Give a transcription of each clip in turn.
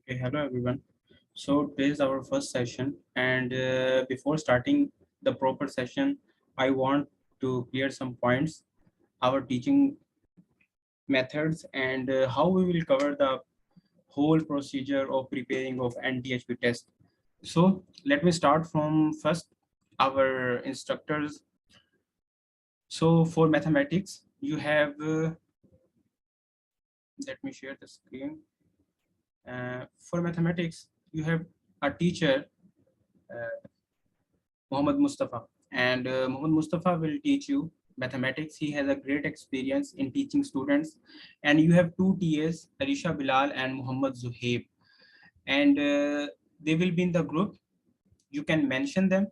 Okay, hello everyone. So today is our first session, and before starting the proper session, I want to clear some points, our teaching methods, and how we will cover the whole procedure of preparing of NTHP test. So let me start from first our instructors. So for mathematics, you have, let me share the screen. For mathematics, you have a teacher, Muhammad Mustafa. And Muhammad Mustafa will teach you mathematics. He has a great experience in teaching students. And you have two TAs, Arisha Bilal and Muhammad Zuhaib. And they will be in the group. You can mention them.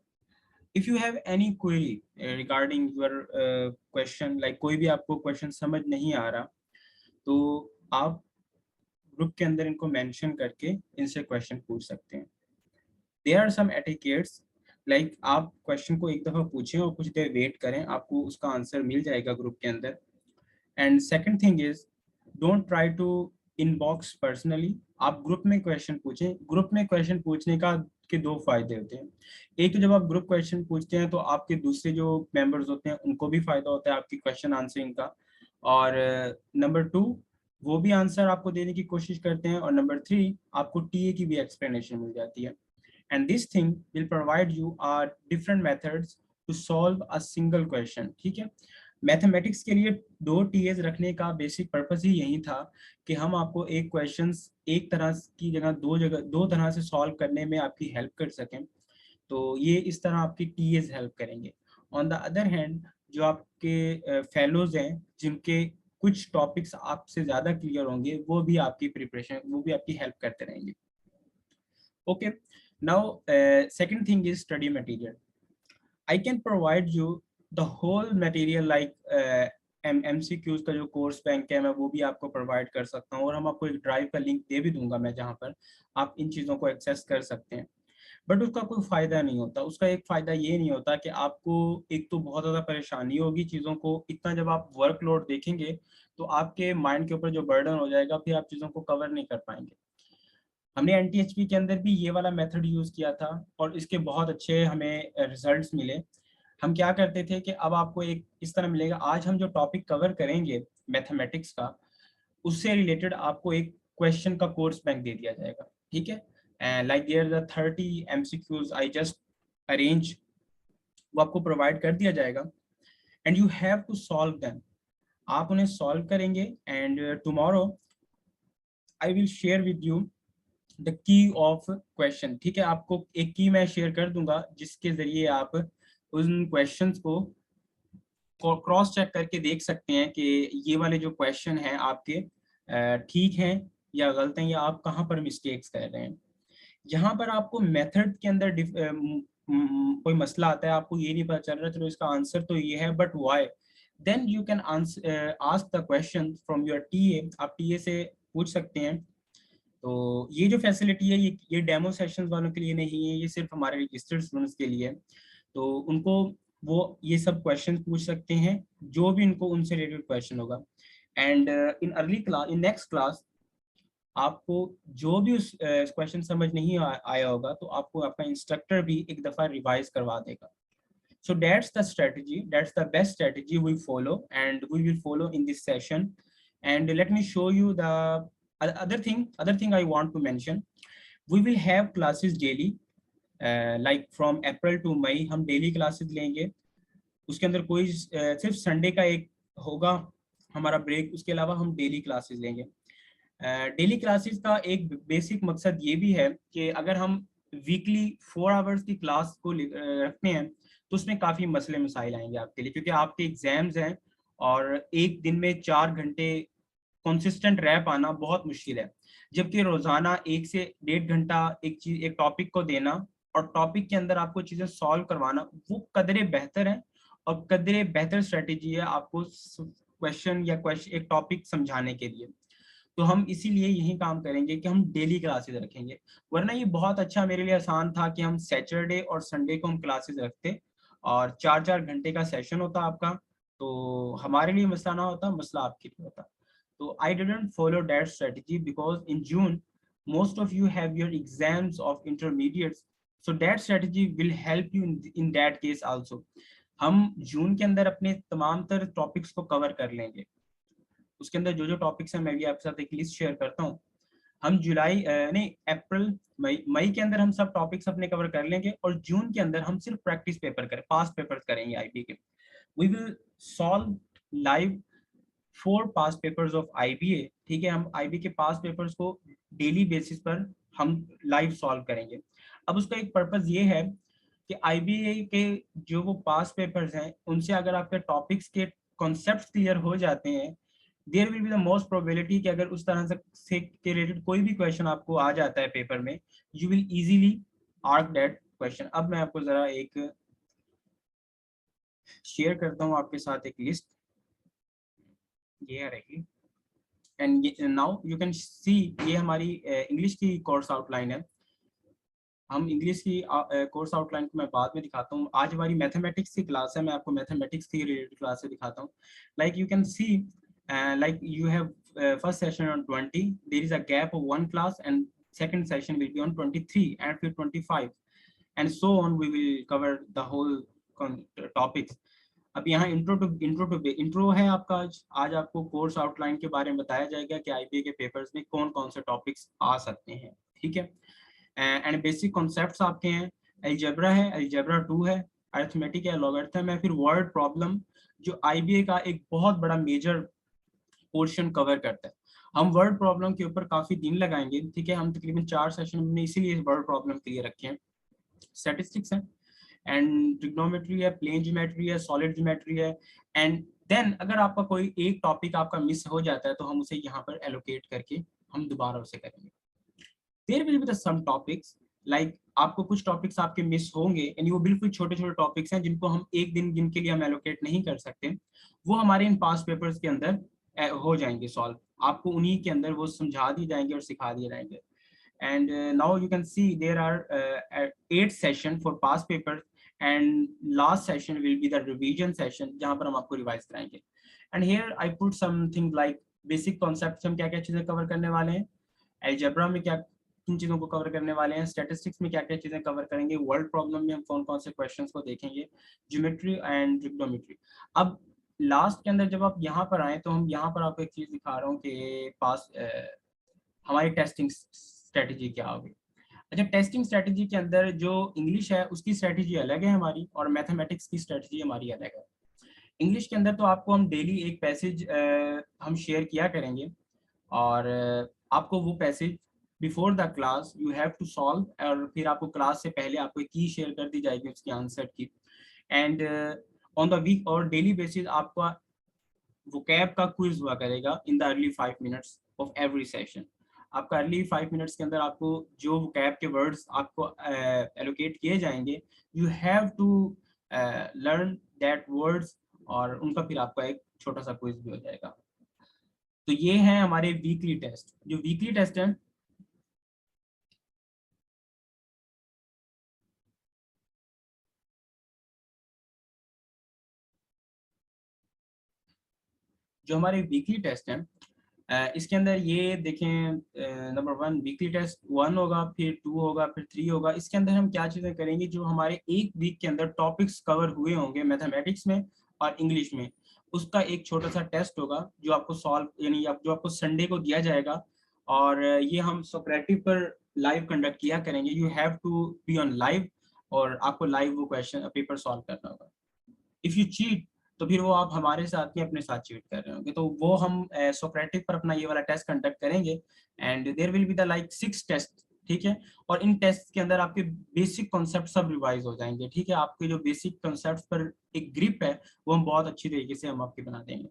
If you have any query regarding your question, like कोई भी आपको question समझ नहीं आ रहा, तो आप group के अंदर इनको मेंशन करके इनसे क्वेश्चन पूछ सकते हैं. There are some etiquettes, like आप क्वेश्चन को एक दफा पूछें और कुछ देर वेट करें, आपको उसका आंसर मिल जाएगा ग्रुप के अंदर. And second thing is, don't try to inbox personally. आप ग्रुप में क्वेश्चन पूछें. ग्रुप में क्वेश्चन पूछने का के दो फायदे होते हैं. एक तो जब आप ग्रुप क्वेश्चन पूछते हैं तो आपके दूसरे जो मेंबर्स होते हैं उनको भी फायदा होता है आपकी क्वेश्चन आंसरिंग का, और नंबर टू, वो भी आंसर आपको देने की कोशिश करते हैं, और नंबर थ्री, आपको टीए की भी एक्सप्लेनेशन मिल जाती है. And this thing will provide you different methods to solve a single question. ठीक है. मैथमेटिक्स के लिए दो टीएस रखने का बेसिक पर्पस ही यही था कि हम आपको एक क्वेश्चंस एक तरह की जगह दो तरह से सॉल्व करने में आपकी हेल्प कर सकें. तो ये इस तरह आपकी टीएस हेल्प करेंगे. ऑन द अदर हैंड, जो आपके फेलोज हैं जिनके कुछ टॉपिक्स आपसे ज़्यादा क्लियर होंगे, वो भी आपकी प्रिपरेशन, वो भी आपकी हेल्प करते रहेंगे. Okay. Now, second thing is study material. I can provide you the whole material like MCQs का जो कोर्स बैंक है मैं वो भी आपको प्रोवाइड कर सकता हूँ, और हम आपको एक ड्राइव का लिंक दे भी दूंगा मैं, जहाँ पर आप इन चीज़ों को एक्सेस कर सकते हैं. बट उसका कोई फायदा नहीं होता. उसका एक फायदा ये नहीं होता कि आपको एक तो बहुत ज़्यादा परेशानी होगी चीज़ों को इतना, जब आप वर्कलोड देखेंगे तो आपके माइंड के ऊपर जो बर्डन हो जाएगा, फिर आप चीज़ों को कवर नहीं कर पाएंगे. हमने एनटीएचपी के अंदर भी ये वाला मेथड यूज़ किया था और इसके बहुत अच्छे हमें रिजल्ट्स मिले. हम क्या करते थे कि अब आपको एक इस तरह मिलेगा, आज हम जो टॉपिक कवर करेंगे मैथमेटिक्स का, उससे रिलेटेड आपको एक क्वेश्चन का कोर्स बैंक दे दिया जाएगा. ठीक है. And like there the 30 MCQs I just arrange, वो आपको प्रोवाइड कर दिया जाएगा and you have to solve them. आप उन्हें सॉल्व करेंगे and tomorrow I will share with you the key of question. ठीक है. आपको एक की मैं शेयर कर दूंगा जिसके जरिए आप उन क्वेश्चंस को क्रॉस चेक करके देख सकते हैं कि ये वाले जो क्वेश्चन हैं आपके ठीक हैं या गलत हैं, या आप कहाँ पर मिस्टेक्स कर रहे हैं. यहाँ पर आपको मेथड के अंदर कोई मसला आता है, आपको ये नहीं पता चल रहा, चलो इसका आंसर तो ये है but why, then you can ask the question from your TA. आप टीए से पूछ सकते हैं. तो ये जो फैसिलिटी है ये डेमो सेशंस वालों के लिए नहीं है, ये सिर्फ हमारे रजिस्टर्ड स्टूडेंट्स के लिए है. तो उनको वो ये सब क्वेश्चन पूछ सकते हैं जो भी उनको उनसे रिलेटेड क्वेश्चन होगा. And in early class, in next class, आपको जो भी उस क्वेश्चन समझ नहीं आया होगा तो आपको आपका इंस्ट्रक्टर भी एक दफ़ा रिवाइज करवा देगा. So that's the strategy, that's the best strategy we follow and we will follow in this session. And let me show you the other thing I want to mention. We will have classes daily, like from April to May हम daily classes लेंगे. उसके अंदर कोई सिर्फ Sunday का एक होगा हमारा ब्रेक, उसके अलावा हम डेली क्लासेस लेंगे. डेली क्लासेस का एक बेसिक मकसद ये भी है कि अगर हम वीकली 4 आवर्स की क्लास को रखते हैं तो उसमें काफ़ी मसले मसाइल आएंगे आपके लिए, क्योंकि आपके एग्जाम्स हैं और एक दिन में 4 घंटे कंसिस्टेंट रह पाना बहुत मुश्किल है. जबकि रोज़ाना 1 से 1.5 घंटा एक टॉपिक को देना और टॉपिक के अंदर आपको चीज़ें सॉल्व करवाना, वो कदरे बेहतर है और कदरे बेहतर स्ट्रेटेजी है आपको क्वेश्चन एक टॉपिक समझाने के लिए. तो हम इसीलिए यही काम करेंगे कि हम डेली क्लासेस रखेंगे. वरना ये बहुत अच्छा मेरे लिए आसान था कि हम सैटरडे और संडे को हम क्लासेस रखते और 4-4 घंटे का सेशन होता आपका, तो हमारे लिए मसला ना होता, मसला आपके लिए होता. तो I didn't follow that strategy because in June most of you have your exams of intermediates, so that strategy will help you in that case also. हम जून के अंदर अपने तमाम तर टॉपिक्स को कवर कर लेंगे, उसके अंदर जो जो टॉपिक्स हैं मैं भी आपके साथ एक लिस्ट शेयर करता हूँ। हम जुलाई नहीं अप्रैल मई मई के अंदर हम सब टॉपिक्स अपने कवर कर लेंगे, और जून के अंदर हम सिर्फ प्रैक्टिस पेपर करें, पास पेपर्स करेंगे आईबी के। We will solve live 4 past papers of IBA, ठीक है। हम आईबी के पास पेपर्स को डेली बेसिस पर हम लाइव सॉल्व करेंगे। अब उसका एक पर्पस ये है कि आईबीए के जो वो पास पेपर्स हैं उनसे अगर आपके टॉपिक्स के कॉन्सेप्ट्स क्लियर हो जाते हैं, there will be the most probability कि अगर उस तरह से के रिलेटेड कोई भी क्वेश्चन आपको आ जाता है पेपर में, you will easily arc that question. अब मैं आपको जरा एक शेयर करता हूँ आपके साथ एक लिस्ट, ये रहेगी। एंड नाउ यू कैन सी ये हमारी इंग्लिश की कोर्स आउटलाइन है। हम इंग्लिश की कोर्स आउटलाइन को मैं बाद में दिखाता हूँ। आज हमारी मैथमेटिक्स की क्लास है, मैं आपको मैथमेटिक्स की रिलेटेड क्लास से दिखाता हूँ। Like you can see like you have first session on 20, there is a gap of 1 class, and second session will be on 23 and फिर 25 and so on, we will cover the whole topics. अब यहाँ intro है आपका। आज आपको course outline के बारे में बताया जाएगा कि आईबीए के पेपर्स में कौन कौन से टॉपिक्स आ सकते हैं, ठीक है। एंड बेसिक कॉन्सेप्ट्स आपके हैं, अलजेब्रा है, अलजेब्रा 2 है, अरिथमेटिक है, लॉगरिथम है, फिर वर्ड प्रॉब्लम जो आईबीए का एक बहुत बड़ा मेजर पोर्शन कवर करता है। हम वर्ड प्रॉब्लम के ऊपर काफी दिन लगाएंगे, ठीक है। हम तकरीबन 4 सेशन में इसीलिए वर्ड प्रॉब्लम के लिए रखे हैं। स्टैटिस्टिक्स है, एंड ट्रिग्नोमेट्री है, प्लेन ज्योमेट्री है, सॉलिड ज्योमेट्री है। एंड देन अगर आपका कोई एक टॉपिक आपका मिस हो जाता है तो हम उसे यहाँ पर एलोकेट करके हम दोबारा उसे करेंगे। There will be the some topics, like आपको कुछ टॉपिक्स आपके मिस होंगे, यानी वो बिल्कुल छोटे छोटे टॉपिक्स हैं जिनको हम एक दिन जिनके लिए हम एलोकेट नहीं कर सकते, वो हमारे इन पास पेपर्स के अंदर हो जाएंगे सॉल्व। आपको उन्हीं के अंदर वो समझा दिए जाएंगे और सिखा दिए जाएंगे। And now you can see there are 8 session for past papers, and last session will be the revision session जहाँ पर हम आपको रिवाइज कराएंगे। And here I put something like basic concepts, हम क्या क्या चीजें कवर करने वाले हैं, अलजेब्रा में क्या किन चीजों को कवर करने वाले हैं, स्टैटिस्टिक्स में क्या क्या चीजें कवर करेंगे, वर्ड प्रॉब्लम में हम कौन कौन से क्वेश्चंस को देखेंगे, ज्योमेट्री एंड ट्रिग्नोमेट्री। अब लास्ट के अंदर जब आप यहाँ पर आए तो हम यहाँ पर आपको एक चीज दिखा रहा हूँ कि पास हमारी टेस्टिंग स्ट्रेटेजी क्या होगी। अच्छा, टेस्टिंग स्ट्रेटेजी के अंदर जो इंग्लिश है उसकी स्ट्रेटेजी अलग है हमारी, और मैथमेटिक्स की स्ट्रेटेजी हमारी अलग है। इंग्लिश के अंदर तो आपको हम डेली एक पैसेज हम शेयर किया करेंगे, और आपको वो passage before the class you have to solve, और फिर आपको क्लास से पहले आपको की शेयर कर दी जाएगी उसकी आंसर की। एंड ऑन द वीक और डेली बेसिस आपका वोकैब का क्विज हुआ करेगा in the early 5 minutes of every session. आपका अर्ली 5 मिनट्स के अंदर आपको जो वोकैब के वर्ड्स आपको एलोकेट किए जाएंगे, you have to learn that words, और उनका फिर आपका एक छोटा सा क्विज भी हो जाएगा। तो ये है हमारे वीकली टेस्ट। जो वीकली टेस्ट है, जो हमारे वीकली टेस्ट हैं, इसके अंदर ये देखें, नंबर 1 वीकली टेस्ट 1 होगा, फिर 2 होगा, फिर 3 होगा। इसके अंदर हम क्या चीजें करेंगे, जो हमारे एक वीक के अंदर टॉपिक्स कवर हुए होंगे मैथमेटिक्स में और इंग्लिश में, उसका एक छोटा सा टेस्ट होगा जो आपको सॉल्व, यानी जो आपको संडे को दिया जाएगा, और ये हम सोक्रेटिव पर लाइव कंडक्ट किया करेंगे। You have to be on live, और आपको लाइव वो क्वेश्चन पेपर सॉल्व करना होगा। इफ यू चीट, तो फिर वो आप हमारे साथ नहीं अपने साथ चीट कर रहे होंगे। तो वो हम सोक्रेटिक पर अपना ये वाला टेस्ट कंडक्ट करेंगे, and there will be the like 6 test, ठीक है। और इन टेस्ट के अंदर आपके बेसिक कॉन्सेप्ट सब रिवाइज हो जाएंगे, ठीक है। आपके जो बेसिक कॉन्सेप्ट पर एक ग्रिप है वो हम बहुत अच्छी तरीके से हम आपकी बना देंगे।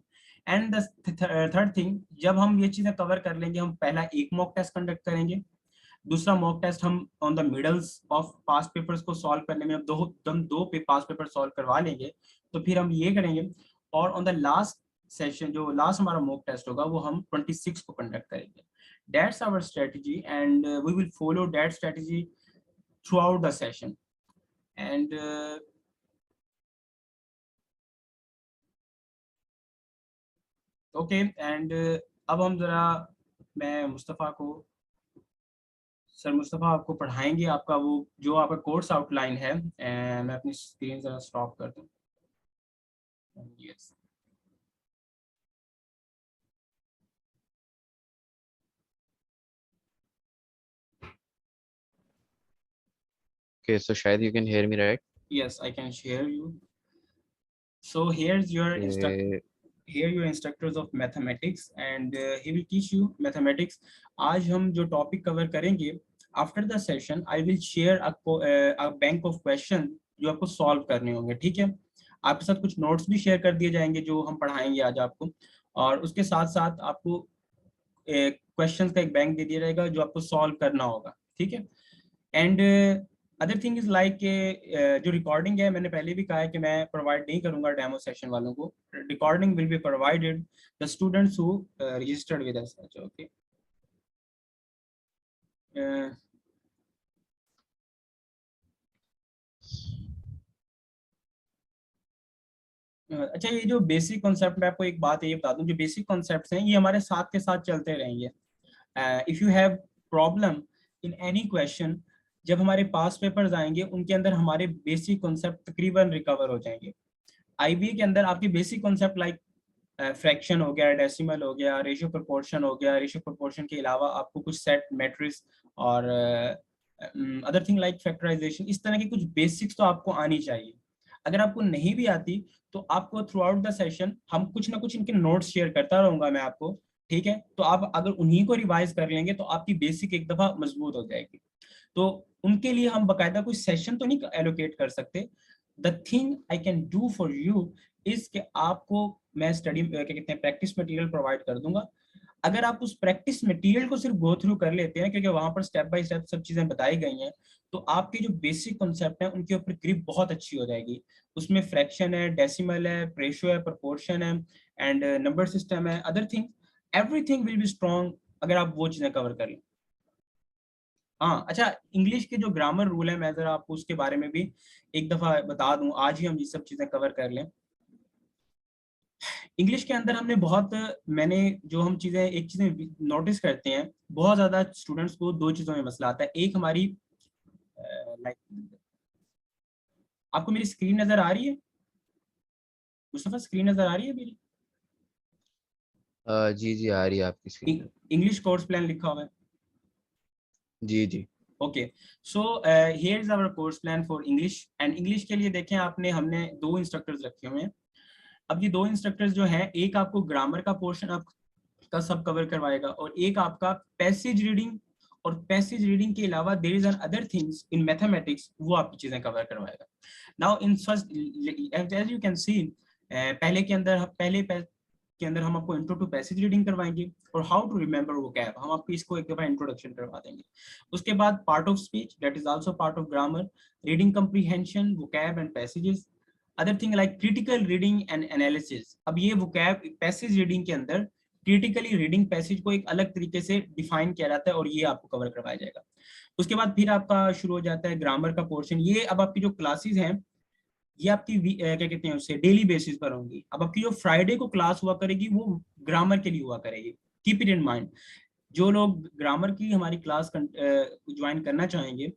एंड द थर्ड थिंग, जब हम ये चीजें कवर कर लेंगे, हम पहला एक मॉक टेस्ट कंडक्ट करेंगे, दूसरा मॉक टेस्ट हम on the middles of past papers को सॉल्व करने में हम दो पे पास्ट पेपर सॉल्व करवा लेंगे, तो फिर हम ये करेंगे। और ऑन द लास्ट सेशन, जो लास्ट हमारा मॉक टेस्ट होगा, वो हम 26 को कंडक्ट करेंगे। That's our strategy, and we will follow that strategy throughout the session. And okay, and अब हम जरा, मैं मुस्तफ़ा को सर मुस्तफ़ा आपको पढ़ाएंगे, आपका वो जो आपका कोर्स आउटलाइन है। मैं अपनी स्क्रीन जरा स्टॉप कर दूं। Yes. Okay, so Shahid, you can hear me, right? Yes, I can share you. So here's your Okay. here your instructors of mathematics and he will teach you mathematics. आज हम जो topic cover करेंगे, after the session I will share a bank of question जो आपको solve करने होंगे, ठीक है। आपके साथ कुछ नोट्स भी शेयर कर दिए जाएंगे जो हम पढ़ाएंगे आज आपको, और उसके साथ साथ आपको क्वेश्चंस का एक बैंक दे दिया जाएगा जो आपको सॉल्व करना होगा, ठीक है। And other thing is like जो रिकॉर्डिंग है, मैंने पहले भी कहा है कि मैं प्रोवाइड नहीं करूंगा डेमो सेशन वालों को। Recording will be provided the students who registered with us. Okay. अच्छा, ये जो बेसिक कॉन्सेप्ट, मैं आपको एक बात ये बता दूं, जो बेसिक कॉन्सेप्ट्स हैं ये हमारे साथ के साथ चलते रहेंगे। If you have problem in any question, जब हमारे पास पेपर्स आएंगे उनके अंदर हमारे बेसिक कॉन्सेप्ट तकरीबन रिकवर हो जाएंगे। आईबीए के अंदर आपके बेसिक कॉन्सेप्ट लाइक फ्रैक्शन हो गया, डेसिमल हो गया, रेशियो प्रोपोर्शन हो गया, रेशियो प्रोपोर्शन के अलावा आपको कुछ सेट मैट्रिक्स और अदर थिंग लाइक फैक्टराइजेशन, इस तरह की कुछ बेसिक्स तो आपको आनी चाहिए। अगर आपको नहीं भी आती तो आपको थ्रू आउट द सेशन हम कुछ ना कुछ इनके नोट्स शेयर करता रहूंगा मैं आपको, ठीक है। तो आप अगर उन्हीं को रिवाइज कर लेंगे तो आपकी बेसिक एक दफा मजबूत हो जाएगी। तो उनके लिए हम बकायदा कोई सेशन तो नहीं एलोकेट कर सकते। The thing I can do for you is कि आपको मैं स्टडी क्या कहते हैं प्रैक्टिस मटेरियल प्रोवाइड कर दूंगा। अगर आप उस प्रैक्टिस मटेरियल को सिर्फ गो थ्रू कर लेते हैं, क्योंकि वहां पर स्टेप बाय स्टेप सब चीजें बताई गई हैं, तो आपके जो बेसिक कॉन्सेप्ट है उनके ऊपर ग्रिप बहुत अच्छी हो जाएगी। उसमें फ्रैक्शन है, डेसिमल है, रेशियो है, प्रोपोर्शन है, एंड नंबर सिस्टम है, other thing, everything will be strong अगर आप वो चीजें कवर कर लें। हाँ अच्छा, इंग्लिश के जो ग्रामर रूल है मैं जरा आपको उसके बारे में भी एक दफा बता दूं, आज ही हम ये सब चीजें कवर कर लें। इंग्लिश के अंदर हमने बहुत, मैंने जो हम चीजें एक चीजें नोटिस करते हैं, बहुत ज्यादा स्टूडेंट्स को दो चीजों में मसला आता है। एक हमारी लाइक, आपको मेरी स्क्रीन नजर आ रही है मुस्तफा? स्क्रीन नजर आ रही है मेरी? जी जी, आ रही है आपकी स्क्रीन पे। इंग्लिश कोर्स प्लान लिखा हुआ है। जी जी। Okay, so here is our course plan for English. And English के लिए देखें आपने, हमने दो इंस्ट्रक्टर्स रखे हुए हैं। अब ये दो इंस्ट्रक्टर्स जो हैं, एक आपको ग्रामर का पोर्शन आपका सब कवर करवाएगा, और एक आपका पैसेज रीडिंग, और पैसेज रीडिंग के अलावा there is an other things in mathematics, वो आपकी चीजें कवर करवाएगा। Now in first, as you can see, पहले के अंदर हम आपको इंट्रो टू पैसेज रीडिंग करवाएंगे, और हाउ टू रिमेंबर वोकैब हम आपको इसको एक दफा इंट्रोडक्शन करवा देंगे। उसके बाद part of speech, that is also part of grammar, reading comprehension, vocab and passages, other thing like critical reading and analysis. अब ये वोकैब पैसेज रीडिंग के अंदर क्रिटिकली रीडिंग पैसेज को एक अलग तरीके से डिफाइन किया जाता है, और ये आपको कवर करवाया जाएगा। उसके बाद फिर आपका शुरू हो जाता है ग्रामर का पोर्शन। ये अब आपकी जो क्लासेस हैं, ये आपकी क्या कहते हैं उसे, डेली बेसिस पर होंगी। अब आपकी जो फ्राइडे को क्लास हुआ करेगी वो ग्रामर के लिए हुआ करेगी, कीप इट इन माइंड। जो लोग ग्रामर की हमारी क्लास ज्वाइन करना चाहेंगे,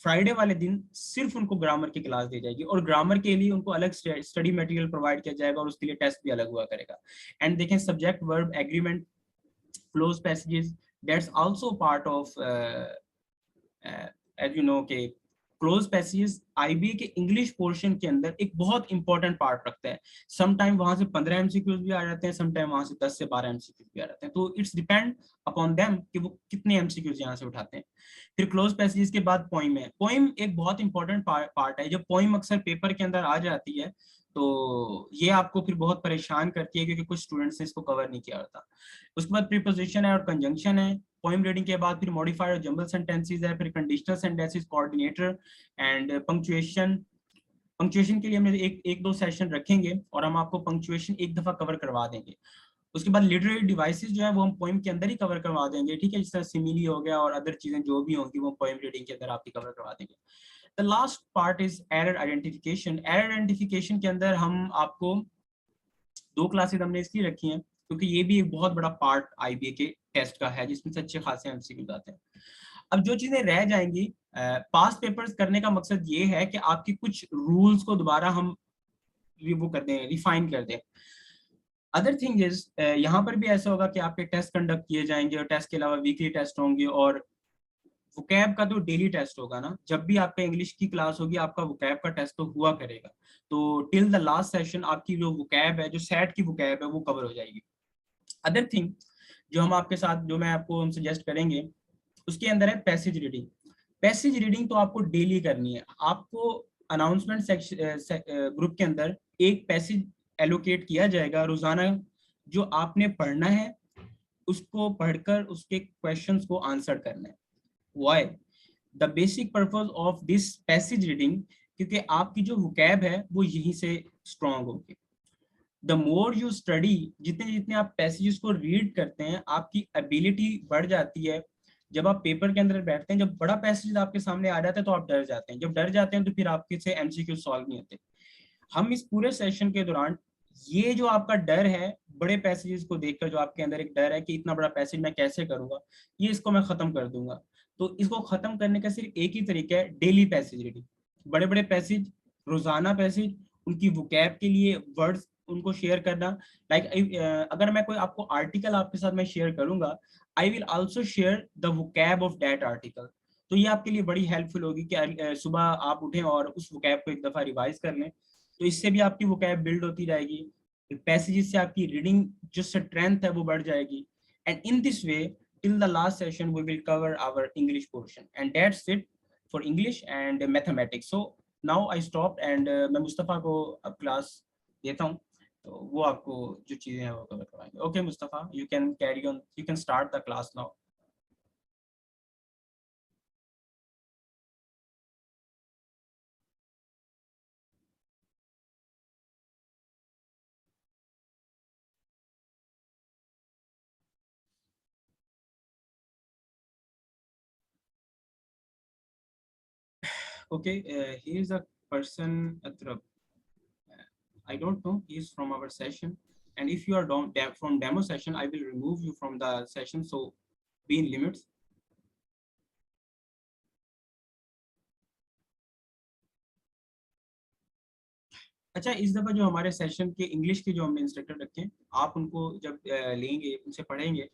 फ्राइडे वाले दिन सिर्फ उनको ग्रामर की क्लास दी जाएगी, और ग्रामर के लिए उनको अलग स्टडी मटेरियल प्रोवाइड किया जाएगा, और उसके लिए टेस्ट भी अलग हुआ करेगा। एंड देखें, subject verb agreement, close passages, that's also part of, as you know के क्लोज पैसेजेस आईबीए के इंग्लिश पोर्शन के अंदर एक बहुत इंपॉर्टेंट पार्ट रखता है। सम टाइम वहां से 15 एमसीक्यूज भी आ जाते हैं, सम टाइम वहां से 10 से 12 एमसीक्यूज भी आ जाते हैं, तो इट्स डिपेंड अपॉन देम कि वो कितने एमसीक्यूज यहाँ से उठाते हैं। फिर क्लोज पैसेजेस के बाद पोइम है। पोइम एक बहुत इंपॉर्टेंट पार्ट है। जब पोइम अक्सर पेपर के अंदर आ जाती है तो ये आपको फिर बहुत परेशान करती है, क्योंकि कुछ स्टूडेंट्स ने इसको कवर नहीं किया होता। उसके बाद प्रीपोजिशन है और कंजंक्शन है। पोइम रीडिंग के बाद फिर मॉडिफाइड और जंबल सेंटेंसेस है, फिर conditional sentences, coordinator and punctuation. Punctuation के लिए हम एक दो सेशन रखेंगे, और हम आपको पंक्चुएशन एक दफा कवर करवा देंगे। उसके बाद लिटरेरी डिवाइसेस जो है वो हम पोइम के अंदर ही कवर करवा देंगे, ठीक है। जिस तरह सिमिली हो गया और अदर चीजें जो भी होंगी वो पोइम रीडिंग के अंदर आपकी कवर करवा देंगे। The last part is error identification. Error identification के अंदर हम आपको दो क्लासेस हमने इसकी रखी हैं। क्योंकि ये भी एक बहुत बड़ा पार्ट आईबीए के टेस्ट का है जिसमें से अच्छे खासे एमसीक्यूज आते हैं। अब जो चीजें रह जाएंगी, पास्ट पेपर्स करने का मकसद ये है कि आपकी कुछ रूल्स को दोबारा हम वो कर दें, रिफाइन कर दें। अदर थिंग इज, यहाँ पर भी ऐसा होगा कि आपके टेस्ट कंडक्ट किए जाएंगे और टेस्ट के अलावा वीकली टेस्ट होंगे, और वोकैब का तो डेली टेस्ट होगा ना, जब भी आपका इंग्लिश की क्लास होगी आपका वोकैब का टेस्ट तो हुआ करेगा। तो टिल द लास्ट सेशन आपकी जो वोकैब है, जो सेट की वोकैब है, वो कवर हो जाएगी। अदर थिंग जो हम आपके साथ, जो मैं आपको हम सजेस्ट करेंगे, उसके अंदर है पैसेज रीडिंग। पैसेज रीडिंग तो आपको डेली करनी है। आपको अनाउंसमेंट सेक्शन ग्रुप के अंदर एक पैसेज एलोकेट किया जाएगा रोजाना, जो आपने पढ़ना है, उसको पढ़कर उसके क्वेश्चंस को आंसर करना है। Why the basic purpose of this passage reading, क्योंकि आपकी जो वोकैब है वो यहीं से स्ट्रांग होगी। द मोर यू स्टडी, जितने जितने आप पैसेजेस को रीड करते हैं आपकी एबिलिटी बढ़ जाती है। जब आप पेपर के अंदर बैठते हैं, जब बड़ा पैसेज आपके सामने आ जाता है तो आप डर जाते हैं। जब डर जाते हैं तो फिर आपके से एमसीक्यू सॉल्व नहीं होते। हम इस पूरे सेशन के दौरान ये जो आपका डर है बड़े पैसेजेस को देखकर, जो आपके अंदर एक डर है कि इतना बड़ा पैसेज मैं कैसे करूंगा, ये इसको मैं खत्म कर दूंगा। तो इसको खत्म करने का सिर्फ एक ही तरीका है, डेली पैसेज रीडिंग। बड़े बड़े पैसेज, रोजाना पैसेज, उनकी वोकैब के लिए वर्ड्स उनको शेयर करना। लाइक अगर मैं कोई आपको आर्टिकल आपके साथ मैं शेयर करूंगा, I will also share the vocab of that article. तो ये आपके लिए बड़ी हेल्पफुल होगी कि सुबह आप उठें और उस वोकैब को एक दफा रिवाइज कर लें। तो इससे भी आपकी वोकैब बिल्ड होती जाएगी। पैसेजेस से आपकी रीडिंग जो स्ट्रेंथ है वो बढ़ जाएगी। And in this way till the last session we will cover our English portion, and that's it for English and mathematics. So now I stopped and मैं मुस्तफ़ा को अब क्लास देता हूँ, तो वो आपको जो चीज़ें हैं वो कवर करवाएंगे। Okay Mustafa, you can carry on, you can start the class now. Okay, here is a person Atrab. I don't know, he is from our session, and if you are from demo session I will remove you from the session, so be in limits. अच्छा, इस दफ़ा जो हमारे session के English के जो हमने instructor रखे हैं, आप उनको जब लेंगे, उनसे पढ़ेंगे,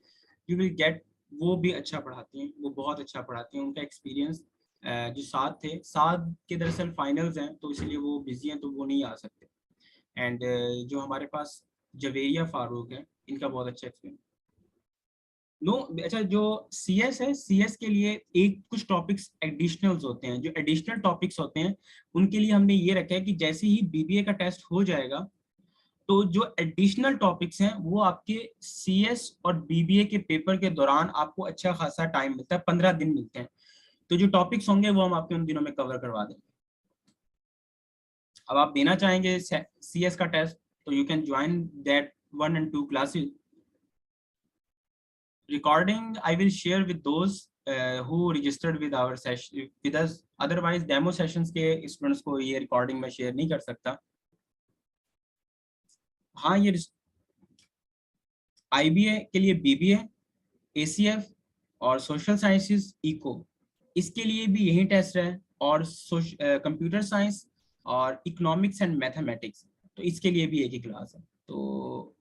यू विल गेट, वो भी अच्छा पढ़ाती हैं, वो बहुत अच्छा पढ़ाती हैं। उनका एक्सपीरियंस, जो साथ थे, साथ के दरअसल फाइनल्स हैं तो इसलिए वो बिजी हैं तो वो नहीं आ सकते। एंड जो हमारे पास जवेरिया फारूक है, इनका बहुत अच्छा एक्सपीरियंस। नो, अच्छा, जो सीएस है, सीएस के लिए एक कुछ टॉपिक्स एडिशनल्स होते हैं। जो एडिशनल टॉपिक्स होते हैं उनके लिए हमने ये रखा है कि जैसे ही बीबीए का टेस्ट हो जाएगा तो जो एडिशनल टॉपिक्स हैं वो आपके सीएस और बीबीए के पेपर के दौरान आपको अच्छा खासा टाइम मिलता है, 15 दिन मिलते हैं। तो जो टॉपिक्स होंगे वो हम आपके उन दिनों में कवर करवा देंगे। अब आप देना चाहेंगे सीएस का टेस्ट तो you can join that 1 and 2 classes. Recording I will share with those who registered with our session with us. Otherwise demo sessions के students को ये recording में share नहीं कर सकता। हाँ, ये IBA के लिए BBA, ACF और सोशल साइंसेस इको, इसके लिए भी यही टेस्ट है, और कंप्यूटर साइंस और इकोनॉमिक्स एंड मैथमेटिक्स, तो इसके लिए भी एक ही क्लास है। तो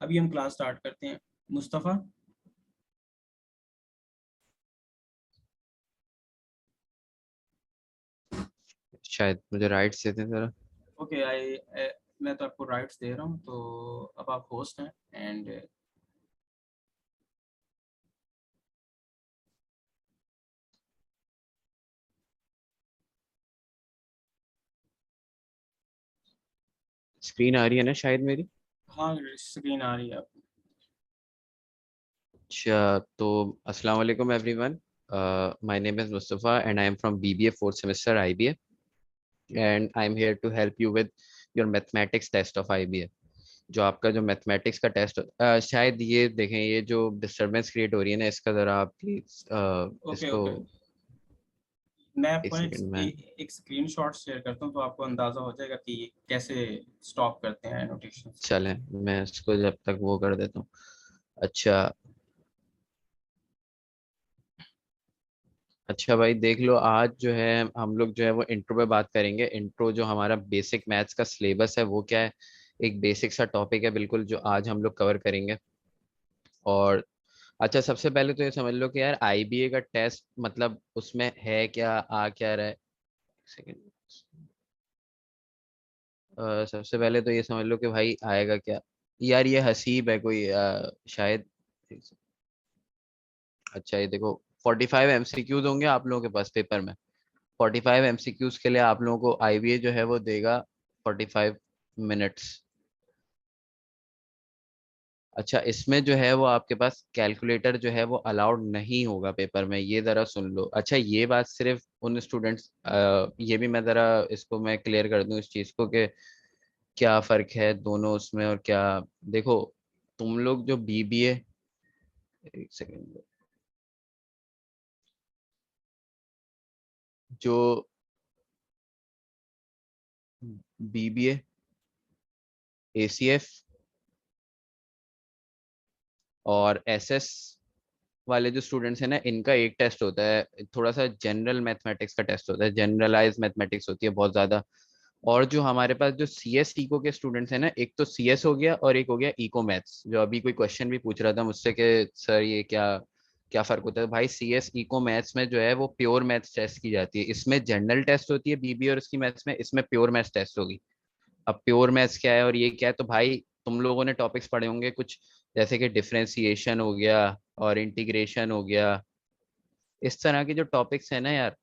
अभी हम क्लास स्टार्ट करते हैं। मुस्तफ़ा, शायद मुझे राइट्स देते हैं जरा। ओके, मैं तो आपको राइट्स दे रहा हूँ, तो अब आप होस्ट हैं एंड स्क्रीन आ रही है ना शायद मेरी? हाँ, स्क्रीन आ रही है आपकी। अच्छा, तो अस्सलाम वालेकुम everyone. My name is Mustafa and I am from BBA fourth semester IBA, and I am here to help you with your mathematics test of IBA. जो आपका जो मैथमेटिक्स का टेस्ट, शायद ये देखें, ये जो डिस्टरबेंस क्रिएट हो रही है ना, इसका ज़रा आप प्लीज ओके इसको। ओके, मैं आपको एक सेकंड में। एक स्क्रीनशॉट शेयर करता हूँ तो आपको अंदाजा हो जाएगा कि ये कैसे स्टॉप करते हैं एनोटेशंस को। चलें, मैं इसको जब तक वो कर देता हूँ। अच्छा। अच्छा भाई देख लो, आज जो है हम लोग जो है वो इंट्रो पे बात करेंगे। इंट्रो जो हमारा बेसिक मैथ्स का सिलेबस है वो क्या है, एक बेसिक सा टॉपिक है बिल्कुल, जो आज हम लोग कवर करेंगे। और अच्छा, सबसे पहले तो ये समझ लो कि यार आईबीए का टेस्ट मतलब उसमें है क्या, आ क्या रहा है। सेकंड। सबसे पहले तो ये समझ लो कि भाई आएगा क्या। यार ये हसीब है कोई, शायद। अच्छा ये देखो, 45 एमसीक्यूज होंगे आप लोगों के पास पेपर में। 45 एमसीक्यूज के लिए आप लोगों को आईबीए जो है वो देगा 45 मिनट्स। अच्छा, इसमें जो है वो आपके पास कैलकुलेटर जो है वो अलाउड नहीं होगा पेपर में, ये ज़रा सुन लो। अच्छा, ये बात सिर्फ उन स्टूडेंट्स, ये भी मैं ज़रा इसको मैं क्लियर कर दूं इस चीज़ को कि क्या फ़र्क है दोनों उसमें और क्या। देखो, तुम लोग जो बीबीए, एक सेकेंड, जो बीबीए, एसीएफ और एसएस वाले जो स्टूडेंट्स हैं ना, इनका एक टेस्ट होता है, थोड़ा सा जनरल मैथमेटिक्स का टेस्ट होता है, जनरलाइज मैथमेटिक्स होती है बहुत ज्यादा। और जो हमारे पास जो सीएस इको के स्टूडेंट्स हैं ना, एक तो सीएस हो गया और एक हो गया इको मैथ्स। जो अभी कोई क्वेश्चन भी पूछ रहा था मुझसे कि सर ये क्या क्या फर्क होता है, भाई सीएस इको मैथ्स में जो है वो प्योर मैथ्स टेस्ट की जाती है। इसमें जनरल टेस्ट होती है बीबी और इसकी मैथ्स में, इसमें प्योर मैथ्स टेस्ट होगी। अब प्योर मैथ्स क्या है और ये क्या है, तो भाई तुम लोगों ने टॉपिक्स पढ़े होंगे कुछ, जैसे कि डिफरेंशिएशन हो गया और इंटीग्रेशन हो गया। इस तरह के जो टॉपिक्स है ना यार,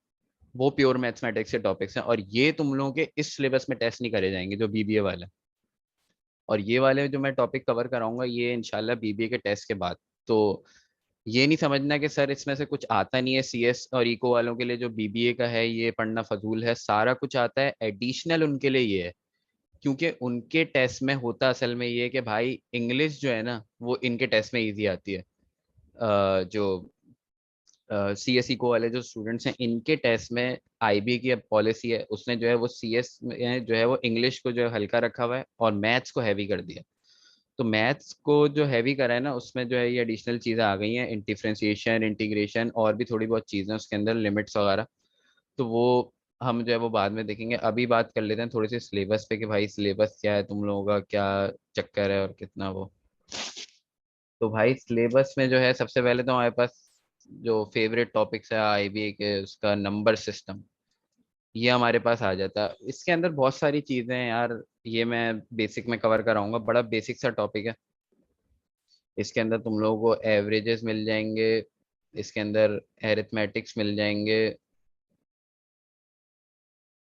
वो प्योर मैथमेटिक्स के टॉपिक्स हैं, और ये तुम लोगों के इस सिलेबस में टेस्ट नहीं करे जाएंगे जो बीबीए वाले। और ये वाले जो मैं टॉपिक कवर कराऊंगा ये इंशाल्लाह बीबीए के टेस्ट के बाद। तो ये नहीं समझना कि सर इसमें से कुछ आता नहीं है, सीएस और इको वालों के लिए जो बीबीए का है ये पढ़ना फजूल है, सारा कुछ आता है, एडिशनल उनके लिए ये है। क्योंकि उनके टेस्ट में होता असल में ये है कि भाई इंग्लिश जो है ना वो इनके टेस्ट में इजी आती है। जो सीएसई को वाले जो स्टूडेंट्स हैं इनके टेस्ट में आईबी की अब पॉलिसी है, उसने जो है वो सीएस में जो है वो इंग्लिश को जो है हल्का रखा हुआ है और मैथ्स को हैवी कर दिया। तो मैथ्स को जो हैवी करा है ना, उसमें जो है ये एडिशनल चीज़ें आ गई हैं, डिफरेंशिएशन, इंटीग्रेशन और भी थोड़ी बहुत चीज़ें उसके अंदर, लिमिट्स वगैरह। तो वो हम जो है वो बाद में देखेंगे। अभी बात कर लेते हैं थोड़ी सी सिलेबस पे कि भाई सिलेबस क्या है, तुम लोगों का क्या चक्कर है और कितना वो। तो भाई सिलेबस में जो है सबसे पहले तो हमारे पास जो फेवरेट टॉपिक्स है आईबीए के, उसका नंबर सिस्टम, ये हमारे पास आ जाता है। इसके अंदर बहुत सारी चीजें हैं यार, ये मैं बेसिक में कवर कराऊंगा, बड़ा बेसिक सा टॉपिक है। इसके अंदर तुम लोगों को एवरेजेस मिल जाएंगे, इसके अंदर एरिथमेटिक्स मिल जाएंगे,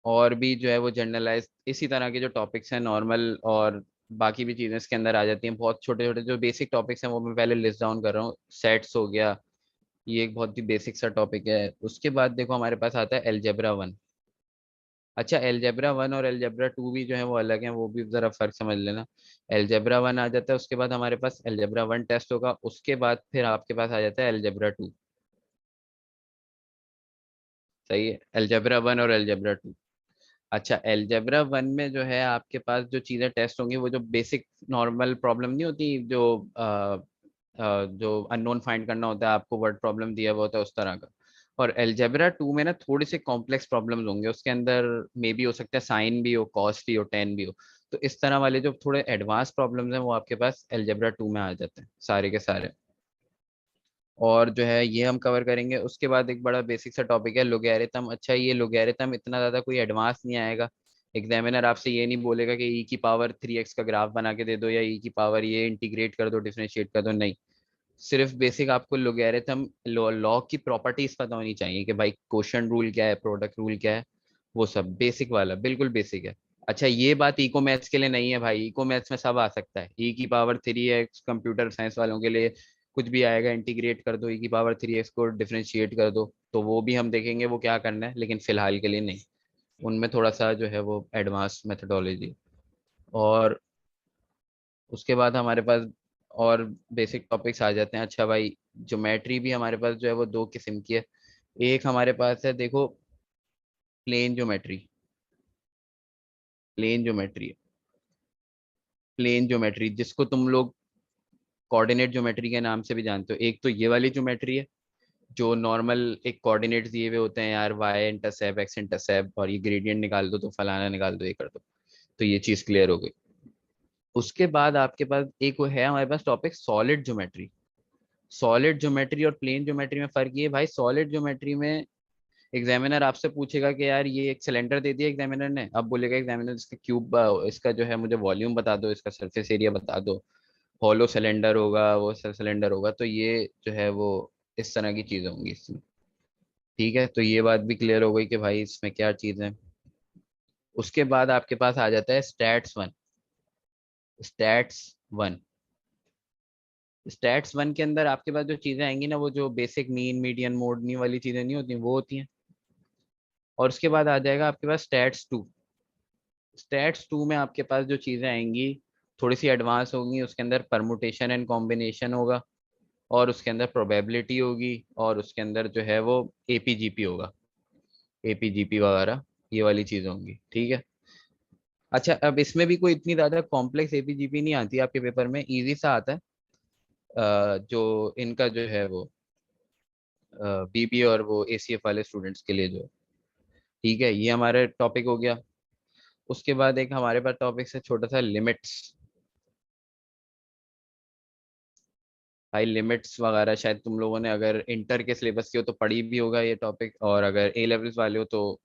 और भी जो है वो जनरलाइज इसी तरह के जो टॉपिक्स हैं नॉर्मल, और बाकी भी चीजें इसके अंदर आ जाती हैं। बहुत छोटे छोटे जो बेसिक टॉपिक्स हैं वो मैं पहले लिस्ट डाउन कर रहा हूँ। सेट्स हो गया, ये एक बहुत ही बेसिक सा टॉपिक है। उसके बाद देखो हमारे पास आता है एलजेब्रा 1। अच्छा, एलजेब्रा 1 और एलजेब्रा 2 भी जो है वो अलग हैं, वो भी जरा फर्क समझ लेना। एलजेब्रा 1 आ जाता है, उसके बाद हमारे पास एलजेब्रा 1 टेस्ट होगा, उसके बाद फिर आपके पास आ जाता है एलजेब्रा 2। सही है, एलजेब्रा 1 और एलजेब्रा 2। अच्छा, एलजेब्रा 1 में जो है आपके पास जो चीज़ें टेस्ट होंगी वो जो बेसिक नॉर्मल प्रॉब्लम नहीं होती, जो अननोन फाइंड करना होता है, आपको वर्ड प्रॉब्लम दिया हुआ होता है उस तरह का। और एलजेब्रा 2 में ना थोड़ी सी कॉम्प्लेक्स प्रॉब्लम्स होंगे उसके अंदर, मे बी हो सकता है साइन भी हो, कॉस भी हो, टेन भी हो। तो इस तरह वाले जो थोड़े एडवांस प्रॉब्लम्स हैं वो आपके पास एलजेब्रा 2 में आ जाते हैं सारे के सारे। और जो है ये हम कवर करेंगे। उसके बाद एक बड़ा बेसिक सा टॉपिक है लोगैरिथम। अच्छा, ये लोगैरिथम इतना ज़्यादा कोई एडवांस नहीं आएगा, एग्जामिनर आपसे ये नहीं बोलेगा कि ई की पावर 3x का ग्राफ बना के दे दो, या ई की पावर ये इंटीग्रेट कर दो, डिफरेंशिएट कर दो, नहीं। सिर्फ बेसिक आपको लोगैरिथम लॉ की प्रॉपर्टीज पता होनी चाहिए कि भाई क्वोशंट रूल क्या है, प्रोडक्ट रूल क्या है, वो सब बेसिक वाला बिल्कुल बेसिक है। अच्छा, ये बात इको मैथ्स के लिए नहीं है भाई, इको मैथ्स में सब आ सकता है। ई की पावर 3x कंप्यूटर साइंस वालों के लिए कुछ भी आएगा, इंटीग्रेट कर दो ई की पावर 3x को, डिफरेंशिएट कर दो, तो वो भी हम देखेंगे वो क्या करना है, लेकिन फिलहाल के लिए नहीं। उनमें थोड़ा सा जो है वो एडवांस मेथडोलॉजी। और उसके बाद हमारे पास और बेसिक टॉपिक्स आ जाते हैं। अच्छा भाई, ज्योमेट्री भी हमारे पास जो है वो दो किस्म की है। एक हमारे पास है देखो, plane geometry, plane geometry, plane geometry जिसको तुम लोग कोऑर्डिनेट ज्योमेट्री के नाम से भी जानते हो। एक तो ये वाली ज्योमेट्री है जो नॉर्मल एक कोऑर्डिनेट दिए हुए होते हैं यार, वाई इंटरसेप्ट, एक्स इंटरसेप्ट, और ये ग्रेडियंट निकाल दो तो फलाना निकाल दो, ये कर दो। तो ये चीज क्लियर हो गई। उसके बाद आपके पास एक वो है हमारे पास topic solid geometry. Solid geometry और प्लेन ज्योमेट्री में फर्क ये है भाई, सॉलिड ज्योमेट्री में एग्जामिनर आपसे पूछेगा कि यार ये एक सिलेंडर दे दिया एग्जामिनर ने, अब बोलेगा एग्जामिनर इसका क्यूब, इसका जो है मुझे वॉल्यूम बता दो, इसका सरफेस एरिया बता दो, हॉलो सिलेंडर होगा, वो सिलेंडर होगा, तो ये जो है वो इस तरह की चीजें होंगी इसमें। ठीक है, तो ये बात भी क्लियर हो गई कि भाई इसमें क्या चीज है। उसके बाद आपके पास आ जाता है stats one. Stats one, stats one के अंदर आपके पास जो चीजें आएंगी ना, वो जो बेसिक मीन मीडियन मोड वाली चीजें नहीं होती, वो होती हैं। और उसके बाद आ जाएगा आपके पास स्टैट्स टू। स्टैट्स टू में आपके पास जो चीजें आएंगी थोड़ी सी एडवांस होंगी, उसके अंदर परमुटेशन एंड कॉम्बिनेशन होगा, और उसके अंदर प्रोबेबिलिटी होगी, और उसके अंदर जो है वो एपीजीपी होगा, एपीजीपी वगैरह ये वाली चीजें होंगी। ठीक है। अच्छा, अब इसमें भी कोई इतनी ज्यादा कॉम्प्लेक्स एपीजीपी नहीं आती आपके पेपर में, इजी सा आता है। जो इनका जो है वो बीबी और वो एसीएफ वाले स्टूडेंट्स के लिए जो, ठीक है, ये हमारे टॉपिक हो गया। उसके बाद एक हमारे पास टॉपिक है छोटा सा, लिमिट्स। भाई लिमिट्स वगैरह शायद तुम लोगों ने अगर इंटर के सिलेबस के हो तो पढ़ी भी होगा ये टॉपिक, और अगर ए लेवल्स वाले हो तो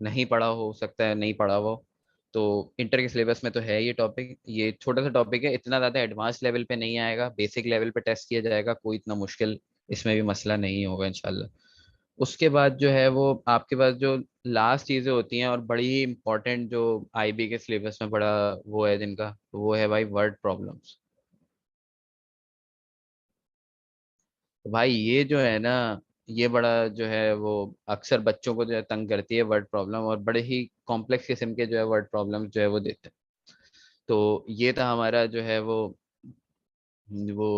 नहीं पढ़ा, हो सकता है नहीं पढ़ा हो। तो इंटर के सिलेबस में तो है ये टॉपिक, ये छोटा सा टॉपिक है, इतना ज़्यादा एडवांस लेवल पे नहीं आएगा, बेसिक लेवल पे टेस्ट किया जाएगा, कोई इतना मुश्किल इसमें भी मसला नहीं होगा इंशाल्लाह। उसके बाद जो है वो आपके पास जो लास्ट चीज़ें होती हैं और बड़ी ही इंपॉर्टेंट जो आईबी के सिलेबस में बड़ा वो है जिनका, वो है भाई वर्ड प्रॉब्लम्स। तो भाई ये जो है ना, ये बड़ा जो है वो अक्सर बच्चों को जो है तंग करती है वर्ड प्रॉब्लम, और बड़े ही कॉम्प्लेक्स किस्म के जो है वर्ड प्रॉब्लम जो है वो देते हैं। तो ये था हमारा जो है वो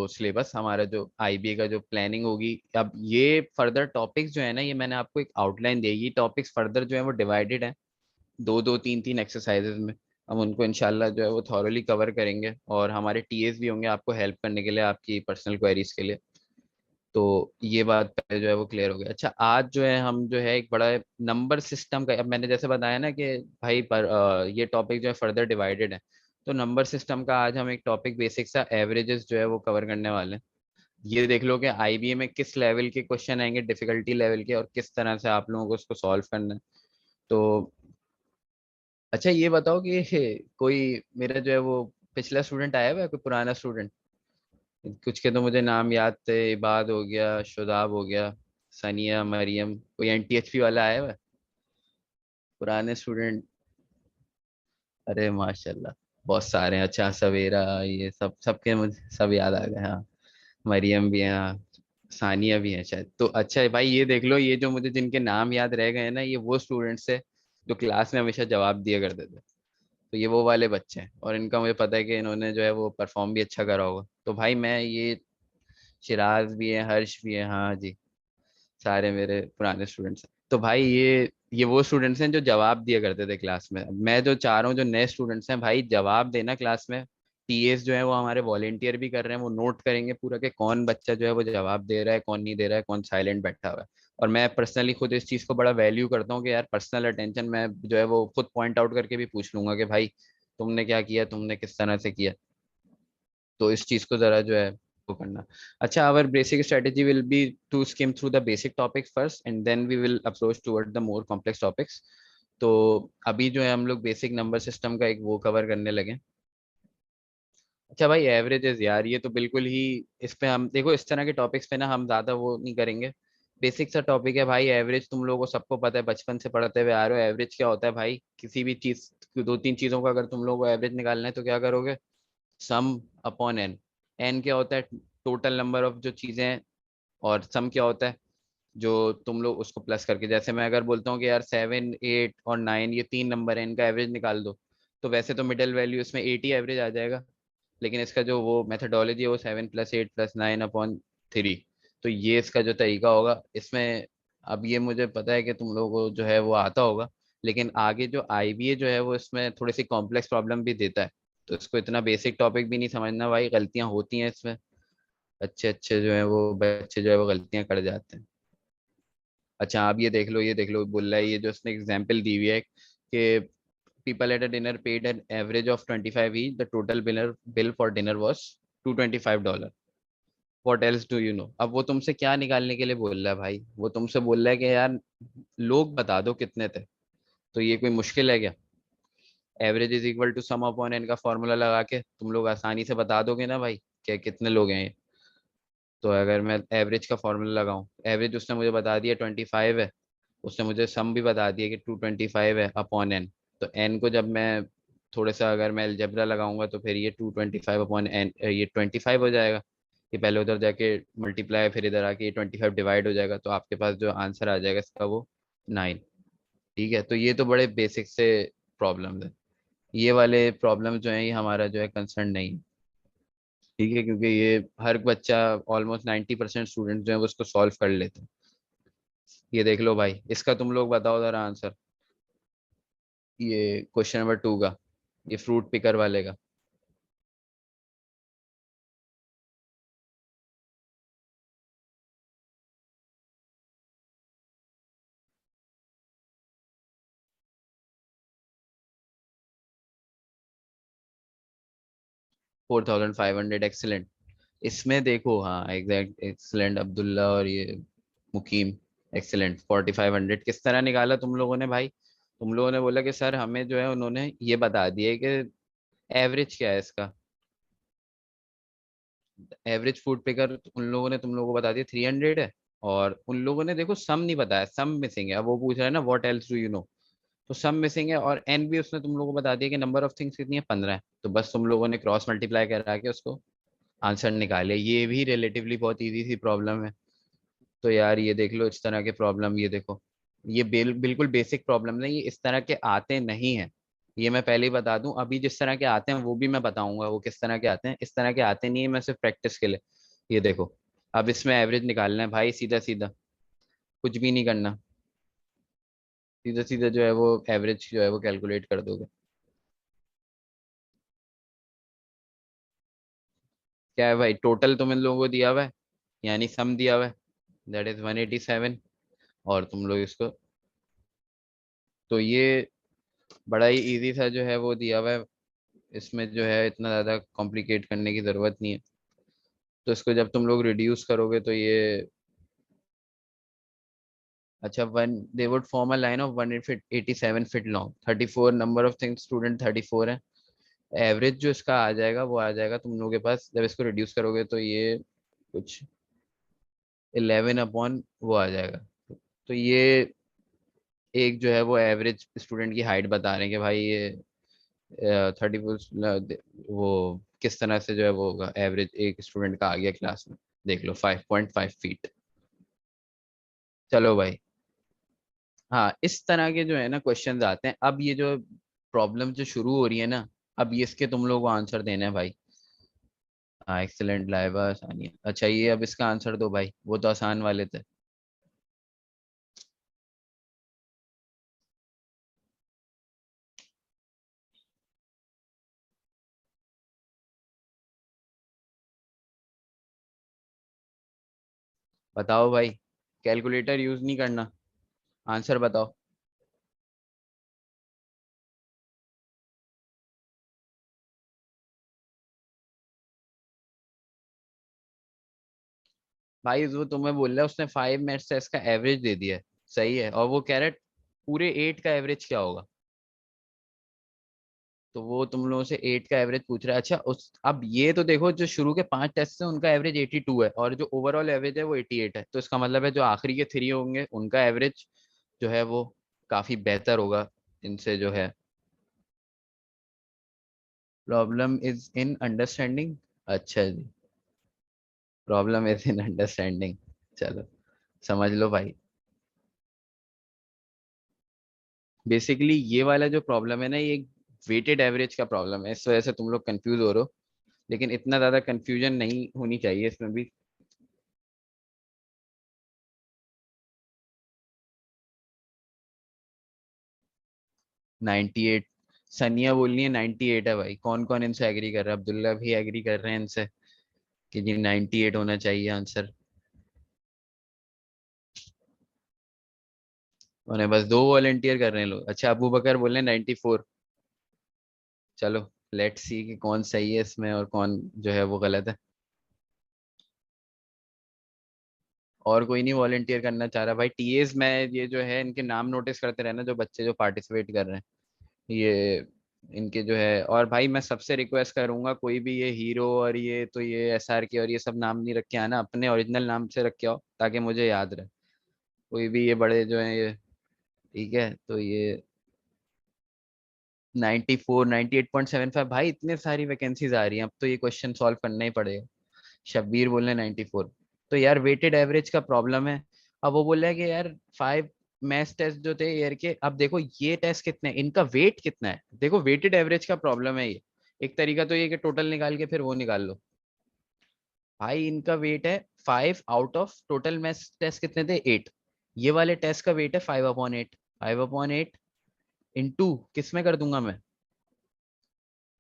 सिलेबस, हमारा जो आईबीए का जो प्लानिंग होगी। अब ये फर्दर टॉपिक्स जो है ना, ये मैंने आपको एक आउटलाइन दी है, ये टॉपिक्स फर्दर जो है वो डिवाइडेड है दो दो तीन तीन एक्सरसाइजेज में। हम उनको इंशाल्लाह जो है वो थॉरली कवर करेंगे, और हमारे टीएस भी होंगे आपको हेल्प करने के लिए, आपकी पर्सनल क्वेरीज के लिए। तो ये बात पहले जो है वो क्लियर हो गई। अच्छा, आज जो है हम जो है एक बड़ा नंबर सिस्टम का, अब मैंने जैसे बताया ना कि भाई ये टॉपिक जो है फर्दर डिवाइडेड है, तो नंबर सिस्टम का आज हम एक टॉपिक बेसिक सा एवरेजेस जो है वो कवर करने वाले हैं। ये देख लो कि आईबीए में किस लेवल के क्वेश्चन आएंगे, डिफिकल्टी लेवल के, और किस तरह से आप लोगों को उसको सॉल्व करना है। तो अच्छा, ये बताओ कि कोई मेरा जो है वो पिछला स्टूडेंट आया हुआ है, कोई पुराना स्टूडेंट? कुछ के तो मुझे नाम याद थे, इबाद हो गया, शुदाब हो गया, सनिया, मरियम, कोई एनटीएचपी वाला आया हुआ है पुराने स्टूडेंट? अरे माशाल्लाह, बहुत सारे हैं। अच्छा, सवेरा, ये सब सबके मुझे सब याद आ गए, हाँ। मरियम भी है, हाँ। सानिया भी है शायद। तो अच्छा है भाई, ये देख लो, ये जो मुझे जिनके नाम याद रह गए हैं ना, ये वो स्टूडेंट्स है जो क्लास में हमेशा जवाब दिया करते थे। तो ये वो वाले बच्चे हैं, और इनका मुझे पता है कि इन्होंने जो है वो परफॉर्म भी अच्छा करा होगा। तो भाई मैं ये, शिराज भी है, हर्ष भी है, हाँ जी, सारे मेरे पुराने स्टूडेंट्स हैं। तो भाई ये वो स्टूडेंट्स हैं जो जवाब दिया करते थे क्लास में। मैं जो चाह रहा हूँ जो नए स्टूडेंट्स हैं भाई, जवाब देना क्लास में। टीएस जो है वो हमारे वॉलेंटियर भी कर रहे हैं, वो नोट करेंगे पूरा कि कौन बच्चा जो है वो जवाब दे रहा है, कौन नहीं दे रहा है, कौन साइलेंट बैठा हुआ है। और मैं पर्सनली खुद इस चीज़ को बड़ा वैल्यू करता हूँ कि यार पर्सनल अटेंशन मैं जो है वो खुद पॉइंट आउट करके भी पूछ लूंगा कि भाई तुमने क्या किया, तुमने किस तरह से किया। तो इस चीज को जरा जो है वो करना। अच्छा, our basic strategy will be to skim through the basic topics first, and then we will approach toward the more complex topics. तो अभी जो है हम लोग बेसिक नंबर सिस्टम का एक वो कवर करने लगे। अच्छा भाई, एवरेजेस यार, ये तो बिल्कुल ही, इस पे हम देखो, इस तरह के टॉपिक्स पे ना हम ज्यादा वो नहीं करेंगे। बेसिक सा टॉपिक है भाई, एवरेज तुम लोगों को सबको पता है, बचपन से पढ़ते हुए आ रहे हो। एवरेज क्या होता है भाई, किसी भी चीज, दो तीन चीजों का अगर तुम लोगों को एवरेज निकालना है तो क्या करोगे? सम अपॉन एन। एन क्या होता है? टोटल नंबर ऑफ जो चीजें हैं। और सम क्या होता है? जो तुम लोग उसको प्लस करके, जैसे मैं अगर बोलता हूँ कि यार 7, 8 और 9 ये तीन नंबर है, इनका एवरेज निकाल दो, तो वैसे तो मिडिल वैल्यू इसमें 80 एवरेज आ जाएगा। लेकिन इसका जो वो मेथडोलॉजी है वो 7 + 8 + 9/3। तो ये इसका जो तरीका होगा इसमें, अब ये मुझे पता है कि तुम लोगों को जो है वो आता होगा, लेकिन आगे जो आईबीए जो है वो इसमें थोड़ी सी कॉम्प्लेक्स प्रॉब्लम भी देता है, तो इसको इतना बेसिक टॉपिक भी नहीं समझना भाई, गलतियां होती हैं इसमें, अच्छे अच्छे जो है वो बच्चे जो है वो गलतियां कर जाते हैं। अच्छा आप ये देख लो, ये देख लो, बोल रहा है ये जो उसने एग्जाम्पल दी हुई है कि people at a dinner paid an average of 25 each. The total bill for dinner was $225. What else do you know? अब वो तुमसे क्या निकालने के लिए बोल रहा है भाई, वो तुमसे बोल रहा है कि यार लोग बता दो कितने थे, तो ये कोई मुश्किल है क्या? Average is equal to sum upon n का फॉर्मूला लगा के तुम लोग आसानी से बता दोगे ना भाई कि कितने लोग हैं ये। तो अगर मैं एवरेज का फॉर्मूला लगाऊं, एवरेज उसने मुझे बता दिया 25 है, उसने मुझे सम भी बता दिया कि 225 है अपॉन एन। तो एन को जब मैं थोड़ा सा अगर मैं अलजेब्रा लगाऊंगा तो फिर ये 225 अपॉन एन, ये 25 हो जाएगा। ये पहले उधर जाके मल्टीप्लाई, फिर इधर आके ये 25 डिवाइड हो जाएगा, तो आपके पास जो आंसर आ जाएगा इसका वो 9। ठीक है, तो ये तो बड़े बेसिक से प्रॉब्लम है। ये वाले प्रॉब्लम जो है ये हमारा जो है कंसर्न नहीं है। ठीक है, क्योंकि ये हर बच्चा, ऑलमोस्ट 90% स्टूडेंट जो है वो उसको सॉल्व कर लेते हैं। ये देख लो भाई, इसका तुम लोग बताओ जरा आंसर, ये क्वेश्चन नंबर 2 का, ये फ्रूट पिकर वाले का। 4500, एक्सीलेंट। इसमें देखो, हाँ एग्जैक्ट, एक्सीलेंट अब्दुल्ला और ये मुकीम, एक्सीलेंट। 4500 किस तरह निकाला तुम लोगों ने भाई? तुम लोगों ने बोला कि सर हमें जो है उन्होंने ये बता दिया है कि एवरेज क्या है इसका, एवरेज फूड पिकर उन लोगों ने तुम लोगों को बता दिया 300 है। और उन लोगों ने देखो सम नहीं बताया, सम मिसिंग है। अब वो पूछ रहा है ना what else do you know, तो सम मिसिंग है। और एन भी उसने तुम लोगों को बता दिया कि नंबर ऑफ थिंग्स कितनी है, 15 है। तो बस तुम लोगों ने क्रॉस मल्टीप्लाई करा के उसको आंसर निकाले। ये भी रिलेटिवली बहुत इजी सी प्रॉब्लम है। तो यार ये देख लो इस तरह के प्रॉब्लम, ये देखो, ये बिल्कुल बेसिक प्रॉब्लम नहीं, ये इस तरह के आते नहीं हैं। ये मैं पहले ही बता दूं, अभी जिस तरह के आते हैं वो भी मैं बताऊंगा वो किस तरह के आते हैं, इस तरह के आते नहीं है, मैं सिर्फ प्रैक्टिस के लिए। ये देखो, अब इसमें एवरेज निकालना है भाई, सीधा सीधा, कुछ भी नहीं करना, सीधा सीधा जो है वो एवरेज जो है वो कैलकुलेट कर दोगे। क्या है भाई, टोटल तुम इन लोगों को दिया हुआ है, यानी सम दिया हुआ है, दैट इज 187। और तुम लोग इसको, तो ये बड़ा ही इजी सा जो है वो दिया हुआ है, इसमें जो है इतना ज़्यादा कॉम्प्लिकेट करने की ज़रूरत नहीं है। तो इसको जब तुम लोग रिड्यूस करोगे तो ये, अच्छा, one they would form a line of 187 feet long, 34 number of things student 34 है। एवरेज जो इसका आ जाएगा वो आ जाएगा तुम लोगों के पास, जब इसको रिड्यूस करोगे तो ये कुछ 11 अपॉन वो आ जाएगा। तो ये एक जो है वो एवरेज स्टूडेंट की हाइट बता रहे हैं कि भाई ये 34, वो किस तरह से जो है वो होगा, एवरेज एक स्टूडेंट का आ गया क्लास में, देख लो 5.5 फीट। चलो भाई, हाँ इस तरह के जो है ना क्वेश्चंस आते हैं। अब ये जो प्रॉब्लम जो शुरू हो रही है ना, अब ये इसके तुम लोग को आंसर देना है भाई। हाँ एक्सेलेंट, लाइबा आसानी है। अच्छा ये अब इसका आंसर दो भाई, वो तो आसान वाले थे। बताओ भाई, कैलकुलेटर यूज नहीं करना, आंसर बताओ। भाई वो तुम्हें बोल रहा है उसने 5 मिनट्स से इसका एवरेज दे दिया है, सही है, और वो कह रहा है पूरे 8 का एवरेज क्या होगा। तो वो तुम लोगों से 8 का एवरेज पूछ रहा है। अच्छा उस, अब ये तो देखो, जो शुरू के 5 टेस्ट है उनका एवरेज 82 है, और जो ओवरऑल एवरेज है वो 88 है। तो इसका मतलब है जो आखिरी के 3 होंगे उनका एवरेज जो है वो काफी बेहतर होगा इनसे जो है। Problem is in understanding. अच्छा जी, प्रॉब्लम इज इन अंडरस्टैंडिंग, चलो समझ लो भाई। बेसिकली ये वाला जो प्रॉब्लम है ना, ये वेटेड एवरेज का प्रॉब्लम है, इस वजह से तुम लोग कंफ्यूज हो रहे हो। लेकिन इतना ज्यादा कंफ्यूजन नहीं होनी चाहिए इसमें भी। 98। सनिया बोल रही है 98 है भाई। कौन कौन इनसे एग्री कर रहा है? अब्दुल्ला भी एग्री कर रहे हैं इनसे कि जी 98 होना चाहिए आंसर। उन्हें बस 2 वॉलेंटियर कर रहे हैं लोग। अच्छा, अबू बकर बोल रहे हैं 94। चलो लेट्स सी कि कौन सही है इसमें और कौन जो है वो गलत है। और कोई नहीं वॉलेंटियर करना चाह रहा भाई। टीएस में ये जो है इनके नाम नोटिस करते रहना, जो बच्चे जो पार्टिसिपेट कर रहे हैं ये इनके जो है। और भाई मैं सबसे रिक्वेस्ट करूंगा, कोई भी ये हीरो और ये तो ये एसआर के और ये सब नाम नहीं रख के आना, अपने ओरिजिनल नाम से रख के आओ ताकि मुझे याद रहे। कोई भी ये बड़े जो है ये, ठीक है। तो ये 94, 98.75 भाई, इतने सारी वैकेंसीज आ रही हैं, अब तो ये क्वेश्चन सॉल्व करना ही पड़ेगा। शब्बीर बोल रहे 94। तो यार वेटेड एवरेज का प्रॉब्लम है। अब वो बोल रहा है कि यार 5 मैथ्स टेस्ट जो थे ईयर के, अब देखो ये टेस्ट कितने हैं, इनका वेट कितना है। देखो वेटेड एवरेज का प्रॉब्लम है ये। एक तरीका तो ये कि टोटल निकाल के फिर वो निकाल लो। भाई इनका वेट है 5 out of total maths test कितने थे 8। ये वाले टेस्ट का वेट है 5/8। 5/8 इंटू किस में कर दूंगा मैं?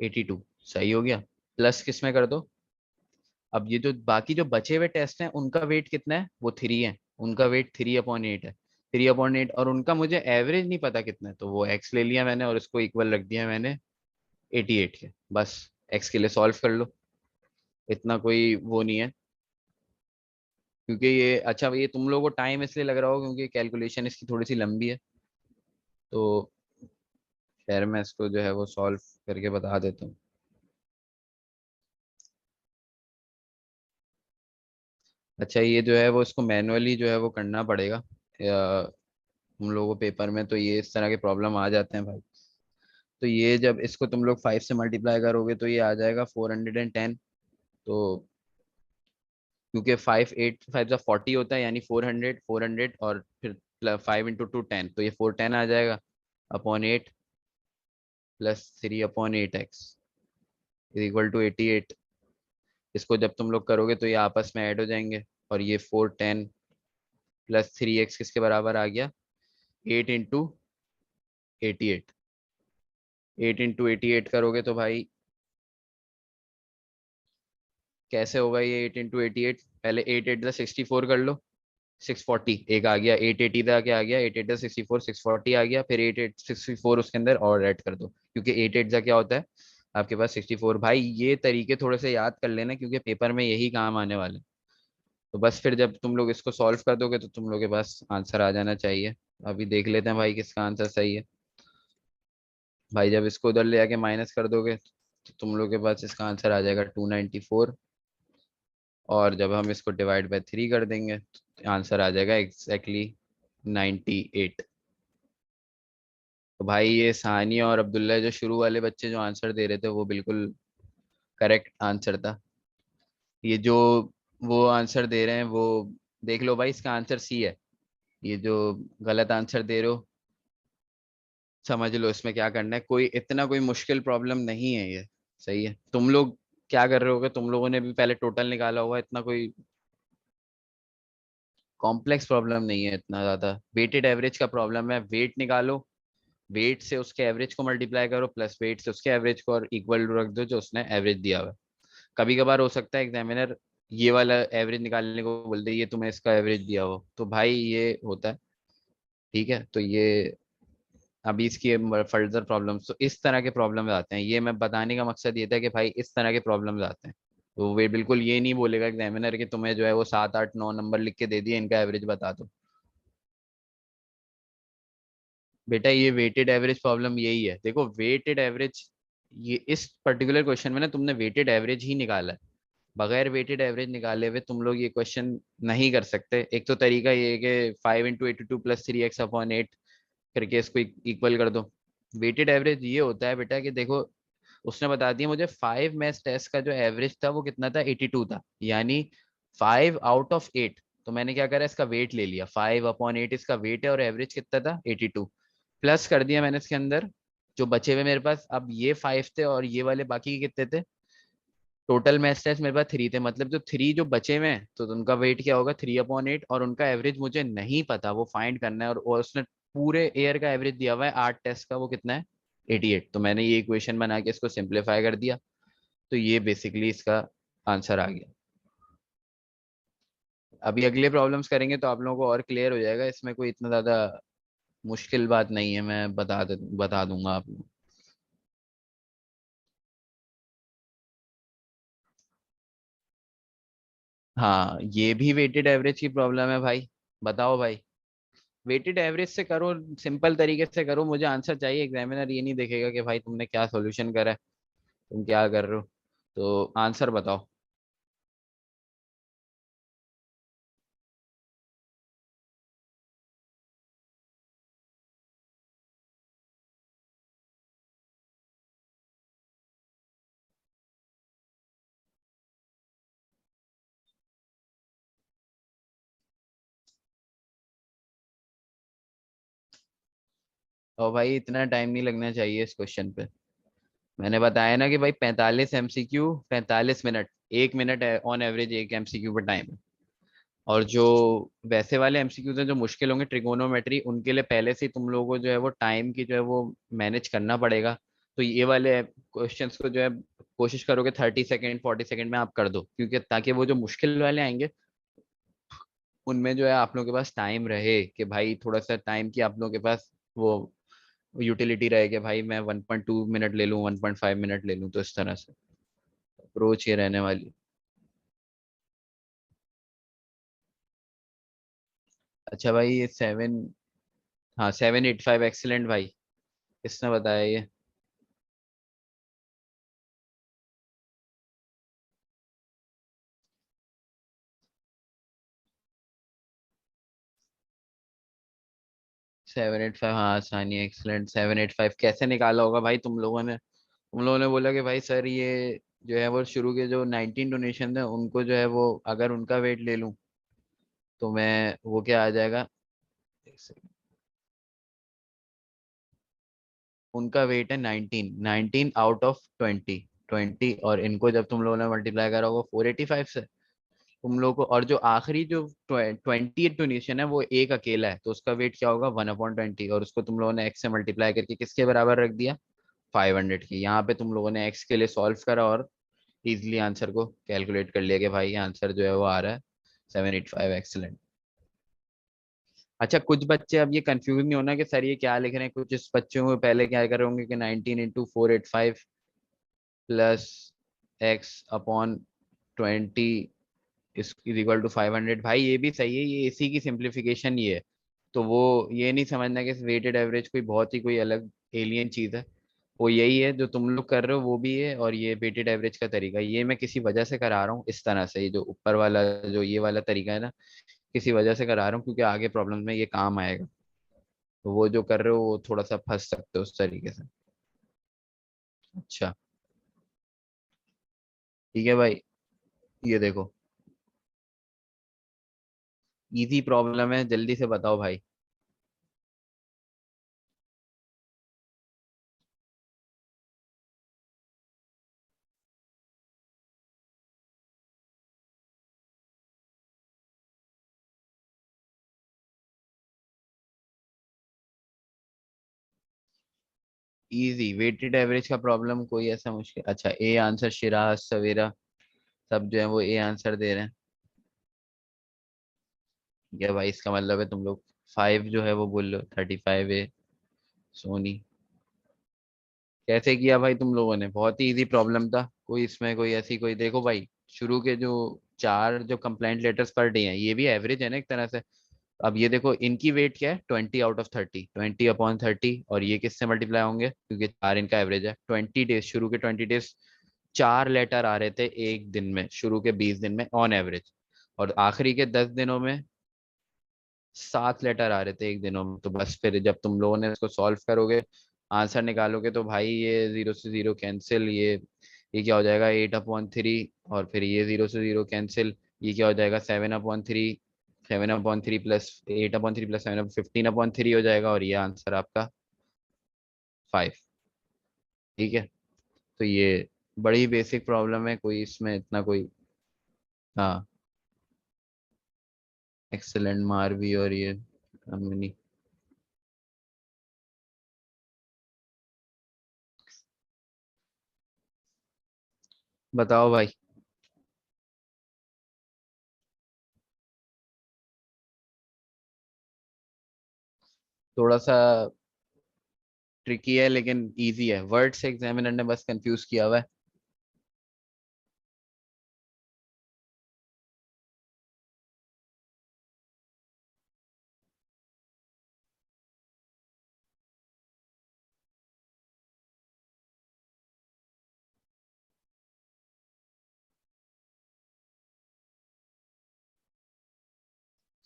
82। सही हो गया। प्लस किस में कर दो? अब ये जो बाकी जो बचे हुए टेस्ट हैं उनका वेट कितना है? वो 3 है। उनका वेट 3/8 है। 3/8 और उनका मुझे एवरेज नहीं पता कितना है, तो वो एक्स ले लिया मैंने और इसको इक्वल रख दिया मैंने 88 के। बस एक्स के लिए सॉल्व कर लो, इतना कोई वो नहीं है। क्योंकि ये अच्छा, ये तुम लोगों को टाइम इसलिए लग रहा हो क्योंकि कैलकुलेशन इसकी थोड़ी सी लंबी है। तो खैर मैं इसको जो है वो सॉल्व करके बता देता हूँ। अच्छा, ये जो है वो इसको मैनुअली जो है वो करना पड़ेगा, या हम लोगों को पेपर में तो ये इस तरह के प्रॉब्लम आ जाते हैं भाई। तो ये जब इसको तुम लोग 5 से मल्टीप्लाई करोगे तो ये आ जाएगा 410। तो क्योंकि 5 8 5 40 होता है, यानी 400 और फिर 5 × 2 10, तो ये 410 आ जाएगा upon 8 plus 3/8x is equal to 88। इसको जब तुम लोग करोगे तो ये आपस में ऐड हो जाएंगे, और ये 410 प्लस 3x किसके बराबर आ गया? 8 × 88। 8 × 88 करोगे तो भाई कैसे होगा ये? 8 × 88, पहले 8 8 64 कर लो। 640 एक आ गया। 880 का क्या आ गया? 8 8 64, 640 आ गया। फिर 8 8 64 उसके अंदर और ऐड कर दो, क्योंकि 8 8 का क्या होता है आपके पास 64। भाई ये तरीके थोड़े से याद कर लेना क्योंकि पेपर में यही काम आने वाले हैं। तो बस फिर जब तुम लोग इसको सॉल्व कर दोगे तो तुम लोग के पास आंसर आ जाना चाहिए। अभी देख लेते हैं भाई किसका आंसर सही है। भाई जब इसको उधर ले आके माइनस कर दोगे तो तुम लोग के पास इसका आंसर आ जाएगा 294। और जब हम इसको डिवाइड बाय 3 कर देंगे तो आंसर आ जाएगा एग्जैक्टली 98। तो भाई ये सानिया और अब्दुल्ला जो शुरू वाले बच्चे जो आंसर दे रहे थे वो बिल्कुल करेक्ट आंसर था। ये जो वो आंसर दे रहे हैं वो देख लो भाई, इसका आंसर सी है। ये जो गलत आंसर दे रहे हो समझ लो इसमें क्या करना है, कोई इतना कोई मुश्किल प्रॉब्लम नहीं है ये। सही है। तुम लोग क्या कर रहे होगे? तुम लोगों ने भी पहले टोटल निकाला होगा, इतना कोई कॉम्प्लेक्स प्रॉब्लम नहीं है इतना ज्यादा। वेटेड एवरेज का प्रॉब्लम है, वेट निकालो, वेट से उसके एवरेज को मल्टीप्लाई करो, प्लस वेट से उसके एवरेज को, और इक्वल टू रख दो जो उसने एवरेज दिया हुआ है। कभी कभार हो सकता है एग्जामिनर ये वाला एवरेज निकालने को बोल दे, ये तुम्हें इसका एवरेज दिया हो, तो भाई ये होता है। ठीक है। तो ये अभी इसकी फर्दर प्रॉब्लम्स, तो इस तरह के प्रॉब्लम्स आते हैं। ये मैं बताने का मकसद ये था कि भाई इस तरह के प्रॉब्लम्स आते हैं। तो वे बिल्कुल ये नहीं बोलेगा एग्जामिनर कि तुम्हें जो है वो 7 8 9 नंबर लिख के दे दिए, इनका एवरेज बता दो। बेटा ये वेटेड एवरेज प्रॉब्लम यही है। देखो वेटेड एवरेज, ये इस पर्टिकुलर क्वेश्चन में ना तुमने वेटेड एवरेज ही निकाला है। बगैर वेटेड एवरेज निकाले हुए तुम लोग ये क्वेश्चन नहीं कर सकते। एक तो तरीका ये है कि 5 × 82 + 3x/8 करके इसको इक्वल कर दो। वेटेड एवरेज ये होता है बेटा कि देखो उसने बता दिया मुझे 5 मैथ्स टेस्ट का जो एवरेज था वो कितना था? 82 था, यानी 5/8। तो मैंने क्या करा, इसका वेट ले लिया, 5/8 इसका वेट है, और एवरेज कितना था? 82। प्लस कर दिया मैंने इसके अंदर जो बचे हुए मेरे पास। अब ये 5 थे और ये वाले बाकी के कितने थे? टोटल मैथ्स टेस्ट मेरे पास 3 थे, मतलब जो 3 जो बचे हुए हैं तो उनका वेट क्या होगा? 3/8। और उनका एवरेज मुझे नहीं पता, वो फाइंड करना है। और उसने पूरे एयर का एवरेज दिया हुआ है 8 टेस्ट का, वो कितना है 88। तो मैंने ये इक्वेशन बना के इसको सिंप्लीफाई कर दिया, तो ये बेसिकली इसका आंसर आ गया। अभी अगले प्रॉब्लम्स करेंगे तो आप लोगों को और क्लियर हो जाएगा, इसमें कोई इतना ज्यादा मुश्किल बात नहीं है, मैं बता दूंगा आपको। हाँ, ये भी वेटेड एवरेज की प्रॉब्लम है भाई। बताओ भाई, वेटेड एवरेज से करो, सिंपल तरीके से करो, मुझे आंसर चाहिए। एग्जामिनर ये नहीं देखेगा कि भाई तुमने क्या सॉल्यूशन करा है, तुम क्या कर रहे हो। तो आंसर बताओ। और भाई इतना टाइम नहीं लगना चाहिए इस क्वेश्चन पे। मैंने बताया ना कि भाई 45 MCQ, 45 minute, 1 minute on average एक एमसीक्यू पर टाइम है। और जो वैसे वाले एमसीक्यूज हैं जो मुश्किल होंगे, ट्रिगोनोमेट्री, उनके लिए पहले से ही तुम लोगों को जो है वो टाइम की जो है वो मैनेज करना पड़ेगा। तो ये वाले क्वेश्चंस को जो है कोशिश करोगे 30 सेकेंड 40 सेकेंड में आप कर दो, क्योंकि ताकि वो जो मुश्किल वाले आएंगे उनमें जो है आप लोगों के पास टाइम रहे, कि भाई थोड़ा सा टाइम की आप लोगों के पास वो यूटिलिटी रहे, कि भाई मैं 1.2 मिनट ले लूँ, 1.5 मिनट ले लूँ। तो इस तरह से अप्रोच ये रहने वाली। अच्छा भाई, ये 7, हाँ 785 एक्सीलेंट भाई, किसने बताया ये? 785, हाँ सानी एक्सलेंट। 785 कैसे निकाला होगा भाई तुम लोगों ने? तुम लोगों ने बोला कि भाई सर ये जो है वो शुरू के जो 19 डोनेशन है उनको जो है वो अगर उनका वेट ले लूं तो मैं वो क्या आ जाएगा, एक सेकंड। उनका वेट है 19, 19 आउट ऑफ 20, 20, और इनको जब तुम लोगों ने मल्टीप्लाई करा होगा 485 से, तुम लोगों को, और जो आखिरी जो 20 डोनेशन है वो एक अकेला है, तो उसका वेट क्या होगा 1/20, और उसको तुम लोगों ने एक्स से मल्टीप्लाई करके किसके बराबर रख दिया, 500 की। यहाँ पे तुम लोगों ने एक्स के लिए सॉल्व करा और इजीली आंसर को कैलकुलेट कर लिया कि भाई आंसर जो है वो आ रहा है 785। एक्सीलेंट। अच्छा, कुछ बच्चे अब ये कंफ्यूज नहीं होना कि सर ये क्या लिख रहे हैं। कुछ इस बच्चों को पहले क्या कर रहे होंगे कि 19 × 485 plus x/20 is equal to 500। भाई ये भी सही है, ये इसी की सिंप्लीफिकेशन ही है। तो वो ये नहीं समझना कि वेटेड एवरेज कोई बहुत ही कोई अलग एलियन चीज है। वो यही है जो तुम लोग कर रहे हो वो भी है, और ये वेटेड एवरेज का तरीका ये मैं किसी वजह से करा रहा हूँ इस तरह से। ये जो ऊपर वाला जो ये वाला तरीका है ना, किसी वजह से करा रहा हूँ क्योंकि आगे प्रॉब्लम में ये काम आएगा। तो वो जो कर रहे हो वो थोड़ा सा फंस सकते हो उस तरीके से। अच्छा, ठीक है भाई, ये देखो, इजी प्रॉब्लम है, जल्दी से बताओ भाई। इजी वेटेड एवरेज का प्रॉब्लम कोई ऐसा मुश्किल? अच्छा, ए आंसर, शिराज सवेरा सब जो है वो ए आंसर दे रहे हैं। या भाई इसका मतलब है तुम लोग 5 जो है वो बोल लो, 35 ए। सोनी, कैसे किया भाई तुम लोगों ने? बहुत ही इजी प्रॉब्लम था, कोई इसमें कोई ऐसी कोई, देखो भाई शुरू के जो 4 जो कंप्लेंट लेटर्स पर डे हैं ये भी एवरेज है ना एक तरह से। अब ये देखो इनकी वेट क्या है, 20/30, 20/30, और ये किससे मल्टीप्लाई होंगे क्योंकि 4 इनका एवरेज है। 20 डेज, शुरू के 20 डेज 4 लेटर आ रहे थे एक दिन में, शुरू के 20 दिन में ऑन एवरेज, और आखिरी के 10 दिनों में 7 लेटर आ रहे थे एक दिनों में। तो बस फिर जब तुम लोगों ने इसको सॉल्व करोगे, आंसर निकालोगे, तो भाई ये 0 से 0 कैंसिल, ये क्या हो जाएगा 8/3, और फिर ये 0 से 0 कैंसिल, ये क्या हो जाएगा 7/3, 7/3 प्लस 8/3 प्लस 7, 15/3 हो जाएगा, और ये आंसर आपका 5। ठीक है, तो ये बड़ी बेसिक प्रॉब्लम है, कोई इसमें इतना कोई। हाँ, एक्सेलेंट, मारवी और ये अमनी। बताओ भाई। थोड़ा सा ट्रिकी है लेकिन इजी है, वर्ड से एग्जामिनर ने बस कंफ्यूज किया हुआ है।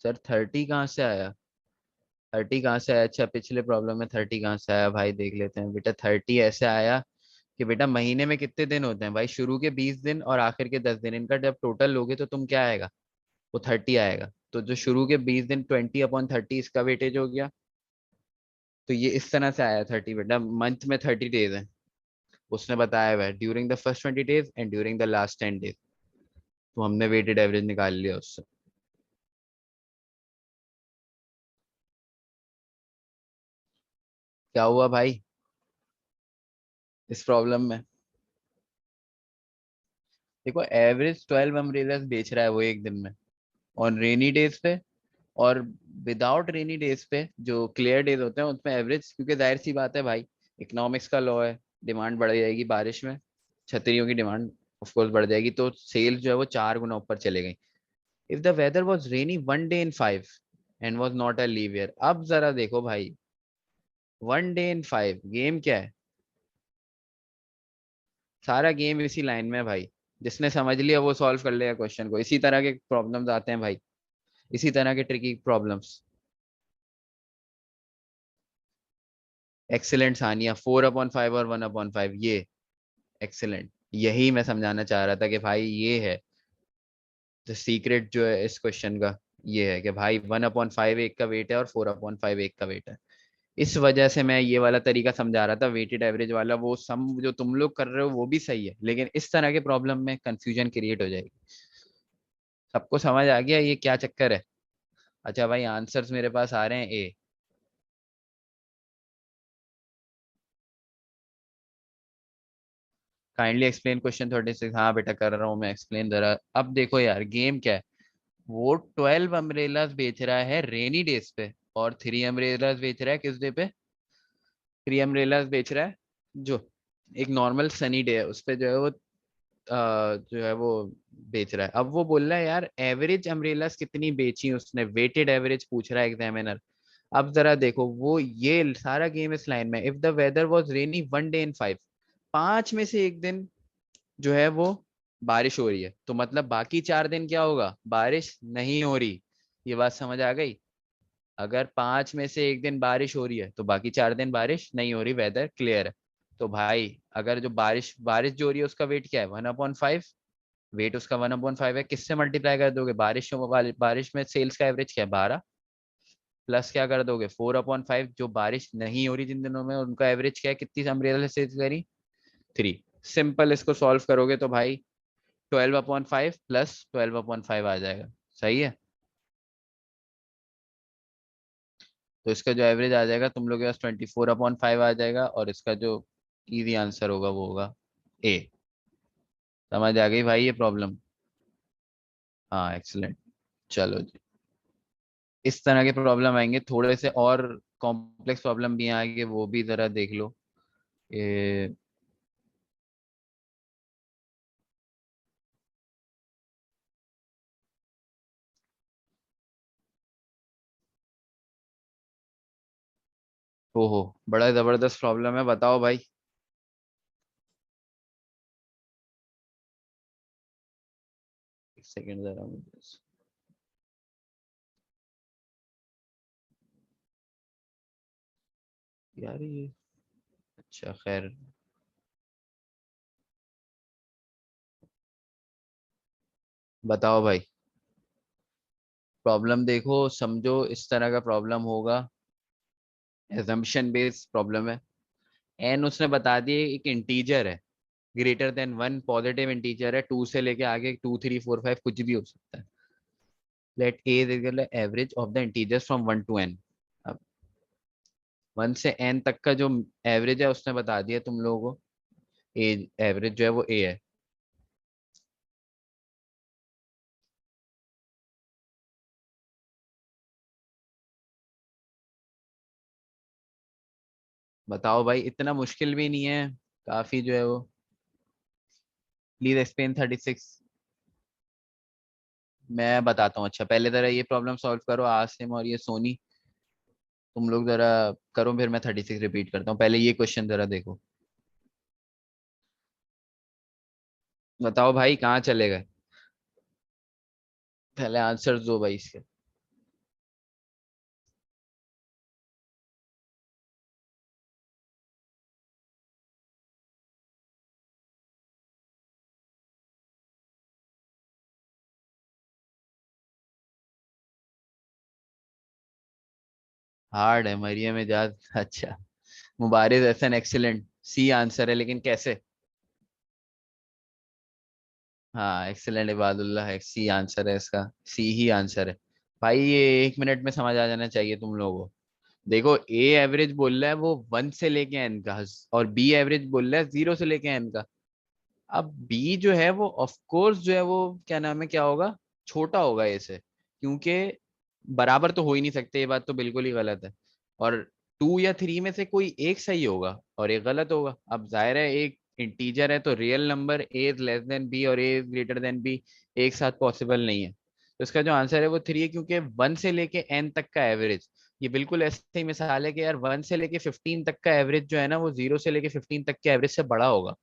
सर 30 कहाँ से आया? 30 कहाँ से आया? अच्छा, पिछले प्रॉब्लम में 30 कहाँ से आया भाई, देख लेते हैं बेटा। 30 ऐसे आया कि बेटा महीने में कितने दिन होते हैं भाई, शुरू के 20 दिन और आखिर के 10 दिन, इनका जब टोटल लोगे तो तुम क्या आएगा, वो 30 आएगा। तो जो शुरू के 20 दिन 20/30 इसका वेटेज हो गया। तो ये इस तरह से आया 30 बेटा। मंथ में 30 डेज है, उसने बताया हुआ है during the first 20 days and during the last 10 days. तो हमने वेटेड एवरेज निकाल लिया उससे। क्या हुआ भाई इस प्रॉब्लम में? देखो, एवरेज 12 अम्ब्रेलास बेच रहा है वो एक दिन में, ऑन रेनी डेज पे। और विदाउट रेनी डेज पे जो क्लियर डेज होते हैं उसमें एवरेज, क्योंकि जाहिर सी बात है भाई, इकोनॉमिक्स का लॉ है, डिमांड बढ़ जाएगी बारिश में, छतरियों की डिमांड ऑफ कोर्स बढ़ जाएगी, तो सेल्स जो है वो 4 गुना ऊपर चले गई। If the weather was rainy 1 day in 5 and was not a leap year. अब जरा देखो भाई, 1 डे इन 5 गेम क्या है? सारा गेम इसी लाइन में है भाई। जिसने समझ लिया वो सॉल्व कर लेगा क्वेश्चन को। इसी तरह के प्रॉब्लम्स आते हैं भाई, इसी तरह के ट्रिकी प्रॉब्लम्स। एक्सीलेंट सानिया, 4/5 और 1/5, ये एक्सीलेंट। यही मैं समझाना चाह रहा था कि भाई ये है द सीक्रेट जो है इस क्वेश्चन का। ये है कि भाई 1/5 एक का वेट है और 4/5 एक का वेट है। इस वजह से मैं ये वाला तरीका समझा रहा था, वेटेड एवरेज वाला। वो सम जो तुम लोग कर रहे हो वो भी सही है, लेकिन इस तरह के प्रॉब्लम में कंफ्यूजन क्रिएट हो जाएगी। सबको समझ आ गया ये क्या चक्कर है? अच्छा भाई, आंसर्स मेरे पास आ रहे हैं ए। Kindly explain question 36। हाँ बेटा, कर रहा हूँ मैं एक्सप्लेन जरा। अब देखो यार, गेम क्या है। वो 12 अम्ब्रेलास बेच रहा है रेनी डेज पे, और 3 अम्ब्रेलास बेच रहा है किस डे पे? 3 अम्ब्रेलास बेच रहा है जो एक नॉर्मल सनी डे है उस पे, जो है वो जो है वो बेच रहा है। अब वो बोल रहा है यार एवरेज अम्ब्रेलास कितनी बेची उसने, वेटेड एवरेज पूछ रहा है एग्जामिनर। अब जरा देखो, वो ये सारा गेम इस लाइन में, if the weather was rainy 1 day in 5, 5 में से एक दिन जो है वो बारिश हो रही है, तो मतलब बाकी 4 दिन क्या होगा, बारिश नहीं हो रही। ये बात समझ आ गई? अगर 5 में से एक दिन बारिश हो रही है तो बाकी 4 दिन बारिश नहीं हो रही, वेदर क्लियर है। तो भाई अगर जो बारिश बारिश जो हो रही है उसका वेट क्या है, 1/5। वेट उसका 1/5 है, किससे मल्टीप्लाई कर दोगे? बारिश में सेल्स का एवरेज क्या है, 12। प्लस क्या कर दोगे, 4/5, जो बारिश नहीं हो रही जिन दिनों में उनका एवरेज क्या है, कितनी अम्ब्रेला सेल्स करी, 3। सिंपल, इसको सॉल्व करोगे तो भाई 12/5 प्लस 12/5 आ जाएगा। सही है? तो इसका जो एवरेज आ जाएगा तुम लोग के पास 24/5 आ जाएगा, और इसका जो इजी आंसर होगा वो होगा ए। समझ आ गई भाई ये प्रॉब्लम? हाँ, एक्सलेंट। चलो जी, इस तरह के प्रॉब्लम आएंगे, थोड़े से और कॉम्प्लेक्स प्रॉब्लम भी आएंगे, वो भी जरा देख लो। ये ओहो, बड़ा जबरदस्त प्रॉब्लम है, बताओ भाई। एक सेकंड जरा मुझे। यार ये, अच्छा खैर, बताओ भाई। प्रॉब्लम देखो, समझो इस तरह का प्रॉब्लम होगा। एजम्पशन बेस्ड प्रॉब्लम है। एन उसने बता दिया एक इंटीजर है, ग्रेटर देन 1 पॉजिटिव इंटीजर है, 2 से लेके आगे 2 3 4 5 कुछ भी हो सकता है। Let a is equal average of the integers from 1 to n। अब 1 से n तक का जो एवरेज है उसने बता दिया तुम लोगों को। ए एवरेज जो है वो ए है। बताओ भाई, इतना मुश्किल भी नहीं है, काफी जो है वो। Please explain 36। मैं बताता हूँ। अच्छा, पहले जरा ये प्रॉब्लम सॉल्व करो, आसिम और ये सोनी, तुम लोग जरा करो, फिर मैं 36 रिपीट करता हूँ। पहले ये क्वेश्चन जरा देखो। बताओ भाई, कहाँ चले गए? पहले आंसर दो भाई इसके। हार्ड है, मरियम इजाज। अच्छा, मुबारिज एहसन, एक्सीलेंट। सी आंसर है, लेकिन कैसे? हाँ, एक्सीलेंट इबादुल्लाह है, सी आंसर है इसका, सी ही आंसर है। भाई ये 1 मिनट में समझ आ जाना चाहिए तुम लोगों को। देखो, ए एवरेज बोल रहा है वो 1 से लेके n का, और बी एवरेज बोल रहा है 0 से लेके n का। अब बी जो है वो ऑफ कोर्स जो है वो क्या नाम है, क्या होगा, छोटा होगा ए से, क्योंकि बराबर तो हो ही नहीं सकते, ये बात तो बिल्कुल ही गलत है। और 2 या 3 में से कोई एक सही होगा और एक गलत होगा। अब जाहिर है एक इंटीजर है, तो real number a is less than b और a is greater than b एक साथ पॉसिबल नहीं है। तो इसका जो आंसर है वो 3 है, क्योंकि 1 से लेके n तक का एवरेज, ये बिल्कुल ऐसे ही मिसाल है कि यार 1 से लेके 15 तक का एवरेज जो है ना, वो 0 से लेके 15 तक के एवरेज से बड़ा होगा।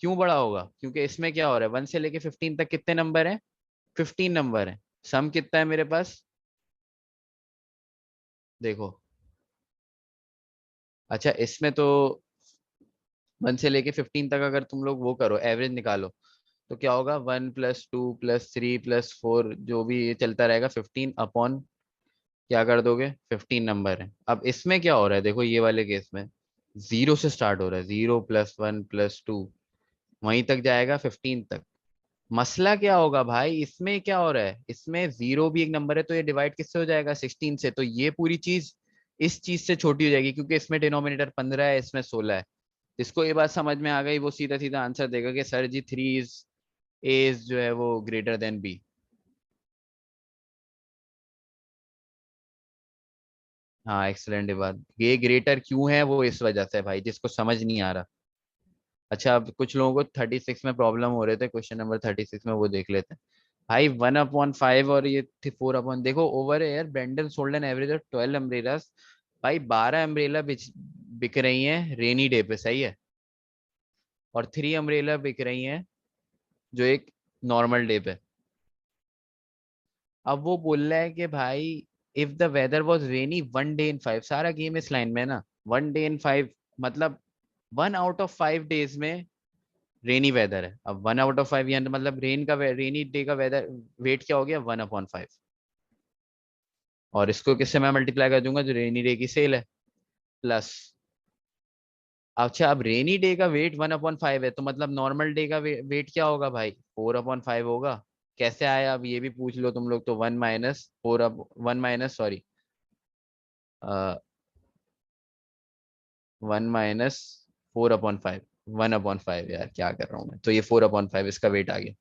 क्यों बड़ा होगा? क्योंकि इसमें क्या हो रहा है, 1 से लेके 15 तक कितने नंबर है? 15 नंबर है। सम कितना है मेरे पास? देखो, अच्छा इसमें तो 1 से लेके 15 तक अगर तुम लोग वो करो, एवरेज निकालो, तो क्या होगा, 1 + 2 + 3 + 4 जो भी ये चलता रहेगा, 15 अपॉन, क्या कर दोगे, 15 नंबर है। अब इसमें क्या हो रहा है, देखो ये वाले केस में 0 से स्टार्ट हो रहा है, 0 + 1 + 2 वहीं तक जाएगा 15 तक। मसला क्या होगा भाई, इसमें क्या हो रहा है, इसमें 0 भी एक नंबर है, तो ये डिवाइड किससे हो जाएगा, 16 से। तो ये पूरी चीज इस चीज से छोटी हो जाएगी, क्योंकि इसमें डिनोमिनेटर 15 है, इसमें 16 है। जिसको ये बात समझ में आ गई वो सीधा सीधा आंसर देगा कि sir ji 3 is, a is जो है वो ग्रेटर देन बी। हाँ, एक्सलेंट बात, ये ग्रेटर क्यों है वो इस वजह से है भाई, जिसको समझ नहीं आ रहा। अच्छा, अब कुछ लोगों को 36 में प्रॉब्लम हो रहे थे, क्वेश्चन नंबर 36 में वो देख लेते हैं। भाई 1/5 और ये 4 देखो, over a year Brendan sold an average of 12 umbrellas. भाई 12 अम्ब्रेला बिक रही हैं रेनी डे पे, सही है, और 3 अम्ब्रेला बिक रही हैं जो एक नॉर्मल डे पे। अब वो बोल रहा है कि भाई if the weather was rainy 1 day in 5, सारा गेम इस लाइन में है ना, 1 डे इन 5 मतलब 1 आउट ऑफ 5 डेज में रेनी वेदर है। अब 1 आउट ऑफ 5 यानी मतलब रेनी डे का वेदर वेट क्या हो गया, 1/5। और इसको किससे मैं मल्टीप्लाई कर दूंगा, जो रेनी डे की सेल है, प्लस। अच्छा, अब रेनी डे का वेट 1/5 है, तो मतलब नॉर्मल डे का वेट क्या होगा भाई, 4/5 होगा। कैसे आया अब ये भी पूछ लो तुम लोग, तो 1 - 4 अब 1 - सॉरी 1 - 4/5, 1/5 यार, क्या कर रहा हूँ मैं, तो ये 4/5 इसका वेट आ गया,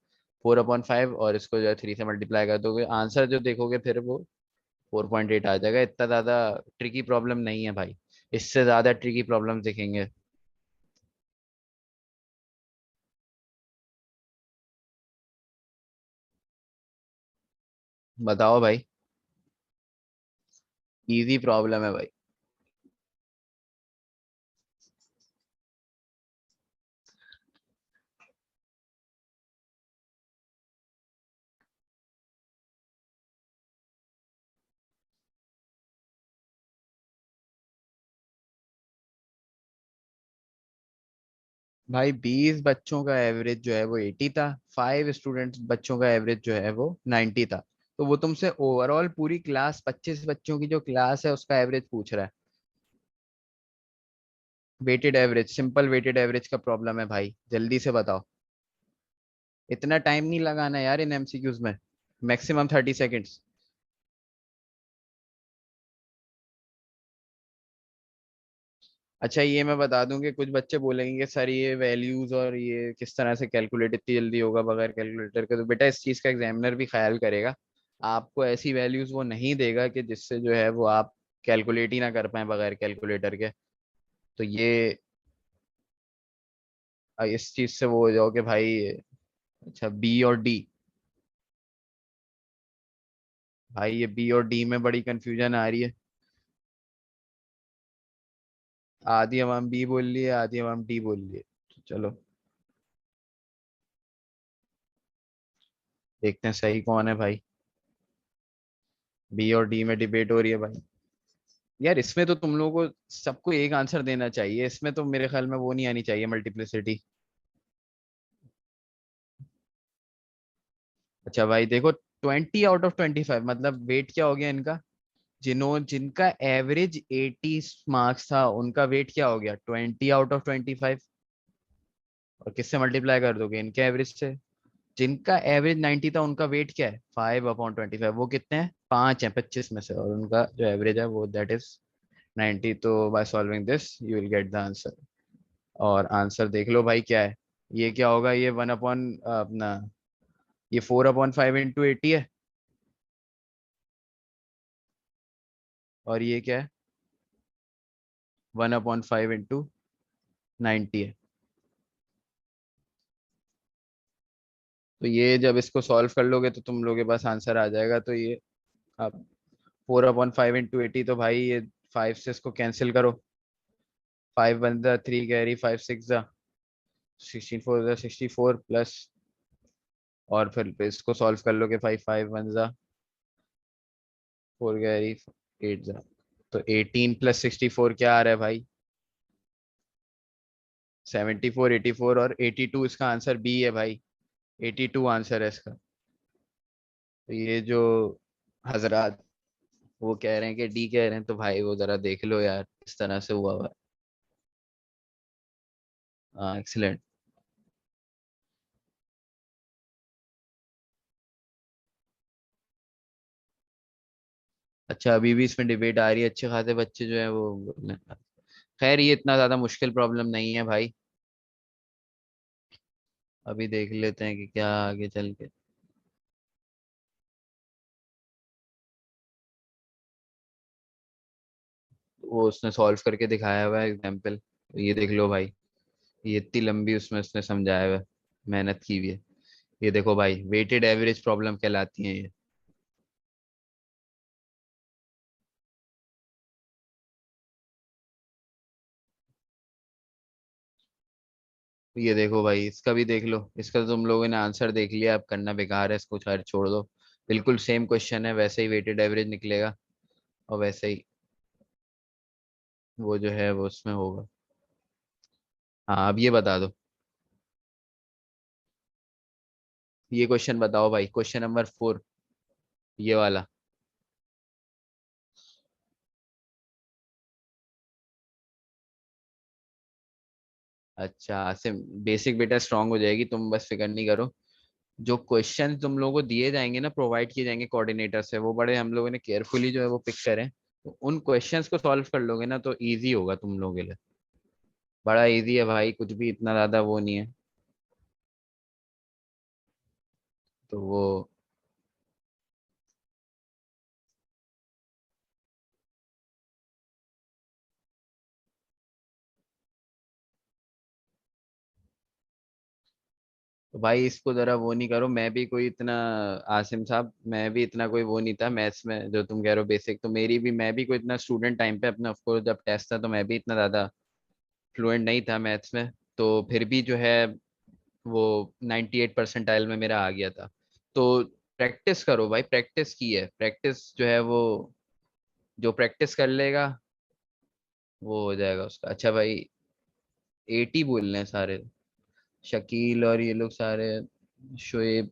4/5, और इसको जो है 3 से मल्टीप्लाई कर दोगे, आंसर जो देखोगे फिर वो 4.8 आ जाएगा। इतना ज्यादा ट्रिकी प्रॉब्लम नहीं है भाई, इससे ज्यादा ट्रिकी प्रॉब्लम दिखेंगे। बताओ भाई, इजी प्रॉब्लम है भाई। भाई 20 बच्चों का एवरेज जो है वो 80 था, 5 स्टूडेंट्स बच्चों का एवरेज जो है वो 90 था। तो वो तुमसे ओवरऑल पूरी क्लास 25 बच्चों की जो क्लास है उसका एवरेज पूछ रहा है। Weighted average, simple weighted average का प्रॉब्लम है भाई, जल्दी से बताओ। इतना टाइम नहीं लगाना यार इन एमसीक्यूज में, मैक्सिमम 30 सेकेंड्स। अच्छा, ये मैं बता दूं कि कुछ बच्चे बोलेंगे कि सर ये वैल्यूज और ये किस तरह से कैलकुलेट इतनी जल्दी होगा बगैर कैलकुलेटर के, तो बेटा इस चीज का एग्जामिनर भी ख्याल करेगा। आपको ऐसी वैल्यूज वो नहीं देगा कि जिससे जो है वो आप कैलकुलेट ही ना कर पाए बगैर कैलकुलेटर के। तो ये इस चीज से वो हो जाओ कि भाई, अच्छा बी और डी, भाई ये बी और डी में बड़ी कंफ्यूजन आ रही है। आधी अवाम बी बोल रही है, आधी अवाम डी बोल रही है। तो चलो देखते हैं सही कौन है भाई। बी और डी में डिबेट हो रही है भाई। यार इसमें तो तुम लोगों को सबको एक आंसर देना चाहिए, इसमें तो मेरे ख्याल में वो नहीं आनी चाहिए, मल्टीप्लिसिटी। अच्छा भाई देखो, 20 आउट ऑफ 25 मतलब वेट क्या हो गया इनका, जिनका एवरेज 80 मार्क्स था उनका वेट क्या हो गया, 20 आउट ऑफ 25। और किससे मल्टीप्लाई कर दोगे, इनके एवरेज से। जिनका एवरेज 90 था उनका वेट क्या है, 5/25। वो कितने हैं, 5 है 25 में से, और उनका जो एवरेज है वो दैट इज 90। तो by solving this you will get the answer. और आंसर देख लो भाई क्या है। ये क्या होगा, ये 1 अपॉन अपना, ये 4/5 इंटू 80 है। और ये क्या है, 1/5 इंटू 90 है। तो ये जब इसको सॉल्व कर लोगे तो तुम लोग के पास आंसर आ जाएगा। तो ये अब 4/5 इंटू 80, तो भाई ये 5 से इसको कैंसिल करो। 5 वन जा 3 कैरी, 5 6 जा 64 जा 64 प्लस, और फिर इसको सॉल्व कर लोगे, 5 5 वन जा 4 कैरी 8 जा, तो 18 + 64 क्या आ रहा है भाई, 74 84 और 82। इसका आंसर बी है भाई, 82 आंसर है इसका। तो ये जो हजरात वो कह रहे हैं कि डी कह रहे हैं, तो भाई वो जरा देख लो यार इस तरह से हुआ हुआ है। हाँ एक्सीलेंट। अच्छा अभी भी इसमें डिबेट आ रही है, अच्छे खासे बच्चे जो है वो, खैर ये इतना ज्यादा मुश्किल प्रॉब्लम नहीं है भाई। अभी देख लेते हैं कि क्या आगे चल के। वो उसने सॉल्व करके दिखाया हुआ है एग्जाम्पल, ये देख लो भाई। ये इतनी लंबी उसमें उसने समझाया हुआ है, मेहनत की हुई है। ये देखो भाई, वेटेड एवरेज प्रॉब्लम कहलाती है ये। ये देखो भाई, इसका भी देख लो, इसका तो तुम लोगों ने आंसर देख लिया, अब करना बेकार है इसको, खैर छोड़ दो। बिल्कुल सेम क्वेश्चन है, वैसे ही वेटेड एवरेज निकलेगा, और वैसे ही वो जो है वो उसमें होगा। हाँ अब ये बता दो, ये क्वेश्चन बताओ भाई, क्वेश्चन नंबर 4, ये वाला। अच्छा आसिम, बेसिक बेटा स्ट्रांग हो जाएगी, तुम बस फिक्र नहीं करो। जो क्वेश्चन तुम लोगों को दिए जाएंगे ना, प्रोवाइड किए जाएंगे कोऑर्डिनेटर से, वो बड़े हम लोगों ने केयरफुली जो है वो पिक करें। तो उन क्वेश्चंस को सॉल्व कर लोगे ना तो इजी होगा तुम लोगों के लिए। बड़ा इजी है भाई, कुछ भी इतना ज्यादा वो नहीं है। तो वो, तो भाई इसको जरा वो नहीं करो, मैं भी कोई इतना, आसिम साहब मैं भी इतना कोई वो नहीं था मैथ्स में, जो तुम कह रहे हो बेसिक, तो मेरी भी, मैं भी कोई इतना स्टूडेंट टाइम पे अपना, ऑफ कोर्स जब टेस्ट था तो मैं भी इतना ज्यादा फ्लुएंट नहीं था मैथ्स में। तो फिर भी जो है वो 98 परसेंटाइल में मेरा आ गया था। तो प्रैक्टिस करो भाई, प्रैक्टिस की है, प्रैक्टिस जो है वो, जो प्रैक्टिस कर लेगा वो हो जाएगा उसका। अच्छा भाई, 80 बोल रहे हैं सारे, शकील और ये लोग सारे, शोएब।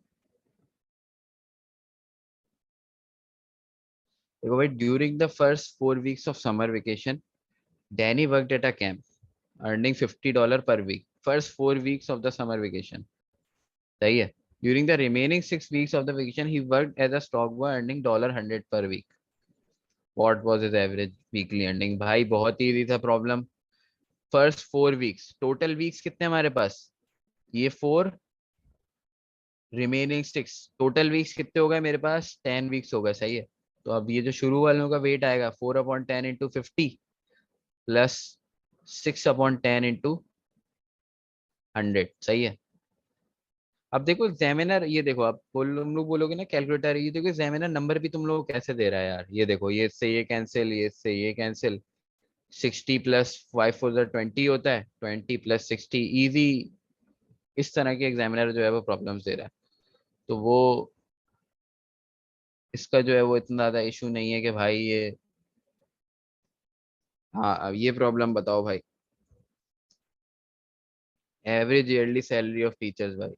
देखो भाई, during the first 4 weeks of summer vacation Danny worked at a camp earning $50 per week, first 4 weeks of the summer vacation. सही है। During the remaining 6 weeks of the vacation he worked as a stock boy earning $100 per week. What was his average weekly earning. भाई बहुत ही easy था problem. First 4 weeks, total weeks कितने हमारे पास, ये 4, remaining 6, total weeks कितने हो गए मेरे पास, 10 वीक्स हो गए। सही है। तो अब ये जो शुरू वालों का वेट आएगा, 4/10 इंटू 50 प्लस 6/10 इंटू 100, सही है। अब देखो एग्जामिनर, ये देखो अब तुम लोग बोलोगे ना कैलकुलेटर, ये देखो एग्जामिनर नंबर भी तुम लोग को कैसे दे रहा है यार। ये देखो, ये इससे ये कैंसिल, ये इससे ये कैंसिल, 60+5 4 20 होता है, 20+60 इजी। इस तरह के एग्जामिनर जो है वो प्रॉब्लम्स दे रहा है। तो वो इसका जो है वो इतना ज्यादा इशू नहीं है कि भाई ये, हाँ अब ये प्रॉब्लम बताओ भाई। Average yearly salary of teachers भाई।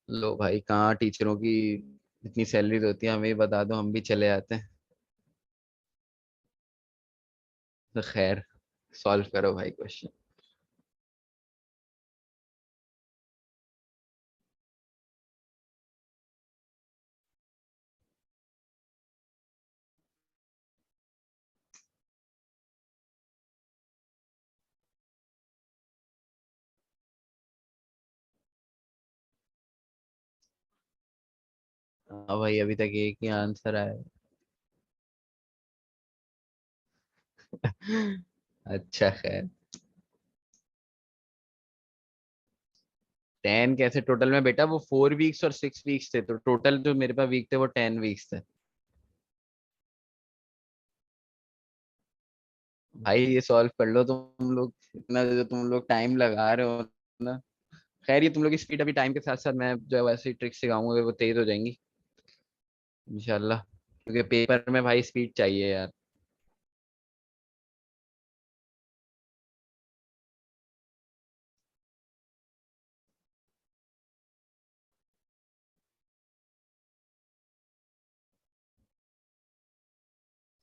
लो भाई, कहाँ टीचरों की इतनी सैलरीज होती है, हमें ही बता दो, हम भी चले आते हैं। तो खैर, सॉल्व करो भाई क्वेश्चन। हाँ भाई, अभी तक एक ही आंसर आया है। अच्छा खैर, 10 कैसे टोटल में बेटा? वो 4 वीक्स और 6 वीक्स थे, तो टोटल जो मेरे पास वीक थे वो 10 वीक्स थे। भाई ये सॉल्व कर लो तुम लोग, इतना जो तुम लोग टाइम लगा रहे हो ना। खैर, ये तुम लोग की स्पीड अभी टाइम के साथ साथ मैं जो है वैसे ही ट्रिक सिखाऊंगा, वो तेज हो जाएंगी इंशाल्लाह, क्योंकि पेपर में भाई स्पीड चाहिए यार।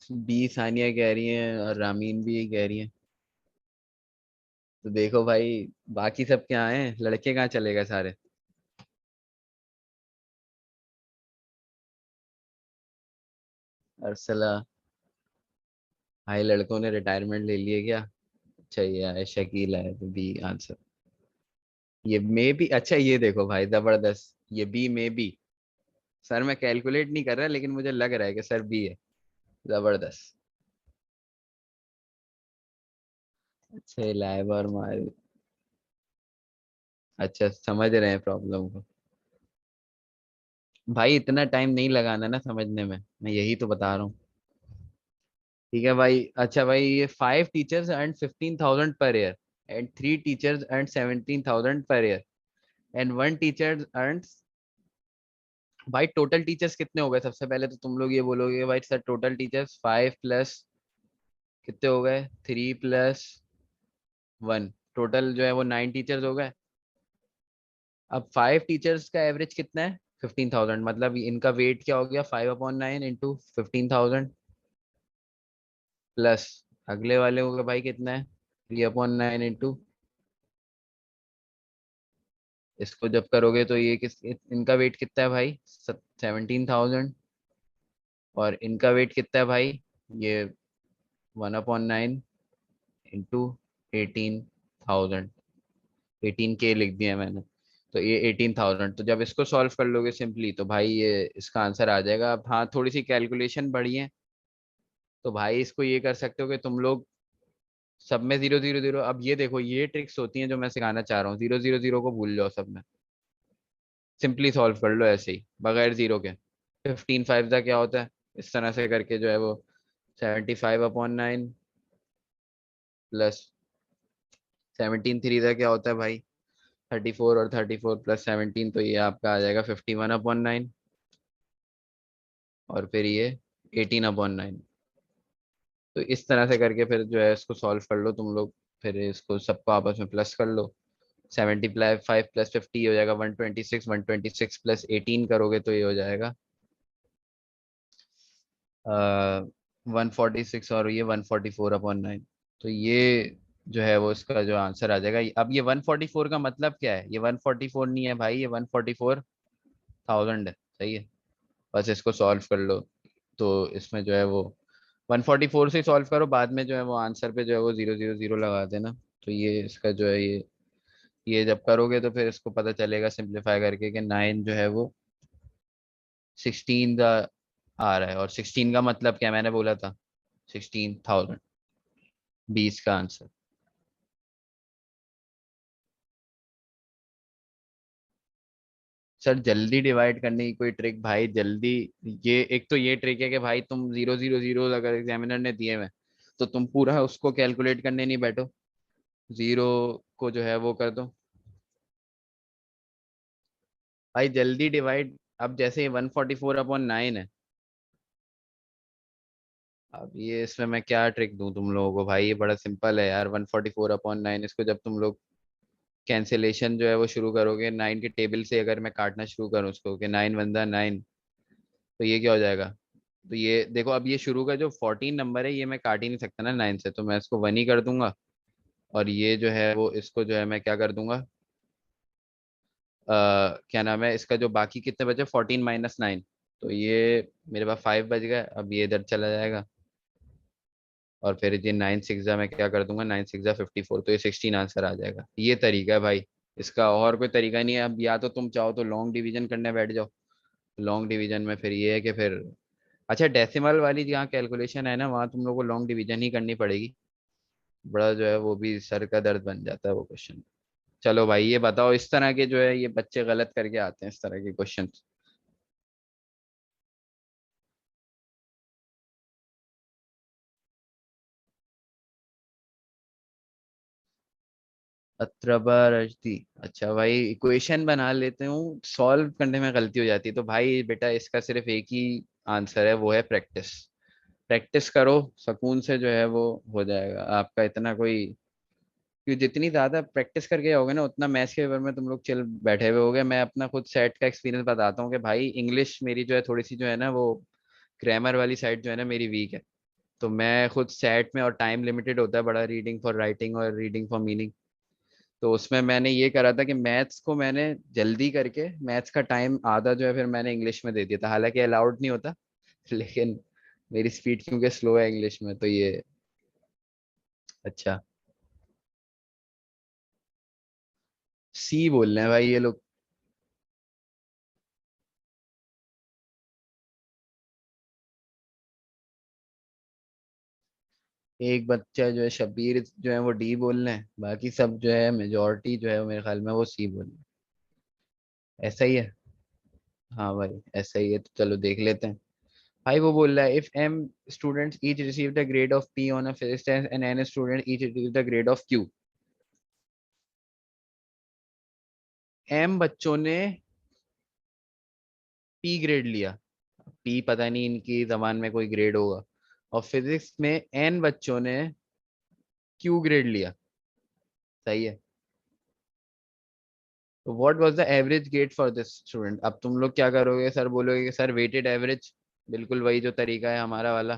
बी सानिया कह रही है और रामीन भी कह रही है। तो देखो भाई, बाकी सब क्या हैं, लड़के कहाँ चले गए सारे? अरसला, भाई लड़कों ने रिटायरमेंट ले लिए क्या? अच्छा, ये है शकील है, तो बी आंसर। ये मे बी, अच्छा ये देखो भाई जबरदस्त, ये बी मे बी। सर मैं कैलकुलेट नहीं कर रहा, लेकिन मुझे लग रहा है कि सर बी है। जबरदस्त। अच्छा, लाइव और मार, अच्छा समझ रहे हैं प्रॉब्लम को। भाई इतना टाइम नहीं लगाना ना समझने में, मैं यही तो बता रहा हूँ। ठीक है भाई। अच्छा भाई, ये 5 teachers earn 15,000 per year, and 3 teachers earn 17,000 per year, and 1 teacher earn. भाई टोटल टीचर्स कितने हो गए? सबसे पहले तो तुम लोग ये बोलोगे भाई सर टोटल टीचर्स 5 प्लस कितने हो गए, 3+1, टोटल जो है वो 9 टीचर्स हो गए। अब 5 टीचर्स का एवरेज कितना है? 15,000, मतलब इनका वेट क्या हो गया? 5/9 इंटू 15,000, प्लस अगले वाले को भाई कितना है? 3/9 इंटू, इसको जब करोगे तो ये इनका वेट कितना है भाई? 17,000। और इनका वेट कितना है भाई? ये 1/9 इंटू 18,000, 18K लिख दिया मैंने। तो ये 18,000, तो जब इसको सॉल्व कर लोगे सिंपली, तो भाई ये इसका आंसर आ जाएगा। अब हाँ, थोड़ी सी कैलकुलेशन बढ़ी है, तो भाई इसको ये कर सकते हो कि तुम लोग सब में 0 0 0। अब ये देखो, ये ट्रिक्स होती हैं जो मैं सिखाना चाह रहा हूँ, 0 0 0 को भूल जाओ सब में, सिंपली सॉल्व कर लो ऐसे ही बगैर जीरो के। 15 5 का क्या होता है? इस तरह से करके जो है वो 75/9, प्लस 17 3 का क्या होता है भाई? 34, और 34+17, तो ये आपका आ जाएगा 51/9, और फिर ये 18/9। तो इस तरह से करके फिर जो है इसको सॉल्व कर लो तुम लोग, फिर इसको सबको आपस में प्लस कर लो। 75+50 हो जाएगा 126, 126+18 करोगे तो ये हो जाएगा 146, और ये 144/9। तो ये जो है वो इसका जो आंसर आ जाएगा। अब ये 144 का मतलब क्या है? ये 144 नहीं है भाई, ये 144,000 है, सही है। बस इसको सॉल्व कर लो, तो इसमें जो है वो 144 से सॉल्व करो, बाद में जो है वो आंसर पे जो है वो 0 0 0 लगा देना। तो ये इसका जो है ये जब करोगे तो फिर इसको पता चलेगा सिंप्लीफाई करके कि 9 जो है वो 16 का आ रहा है। और 16 का मतलब क्या मैंने बोला था? 16,000 20 का आंसर। सर जल्दी डिवाइड करने की कोई ट्रिक भाई, जल्दी। ये एक तो ये ट्रिक है कि भाई तुम 0 0 0 अगर एग्जामिनर ने दिए हुए तो तुम पूरा उसको कैलकुलेट करने नहीं बैठो, जीरो को जो है वो कर दो भाई, जल्दी डिवाइड। अब जैसे 144/9 है, अब ये इसमें मैं क्या ट्रिक दूं तुम लोगों को भाई, ये बड़ा सिंपल है यार। 144/9 इसको जब तुम लोग कैंसिलेशन जो है वो शुरू करोगे 9 के टेबल से, अगर मैं काटना शुरू करूँ उसको कि 9 × 9, तो ये क्या हो जाएगा। तो ये देखो, अब ये शुरू का जो 14 नंबर है ये मैं काट ही नहीं सकता ना 9 से, तो मैं इसको 1 ही कर दूंगा। और ये जो है वो इसको जो है मैं क्या कर दूंगा, क्या नाम है इसका, जो बाकी कितने बचे 14 - 9, तो ये मेरे पास 5 बच गए। अब ये इधर चला जाएगा और फिर ये 9 6 मैं क्या कर दूंगा, 9 6 54, तो ये 16 आंसर आ जाएगा। ये तरीका है भाई, इसका और कोई तरीका नहीं है। अब या तो तुम चाहो तो लॉन्ग डिवीजन करने बैठ जाओ, लॉन्ग डिवीजन में फिर ये है कि फिर, अच्छा डेसिमल वाली जहाँ कैलकुलेशन है ना, वहाँ तुम लोग को लॉन्ग डिवीजन ही करनी पड़ेगी। बड़ा जो है वो भी सर का दर्द बन जाता है वो क्वेश्चन। चलो भाई ये बताओ, इस तरह के जो है ये बच्चे गलत करके आते हैं इस तरह के क्वेश्चन। 17 रजती, अच्छा भाई इक्वेशन बना लेते हूँ, सॉल्व करने में गलती हो जाती है। तो भाई बेटा इसका सिर्फ एक ही आंसर है, वो है प्रैक्टिस। प्रैक्टिस करो, सुकून से जो है वो हो जाएगा आपका। इतना कोई, क्योंकि जितनी ज्यादा प्रैक्टिस करके जाओगे ना उतना मैथ्स के पेपर में तुम लोग चिल बैठे हुए होगे। मैं अपना खुद सेट का एक्सपीरियंस बताता हूँ कि भाई इंग्लिश मेरी जो है थोड़ी सी जो है ना वो ग्रामर वाली साइड जो है ना मेरी वीक है। तो मैं खुद सेट में, और टाइम लिमिटेड होता है बड़ा, रीडिंग फॉर राइटिंग और रीडिंग फॉर मीनिंग। तो उसमें मैंने ये करा था कि मैथ्स को मैंने जल्दी करके, मैथ्स का टाइम आधा जो है फिर मैंने इंग्लिश में दे दिया था, हालांकि अलाउड नहीं होता लेकिन मेरी स्पीड क्योंकि स्लो है इंग्लिश में, तो ये। अच्छा, सी बोल रहे हैं भाई ये लोग। एक बच्चा जो है शब्बीर जो है वो डी बोल रहे हैं, बाकी सब जो है मेजोरिटी जो है वो मेरे ख्याल में वो सी बोल रहे हैं। ऐसा ही है। हाँ भाई ऐसा ही है, तो चलो देख लेते हैं। भाई वो बोल रहा है, if M students each receive the grade of P on a physics test and N student each receive the grade of Q. M बच्चों ने पी ग्रेड लिया, पी पता नहीं इनकी जबान में कोई ग्रेड होगा, और फिजिक्स में एन बच्चों ने क्यू ग्रेड लिया। सही है। तो what was the average grade for this student. अब तुम लोग क्या करोगे, सर बोलोगे कि सर वेटेड एवरेज, बिल्कुल वही जो तरीका है हमारा वाला।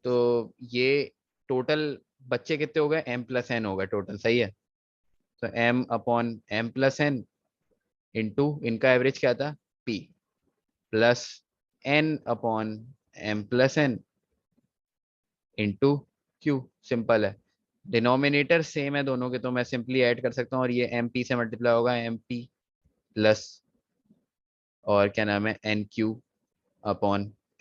तो ये टोटल बच्चे कितने हो गए, m+n हो गए टोटल, सही है। तो m/m+n इंटू इनका एवरेज क्या था p, plus n/m+n into q। Simple है, डिनोमिनेटर सेम है दोनों के, तो मैं सिंपली ऐड कर सकता हूँ, और ये mp से मल्टीप्लाई होगा, mp प्लस, और क्या नाम है,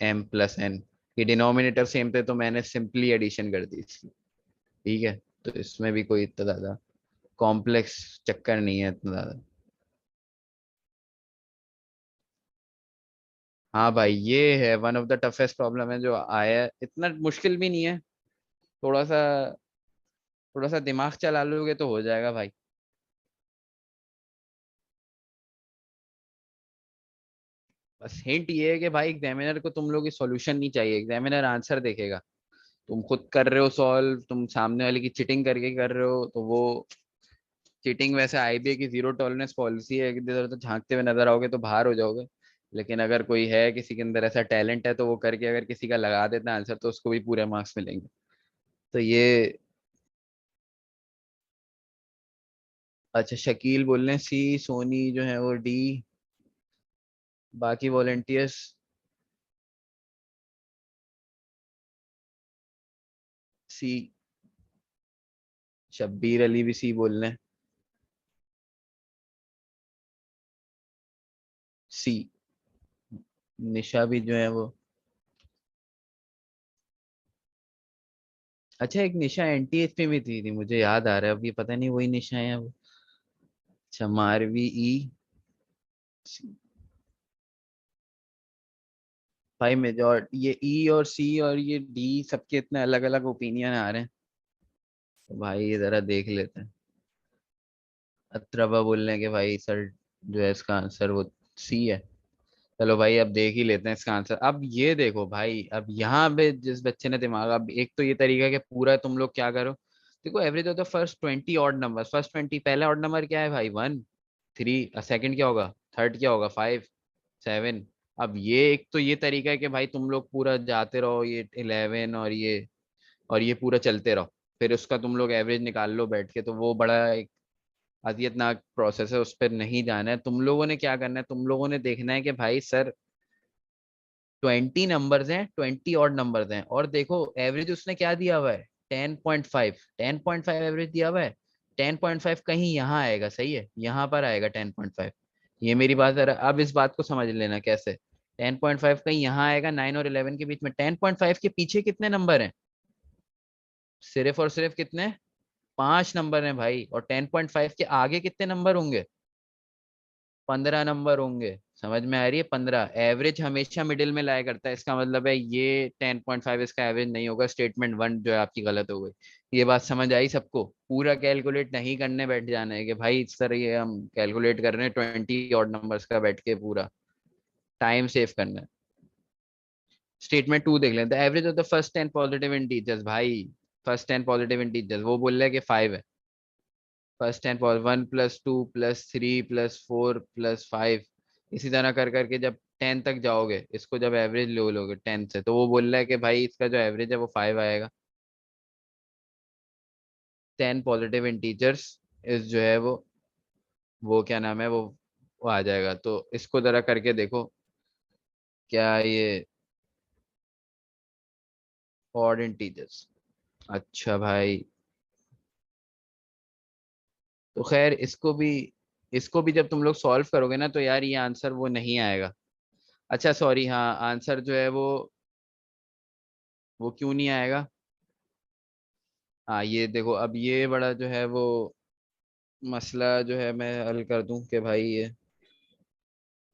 n/m+n। ये डिनोमिनेटर सेम थे तो मैंने सिंपली एडिशन कर दी इसकी। ठीक है, तो इसमें भी कोई इतना ज्यादा कॉम्प्लेक्स चक्कर नहीं है इतना ज्यादा। हाँ भाई ये है one of the toughest problem है जो आया है, इतना मुश्किल भी नहीं है। थोड़ा सा, थोड़ा सा दिमाग चला लोगे तो हो जाएगा भाई। बस हिंट ये है कि भाई एग्जामिनर को तुम लोग की सॉल्यूशन नहीं चाहिए, एग्जामिनर आंसर देखेगा। तुम खुद कर रहे हो सॉल्व, तुम सामने वाले की चिटिंग करके कर रहे हो, तो वो चीटिंग, वैसे आईबीए की जीरो टॉलरेंस पॉलिसी है कि इधर तो झांकते हुए नजर आओगे तो बाहर हो जाओगे। लेकिन अगर कोई है किसी के अंदर ऐसा टैलेंट है तो वो करके अगर किसी का लगा देता है आंसर तो उसको भी पूरे मार्क्स मिलेंगे। तो ये, अच्छा शकील बोल रहे हैं सी, सोनी जो है वो डी, बाकी वॉलेंटियर्स सी, शब्बीर अली भी सी बोल रहे हैं, सी। निशा भी जो है वो, अच्छा एक निशा एनटीएच में भी थी मुझे याद आ रहा है, अब ये पता नहीं वही निशा है वो। अच्छा मारवी ई। भाई मेजॉर ये ई और सी और ये डी सबके इतने अलग अलग ओपिनियन आ रहे हैं, तो भाई ये जरा देख लेते हैं। अत्रबा बोल रहे हैं कि भाई सर जो है इसका आंसर वो सी है। चलो भाई अब देख ही लेते हैं इसका आंसर। अब ये देखो भाई, अब यहाँ पे जिस बच्चे ने दिमाग, अब एक तो ये तरीका है कि पूरा तुम लोग क्या करो, देखो एवरेज होता है फर्स्ट 20 ऑड नंबर, फर्स्ट 20 पहला ऑड नंबर क्या है भाई 1 3, सेकंड क्या होगा, थर्ड क्या होगा 5 7। अब ये एक तो ये तरीका है कि भाई तुम लोग पूरा जाते रहो ये 11 और ये पूरा चलते रहो, फिर उसका तुम लोग एवरेज निकाल लो बैठ के, तो वो बड़ा एक अदियतनाक प्रोसेस है, उस पर नहीं जाना है। तुम लोगों ने क्या करना है, तुम लोगों ने देखना है कि भाई सर 20 नंबर्स हैं, 20 ऑड नंबर्स हैं, और देखो एवरेज उसने क्या दिया हुआ है 10.5, 10.5 एवरेज दिया हुआ है। 10.5 कहीं यहाँ आएगा, सही है, यहाँ पर आएगा 10.5। ये मेरी बात है, अब इस बात को समझ लेना कैसे। 10.5 कहीं यहाँ आएगा, 9 और 11 के बीच में। 10.5 के पीछे कितने नंबर हैं, सिर्फ और सिर्फ कितने, 5 नंबर हैं भाई। और 10.5 के आगे कितने नंबर होंगे, 15 नंबर होंगे। समझ में आ रही है, 15। एवरेज हमेशा मिडिल में लाया करता है, इसका मतलब है ये 10.5 इसका एवरेज नहीं होगा। स्टेटमेंट वन जो है आपकी गलत हो गई। ये बात समझ आई सबको, पूरा कैलकुलेट नहीं करने बैठ जाना है कि भाई इस तरह ये हम कैलकुलेट कर रहे हैं 20 ऑड नंबर्स का बैठ के, पूरा टाइम सेव करना है। स्टेटमेंट टू देख लेते हैं, average of the first 10 positive integers. भाई फर्स्ट 10 पॉजिटिव इंटीजर्स वो बोल रहा है कि 5 है। फर्स्ट 10 1 +2 +3 +4 +5, इसी तरह कर करके जब 10 तक जाओगे, इसको जब एवरेज लो लोगे 10 से, तो वो बोल रहा है कि भाई इसका जो एवरेज है वो 5 आएगा। 10 पॉजिटिव इंटीजर्स इस जो है वो क्या नाम है वो आ जाएगा। तो इसको जरा करके देखो, क्या ये ऑड इंटीजर्स। अच्छा भाई, तो खैर इसको भी जब तुम लोग सॉल्व करोगे ना, तो यार ये आंसर वो नहीं आएगा। अच्छा सॉरी, हाँ आंसर जो है वो क्यों नहीं आएगा। हाँ ये देखो, अब ये बड़ा जो है वो मसला जो है मैं हल कर दूं कि भाई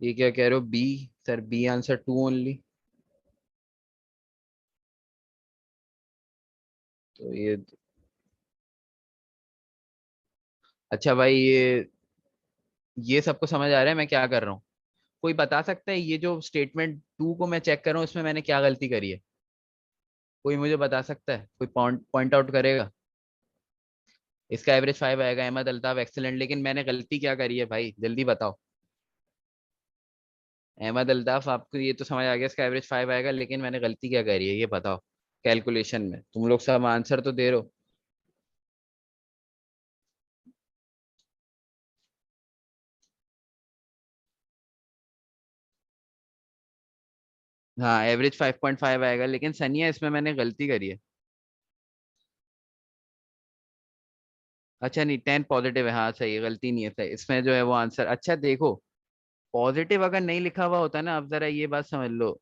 ये क्या कह रहे हो, B, sir B answer 2 only. तो अच्छा भाई ये सबको समझ आ रहा है मैं क्या कर रहा हूँ। कोई बता सकता है ये जो स्टेटमेंट टू को मैं चेक कर रहा हूँ इसमें मैंने क्या गलती करी है, कोई मुझे बता सकता है, कोई पॉइंट पॉइंट आउट करेगा। इसका एवरेज 5 आएगा, अहमद अल्ताफ एक्सेलेंट, लेकिन मैंने गलती क्या करी है भाई जल्दी बताओ। अहमद अल्ताफ आपको ये तो समझ आ गया इसका एवरेज 5 आएगा, लेकिन मैंने गलती क्या करी है ये बताओ। कैलकुलेशन में तुम लोग सब आंसर तो दे रहे हो। हाँ एवरेज 5.5 आएगा, लेकिन सनिया इसमें मैंने गलती करी है। अच्छा नहीं 10 पॉजिटिव है, हाँ सही है, गलती नहीं है, सही इसमें जो है वो आंसर। अच्छा देखो, पॉजिटिव अगर नहीं लिखा हुआ होता ना, अब जरा ये बात समझ लो,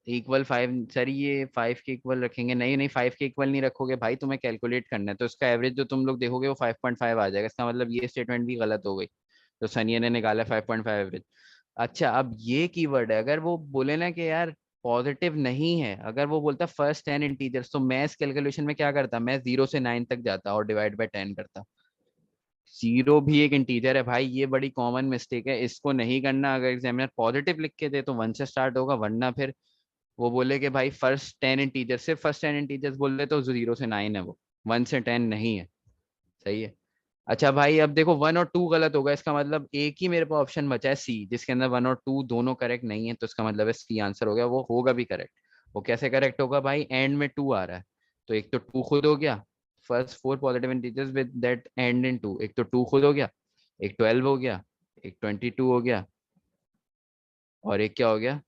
इक्वल 5, सर ये 5 के इक्वल रखेंगे, नहीं नहीं 5 के इक्वल नहीं रखोगे भाई, तुम्हें कैलकुलेट करना है, तो इसका एवरेज जो तुम लोग देखोगे वो 5.5 आ जाएगा। इसका मतलब ये स्टेटमेंट भी गलत हो गई, तो सनिया ने निकाला 5.5 एवरेज। अच्छा अब ये कीवर्ड है, अगर वो बोले ना कि यार पॉजिटिव नहीं है, अगर वो बोलता फर्स्ट 10 इंटीजर्स, तो मैं इस कैलकुलेशन में क्या करता, मैं 0 से 9 तक जाता और डिवाइड बाय 10 करता। जीरो भी एक इंटीजर है भाई, ये बड़ी कॉमन मिस्टेक है, इसको नहीं करना। अगर एग्जामिनर पॉजिटिव लिख के दे तो 1 से स्टार्ट होगा, वरना फिर वो बोले कि भाई फर्स्ट 10 इंटीजर, सिर्फ फर्स्ट 10 इंटीजर्स बोल रहे तो 0 से 9 है वो, 1 से 10 नहीं है। सही है। अच्छा भाई अब देखो 1 और 2 गलत होगा, इसका मतलब एक ही मेरे पास ऑप्शन बचा है सी, जिसके अंदर 1 और 2 दोनों करेक्ट नहीं है, तो इसका मतलब है सी आंसर हो गया, वो होगा भी करेक्ट। वो कैसे करेक्ट होगा भाई, एंड में 2 आ रहा है, तो एक तो 2 खुद हो गया, first 4 positive integers with that and in 2, एक तो 2 खुद हो गया, एक 12 हो गया, एक 22 हो गया, और एक क्या हो गया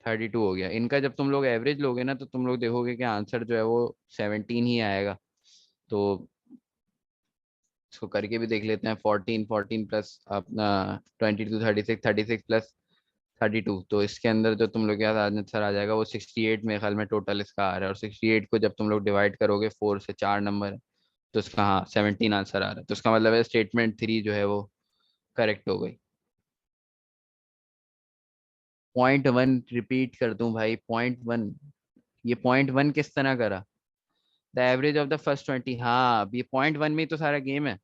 32 हो गया। इनका जब तुम लोग एवरेज लोगे ना, तो तुम लोग देखोगे कि आंसर जो है वो 17 ही आएगा। तो इसको करके भी देख लेते हैं, 14 14 प्लस अपना 22 36, 36 प्लस 32, तो इसके अंदर जो तुम लोग के पास आंसर आ जाएगा वो 68 मेरे ख्याल में टोटल इसका आ रहा है। और 68 को जब तुम लोग डिवाइड करोगे 4 से, 4 नंबर है, तो इसका हाँ 17 आंसर आ रहा है। तो इसका मतलब है स्टेटमेंट 3 जो है वो करेक्ट हो गई। .1 रिपीट कर दूं भाई, .1, ये .1 किस तरह करा? The average of the first 20, हाँ अब ये .1 में ही तो सारा गेम है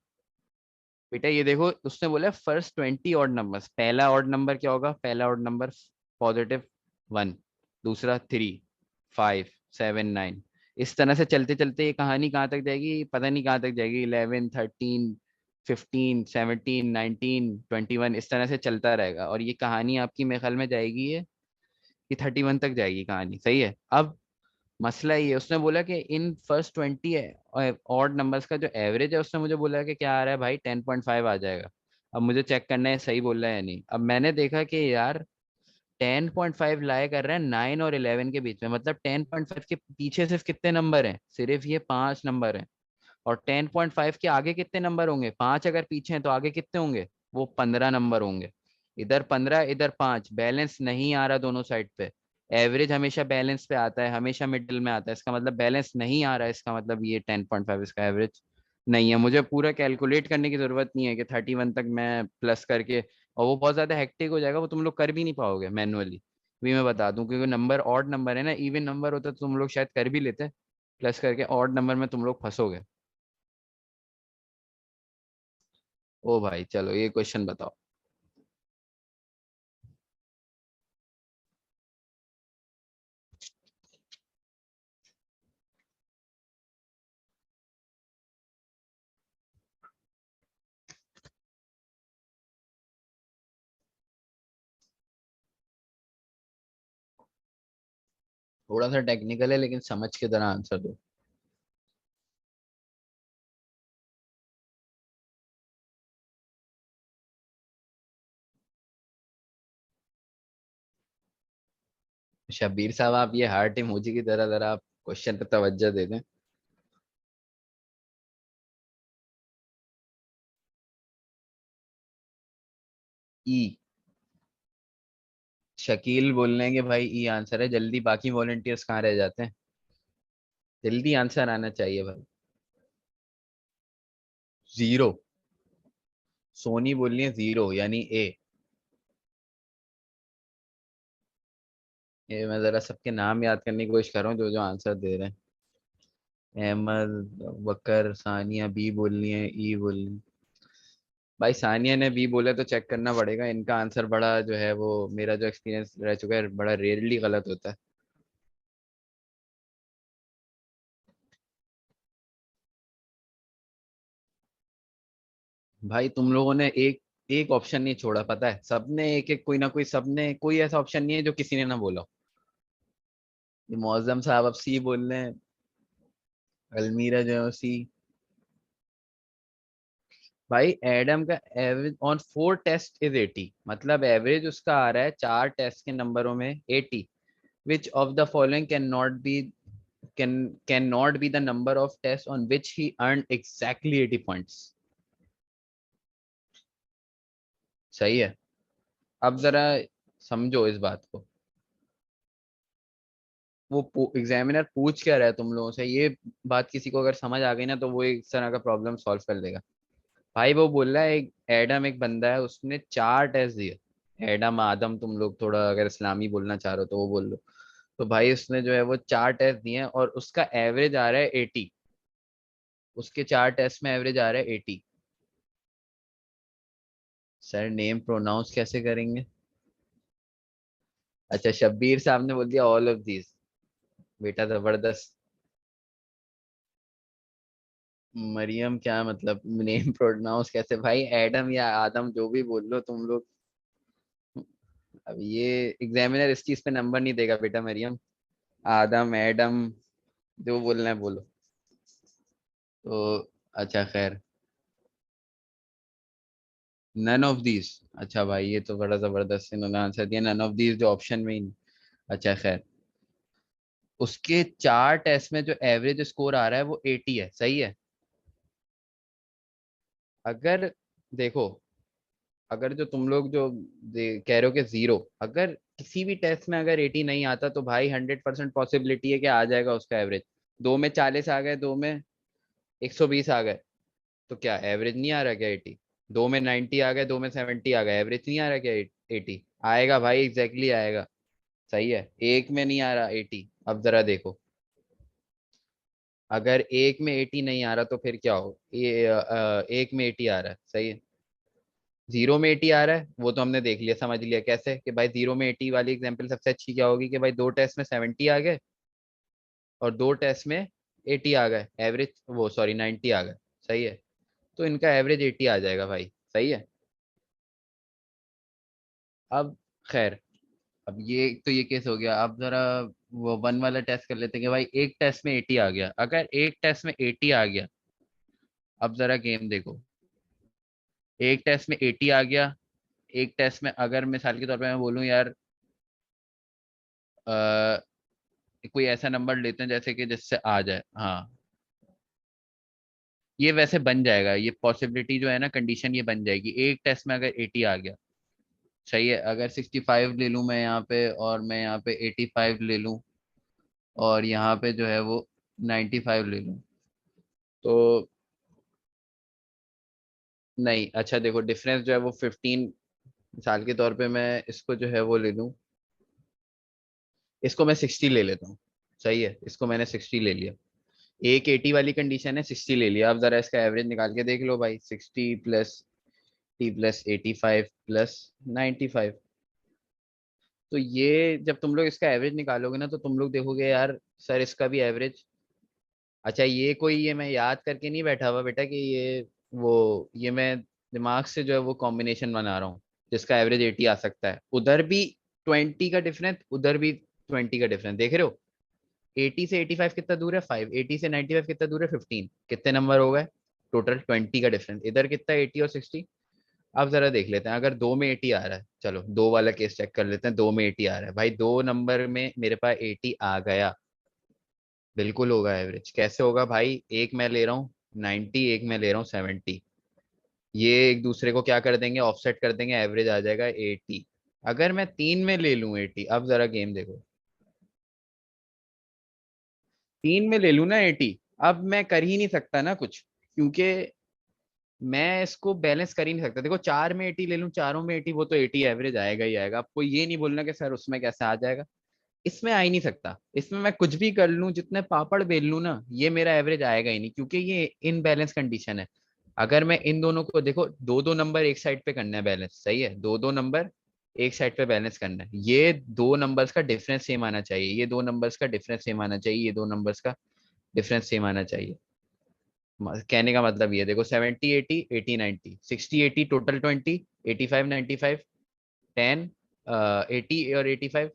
बेटा। ये देखो उसने बोला फर्स्ट 20 ऑड नंबर्स, पहला ऑड नंबर क्या होगा? पहला ऑड नंबर +1, दूसरा 3, 5, 7, 9। इस तरह से चलते चलते ये कहानी कहाँ तक जाएगी पता नहीं, कहाँ तक जाएगी। 11, 13, 15, 17, 19, 21, इस तरह से चलता रहेगा। और ये कहानी आपकी मेरे ख्याल में जाएगी ये 31 तक जाएगी कहानी, सही है। अब मसला ये है, उसने बोला कि इन फर्स्ट 20 ऑड नंबर्स का जो एवरेज है, उसने मुझे बोला कि क्या आ रहा है भाई 10.5 आ जाएगा। अब मुझे चेक करना है सही बोल रहा है या नहीं। अब मैंने देखा कि यार 10.5 लाए कर रहे हैं 9 और 11 के बीच में, मतलब 10.5 के पीछे सिर्फ कितने नंबर हैं? सिर्फ ये 5 नंबर हैं। और 10.5 के आगे कितने नंबर होंगे? 5 अगर पीछे हैं तो आगे कितने होंगे? वो 15 नंबर होंगे। इधर 15, इधर 5, बैलेंस नहीं आ रहा दोनों साइड पे। एवरेज हमेशा बैलेंस पे आता है, हमेशा मिडिल में आता है, इसका मतलब बैलेंस नहीं आ रहा है। इसका मतलब ये 10.5 इसका एवरेज नहीं है। मुझे पूरा कैलकुलेट करने की जरूरत नहीं है कि 31 तक मैं प्लस करके, और वो बहुत ज्यादा हेक्टिक हो जाएगा, वो तुम लोग कर भी नहीं पाओगे मैनुअली। भी मैं बता दूं, क्योंकि नंबर ऑड नंबर है ना, इवन नंबर होता तो तुम लोग शायद कर भी लेते, प्लस करके ऑड नंबर में तुम लोग फंसोगे। ओ भाई चलो ये क्वेश्चन बताओ। थोड़ा सा टेक्निकल है लेकिन समझ के तरह आंसर दो। शब्बीर साहब आप ये हार्ट इमोजी की तरह जरा आप क्वेश्चन पे तवज्जो दे दें। ई, शकील बोल रहे हैं कि भाई ई आंसर है। जल्दी, बाकी वॉलंटियर्स कहाँ रह जाते हैं? जल्दी आंसर आना चाहिए भाई। 0, सोनी बोल रही है 0 यानी ए। ये मैं जरा सबके नाम याद करने की कोशिश कर रहा हूँ जो जो आंसर दे रहे हैं। अहमद, बकर, सानिया बी बोलनी है, ई बोलनी। भाई सानिया ने बी बोला तो चेक करना पड़ेगा। इनका आंसर बड़ा जो है वो, मेरा जो एक्सपीरियंस रह चुका है, बड़ा रेयरली गलत होता है। भाई तुम लोगों ने एक एक ऑप्शन नहीं छोड़ा, पता है सबने एक एक, कोई ना कोई, सबने कोई ऐसा ऑप्शन नहीं है जो किसी ने ना बोला हो। ये मौजम साहब अब सी बोल रहे हैं, अलमीरा जो है सी। भाई एडम का एवरेज ऑन 4 टेस्ट इज 80, मतलब एवरेज उसका आ रहा है 4 टेस्ट के नंबरों में 80। Which of the following can not be the number of test on which he earn exactly 80 points. सही है। अब जरा समझो इस बात को। वो एग्जामिनर पूछ क्या रहा है तुम लोगों से, ये बात किसी को अगर समझ आ गई ना तो वो एक तरह का प्रॉब्लम सॉल्व कर देगा। भाई वो बोल रहा है एक एडम एक बंदा है, उसने 4 टेस्ट दिए। एडम आदम, तुम लोग थोड़ा अगर इस्लामी बोलना चाह रहे हो तो वो बोल लो। तो भाई उसने जो है वो 4 टेस्ट दिए हैं और उसका एवरेज आ रहा है 80। उसके 4 टेस्ट में एवरेज आ रहा है 80। सर नेम प्रोनाउंस कैसे करेंगे? अच्छा शब्बीर साहब ने बोल दिया ऑल ऑफ दीज। बेटा जबरदस्त। मरियम क्या मतलब नेम प्रोनाउंस कैसे? भाई एडम या आदम जो भी बोल लो तुम लोग। अब ये एग्जामिनर इस चीज पे नंबर नहीं देगा बेटा मरियम। आदम, एडम, जो बोलना है बोलो। तो अच्छा खैर, नन ऑफ दीज। अच्छा भाई ये तो बड़ा जबरदस्त इन्होंने आंसर दिया, नन ऑफ दीज जो ऑप्शन में ही नहीं। अच्छा खैर, उसके 4 टेस्ट में जो एवरेज स्कोर आ रहा है वो 80 है, सही है। अगर देखो अगर जो तुम लोग जो कह रहे हो कि 0, अगर किसी भी टेस्ट में अगर 80 नहीं आता तो भाई 100% पॉसिबिलिटी है कि आ जाएगा उसका एवरेज। 2 में 40 आ गए, 2 में 120 आ गए, तो क्या एवरेज नहीं आ रहा क्या 80? 2 में 90 आ गए, 2 में 70 आ गए, एवरेज नहीं आ रहा क्या 80? आएगा भाई, एग्जैक्टली आएगा। सही है, एक में नहीं आ रहा 80, अब जरा देखो। अगर एक में 80 नहीं आ रहा तो फिर क्या हो, ये एक में 80 आ रहा है, सही है। 0 में 80 आ रहा है, वो तो हमने देख लिया, समझ लिया कैसे कि भाई 0 में 80 वाली एग्जांपल सबसे अच्छी क्या होगी कि भाई 2 टेस्ट में 70 आ गए और 2 टेस्ट में 80 आ गए, एवरेज वो सॉरी 90 आ गए। सही है, तो इनका एवरेज 80 आ जाएगा भाई। सही है। अब खैर, अब ये तो ये केस हो गया। अब जरा वो 1 वाला टेस्ट कर लेते हैं कि भाई एक टेस्ट में 80 आ गया। अगर एक टेस्ट में 80 आ गया, अब जरा गेम देखो। एक टेस्ट में 80 आ गया, एक टेस्ट में अगर मिसाल के तौर पे मैं बोलूं यार, कोई ऐसा नंबर लेते हैं जैसे कि जिससे आ जाए, हाँ, ये वैसे बन जाएगा, ये पॉसिबिलिटी जो है ना, कंडीशन ये बन जाएगी एक टेस्ट में अगर 80 आ गया। सही है, अगर 65 ले लूं मैं यहाँ पे, और मैं यहाँ पे 85 ले लूं, और यहाँ पे जो है वो 95 ले लूं, तो नहीं, अच्छा देखो डिफरेंस जो है वो 15। मिसाल के तौर पे मैं इसको जो है वो ले लूं, इसको मैं 60 ले लेता हूँ। सही है, इसको मैंने 60 ले लिया। एक 80 वाली कंडीशन है, 60 ले लिया। अब जरा इसका एवरेज निकाल के देख लो भाई, 60 प्लस टी प्लस 85 प्लस 95। तो ये जब तुम लोग इसका एवरेज निकालोगे ना, तो तुम लोग देखोगे यार सर इसका भी एवरेज, अच्छा ये कोई, ये मैं याद करके नहीं बैठा हुआ बेटा कि ये मैं दिमाग से जो है वो कॉम्बिनेशन बना रहा हूँ जिसका एवरेज 80 आ सकता है। उधर भी 20 का डिफरेंस, उधर भी 20 का डिफरेंस, देख रहे हो? 80 से 85 कितना दूर है 5, 80 से 95 कितना दूर है 15, कितने नंबर हो गए टोटल 20 का डिफरेंस। इधर कितना 80 और 60। अब जरा देख लेते हैं, अगर 2 में 80 आ रहा है, चलो 2 वाला केस चेक कर लेते हैं। 2 में 80 आ रहा है भाई, 2 नंबर में मेरे पास 80 आ गया, बिल्कुल होगा एवरेज। कैसे होगा भाई, एक मैं ले रहा हूँ 90, एक मैं ले रहा हूँ 70, ये एक दूसरे को क्या कर देंगे, ऑफसेट कर देंगे, एवरेज आ जाएगा 80। अगर मैं 3 में ले लूँ 80, अब जरा गेम देखो, 3 में ले लूँ ना 80, अब मैं कर ही नहीं सकता ना कुछ, क्योंकि मैं इसको बैलेंस कर ही नहीं सकता। देखो 4 में 80 ले लूँ, चारों में 80, वो तो 80 एवरेज आएगा ही आएगा। आपको ये नहीं बोलना कि सर उसमें कैसे आ जाएगा, इसमें आ ही नहीं सकता। इसमें मैं कुछ भी कर लूं, जितने पापड़ बेल लूं ना, ये मेरा एवरेज आएगा ही नहीं, क्योंकि ये इनबैलेंस कंडीशन है। अगर मैं इन दोनों को देखो, दो दो नंबर एक साइड पे करना है बैलेंस, सही है, दो दो नंबर एक साइड पे बैलेंस करना है। ये दो नंबर्स का डिफरेंस सेम आना चाहिए, ये दो नंबर्स का डिफरेंस सेम आना चाहिए, ये दो नंबर्स का डिफरेंस सेम आना चाहिए। कहने का मतलब ये देखो, 70 80 80 90, 60 80 टोटल 20, 85 95 10, 80 और 85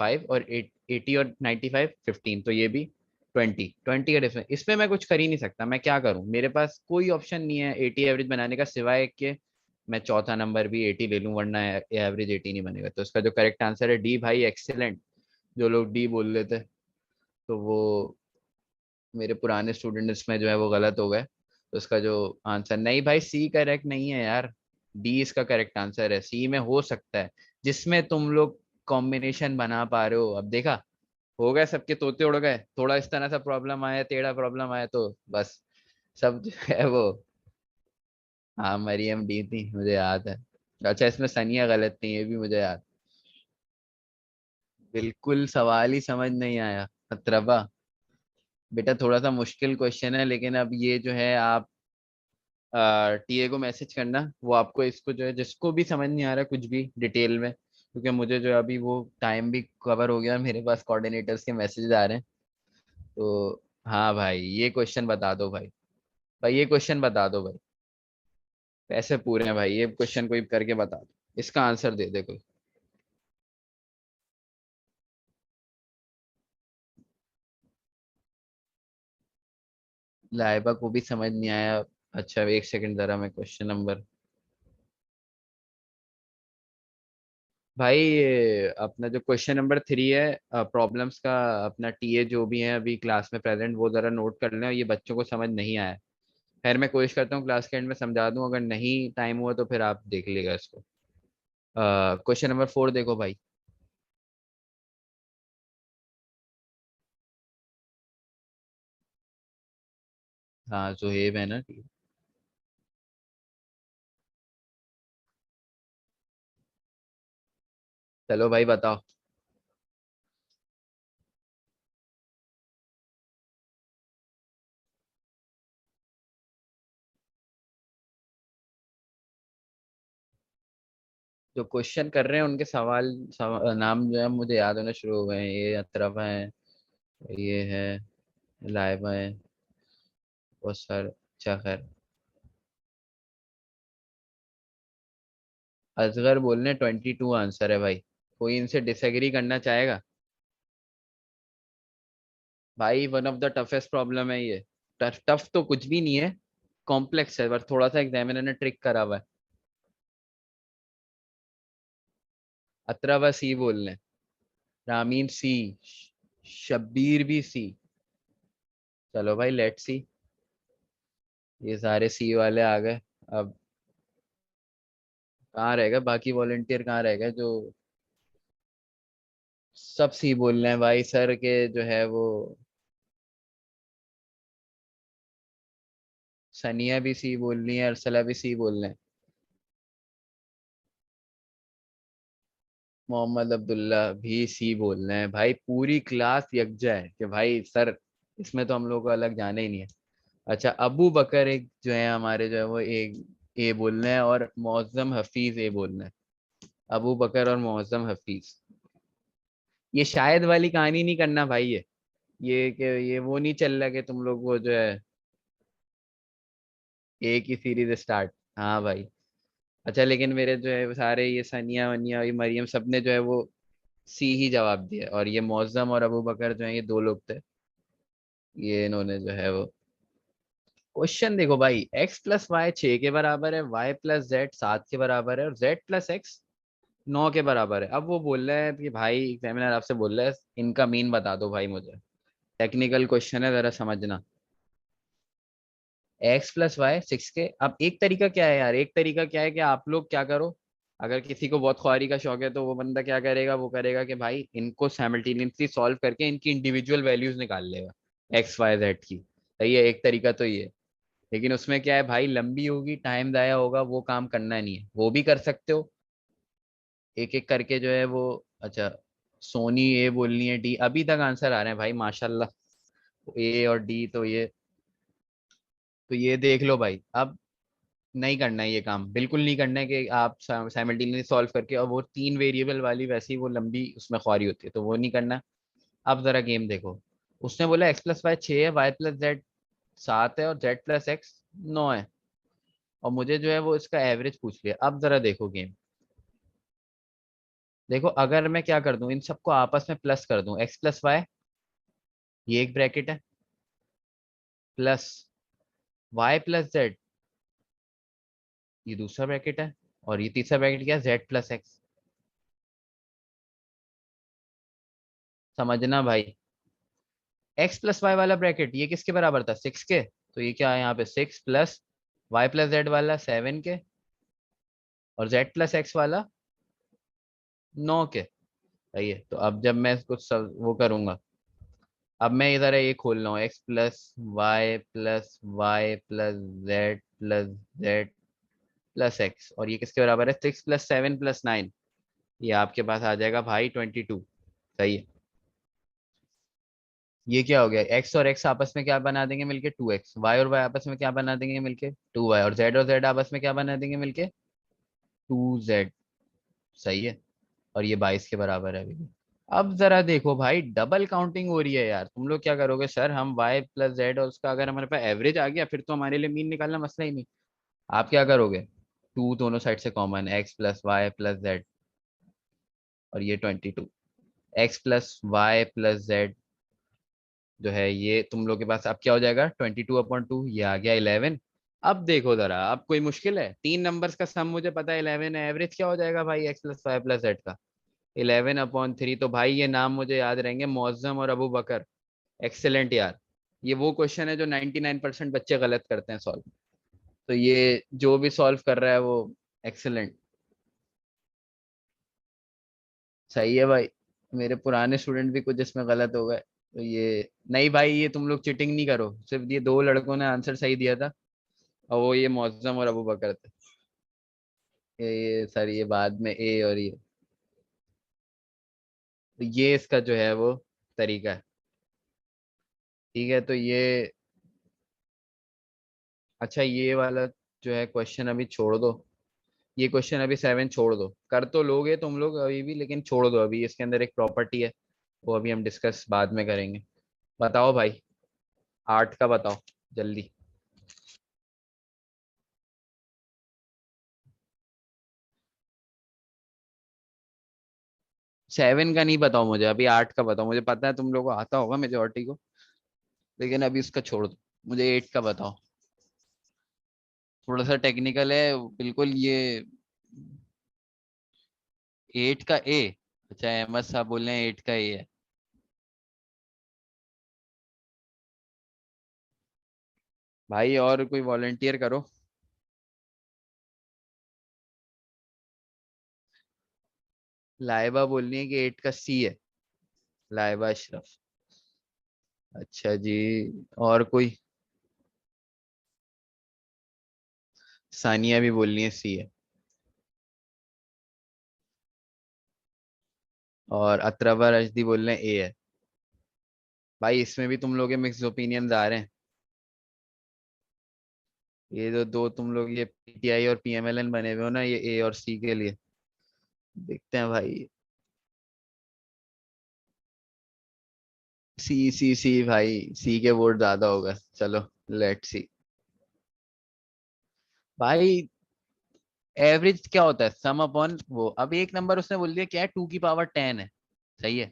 5, और 80 और 95 15, तो ये भी 20 का डिफरेंस। इसमें मैं कुछ कर ही नहीं सकता, मैं क्या करूं, मेरे पास कोई ऑप्शन नहीं है 80 एवरेज बनाने का, सिवाय कि मैं चौथा नंबर भी 80 ले लूं, वरना एवरेज 80 नहीं बनेगा। तो इसका जो करेक्ट आंसर है डी भाई, एक्सेलेंट। जो लोग डी बोल लेते तो वो मेरे पुराने स्टूडेंट इसमें जो है वो गलत हो गए। तो इसका जो आंसर, नहीं भाई सी करेक्ट नहीं है यार, डी इसका करेक्ट आंसर है। सी में हो सकता है, जिसमें तुम लोग कॉम्बिनेशन बना पा रहे हो। अब देखा, हो गए, सबके तोते उड़ गए। थोड़ा इस तरह सा प्रॉब्लम आया, टेढ़ा प्रॉब्लम आया तो बस सब जो है वो, हाँ मरियम डी थी, मुझे याद है। अच्छा इसमें सनिया गलत थी, ये भी मुझे याद। बिल्कुल सवाल ही समझ नहीं आया अत्रबा। बेटा थोड़ा सा मुश्किल क्वेश्चन है, लेकिन अब ये जो है आप टीए को मैसेज करना, वो आपको इसको जो है, जिसको भी समझ नहीं आ रहा कुछ भी डिटेल में, क्योंकि मुझे जो है अभी वो टाइम भी कवर हो गया, मेरे पास कोऑर्डिनेटर्स के मैसेज आ रहे हैं। तो हाँ भाई, ये क्वेश्चन बता दो भाई, भाई ये क्वेश्चन बता दो भाई, पैसे पूरे हैं भाई, ये क्वेश्चन कोई करके बता दो, इसका आंसर दे दे कोई। लाइबा को भी समझ नहीं आया। अच्छा एक सेकंड, जरा मैं क्वेश्चन नंबर, भाई ये अपना जो क्वेश्चन नंबर 3 है, प्रॉब्लम्स का, अपना टीए जो भी है अभी क्लास में प्रेजेंट, वो जरा नोट कर लें, और ये बच्चों को समझ नहीं आया। खैर मैं कोशिश करता हूँ क्लास के एंड में समझा दूं, अगर नहीं टाइम हुआ तो फिर आप देख लीजिएगा इसको। क्वेश्चन नंबर 4 देखो भाई। हाँ जुहेब है ना, ठीक। चलो भाई बताओ। जो क्वेश्चन कर रहे हैं उनके नाम जो है मुझे याद होना शुरू हो गए हैं। ये अतरफ है, ये है, लाइबा है, वो सर। अच्छा खैर, असगर बोलने 22 आंसर है भाई। कोई इनसे डिसएग्री करना चाहेगा? भाई one of the toughest problem है ये। टफ टफ तो कुछ भी नहीं है, कॉम्प्लेक्स है, बस थोड़ा सा एग्जामिनर ने ट्रिक करा हुआ है। अतरवा सी बोलने, रामीन सी, शब्बीर भी सी। चलो भाई लेट सी। ये सारे सी वाले आ गए। अब कहाँ रह गए बाकी वॉलेंटियर, कहाँ रह गए जो सब सी बोल रहे हैं भाई? सर के जो है वो सनिया भी सी बोल रही है, अरसला भी सी बोल रहे हैं। मोहम्मद अब्दुल्ला भी सी बोल रहे हैं भाई। पूरी क्लास यकजा है कि भाई सर इसमें तो हम लोग को अलग जाना ही नहीं है। अच्छा, अबू बकर एक जो है हमारे जो है वो एक ए बोल रहे हैं, और मौजम हफीज ए बोल रहे हैं। अबू बकर और मौजम हफीज। ये शायद वाली कहानी नहीं करना भाई। ये कि ये वो नहीं चल रहा कि तुम लोग वो जो है एक ही सीरीज स्टार्ट। हाँ भाई। अच्छा लेकिन मेरे जो है वो सारे ये सनिया वनिया, ये मरियम, सब ने जो है वो सी ही जवाब दिया, और ये मौजम और अबू बकर जो है ये दो लोग थे, ये इन्होंने जो है वो। क्वेश्चन देखो भाई, x प्लस वाई 6 के बराबर है, y प्लस जेड 7 के बराबर है, और z प्लस एक्स 9 के बराबर है। अब वो बोल रहे हैं कि भाई एग्जामिनर आपसे बोल रहा है इनका मीन बता दो भाई मुझे। टेक्निकल क्वेश्चन है, जरा समझना। एक्स प्लस वाई 6 के, अब एक तरीका क्या है यार, एक तरीका क्या है कि आप लोग क्या करो, अगर किसी को बहुत ख्वारी का शौक है तो वो बंदा क्या करेगा, वो करेगा कि भाई इनको साइमल्टेनियसली सॉल्व करके इनकी इंडिविजुअल वैल्यूज निकाल लेगा, एक्स वाई जेड की। सही है, एक तरीका तो ये। लेकिन उसमें क्या है भाई, लंबी होगी, टाइम जाया होगा, वो काम करना नहीं है। वो भी कर सकते हो एक एक करके जो है वो। अच्छा, सोनी ए बोलनी है, डी, अभी तक आंसर आ रहे हैं भाई माशाल्लाह। ए और डी, तो ये देख लो भाई। अब नहीं करना है ये काम, बिल्कुल नहीं करना है कि आप साइमल्टेनियसली सॉल्व करके, और वो 3 वेरिएबल वाली वैसी वो लंबी उसमें ख्वारी होती है, तो वो नहीं करना। अब जरा गेम देखो। उसने बोला एक्स प्लस वाई 6 है, वाई प्लस जेड 7 है, और जेड प्लस एक्स 9 है, और मुझे जो है वो इसका एवरेज पूछ लिया। अब जरा देखो गेम। देखो अगर मैं क्या कर दूं, इन सबको आपस में प्लस कर दूं, एक्स प्लस वाई, ये एक ब्रैकेट है, प्लस वाई प्लस जेड, ये दूसरा ब्रैकेट है, और ये तीसरा ब्रैकेट क्या है, जेड प्लस एक्स। समझना भाई। एक्स प्लस वाई वाला ब्रैकेट ये किसके बराबर था, 6 के। तो ये क्या है यहाँ पे, 6 प्लस वाई प्लस जेड वाला 7 के, और जेड प्लस एक्स वाला 9 के। सही है, तो अब जब मैं कुछ वो करूंगा, अब मैं इधर ये खोल रहा हूँ, x plus z plus x, और ये किसके बराबर है, 6 प्लस 7 प्लस 9। ये आपके पास आ जाएगा भाई 22। सही है। ये क्या हो गया, एक्स और एक्स आपस में क्या बना देंगे मिलके, 2x, वाई और वाई आपस में क्या बना देंगे मिलके, 2y, और जेड आपस में क्या बना देंगे मिलके, 2z। सही है, और ये 22 के बराबर है अभी भी। अब जरा देखो भाई, डबल काउंटिंग हो रही है यार। तुम लोग क्या करोगे, सर हम y प्लस जेड और उसका अगर हमारे पास एवरेज आ गया फिर तो हमारे लिए मीन निकालना मसला ही नहीं। आप क्या करोगे, टू दोनों साइड से common, x plus y plus z, और ये 22, x plus y plus z जो है ये तुम लोग के पास अब क्या हो जाएगा, 22/2, ये आ गया 11। अब देखो जरा, अब कोई मुश्किल है, 3 नंबर्स का सम मुझे पता है 11 है, एवरेज क्या हो जाएगा भाई x plus y plus z का, 11/3। तो भाई ये नाम मुझे याद रहेंगे, मौजम और अबू बकर। एक्सेलेंट यार। ये वो क्वेश्चन है जो 99% बच्चे गलत करते हैं सॉल्व। तो ये जो भी सॉल्व कर रहा है वो एक्सेलेंट, सही है भाई। मेरे पुराने स्टूडेंट भी कुछ इसमें गलत हो गए, तो ये नहीं भाई, ये तुम लोग चीटिंग नहीं करो, सिर्फ ये दो लड़कों ने आंसर सही दिया था, और वो ये मौसम और अबू बकर थे। ये सर ये बाद में ए और ये, तो ये इसका जो है वो तरीका है। ठीक है, तो ये अच्छा, ये वाला जो है क्वेश्चन अभी छोड़ दो, ये क्वेश्चन अभी 7 छोड़ दो, कर तो लोगे तुम लोग अभी भी, लेकिन छोड़ दो अभी, इसके अंदर एक प्रॉपर्टी है, वो अभी हम डिस्कस बाद में करेंगे। बताओ भाई, 8 का बताओ जल्दी। 7 का नहीं बताओ मुझे, अभी 8 का बताओ, मुझे पता है तुम लोग को आता होगा मेजोरिटी को, लेकिन अभी उसका छोड़ दो, मुझे 8 का बताओ। थोड़ा सा टेक्निकल है बिल्कुल ये, 8 का ए। अच्छा, अहमद साहब बोल रहे हैं 8 का ए है। भाई और कोई वॉलंटियर करो। लाइबा बोल रही है कि 8 का सी है, लाइबा अशरफ। अच्छा जी, और कोई? सानिया भी बोल रही है सी है, और अत्रवर अजदी बोल रहे हैं ए है। भाई इसमें भी तुम लोग के मिक्स ओपिनियंस आ रहे हैं। ये जो दो तुम लोग ये पीटीआई और पीएमएलएन बने हुए हो ना, ये ए और सी के लिए, देखते हैं भाई। सी सी सी भाई, सी के वोट ज्यादा होगा, चलो लेट्स सी। भाई एवरेज क्या होता है? सम अपॉन वो, अब एक नंबर उसने बोल दिया क्या है, 2 की पावर 10 है, सही है,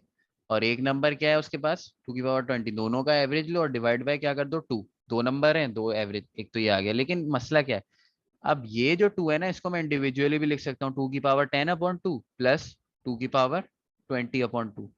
और एक नंबर क्या है उसके पास, 2 की पावर 20, दोनों का एवरेज लो और डिवाइड बाय क्या कर दो, 2। दो नंबर हैं, दो एवरेज, एक तो ये आ गया, लेकिन मसला क्या है, अब ये जो 2 है ना, इसको मैं इंडिविजुअली भी लिख सकता हूँ, 2 की पावर 10 अपॉन 2 प्लस 2 की पावर 20 अपॉन 2।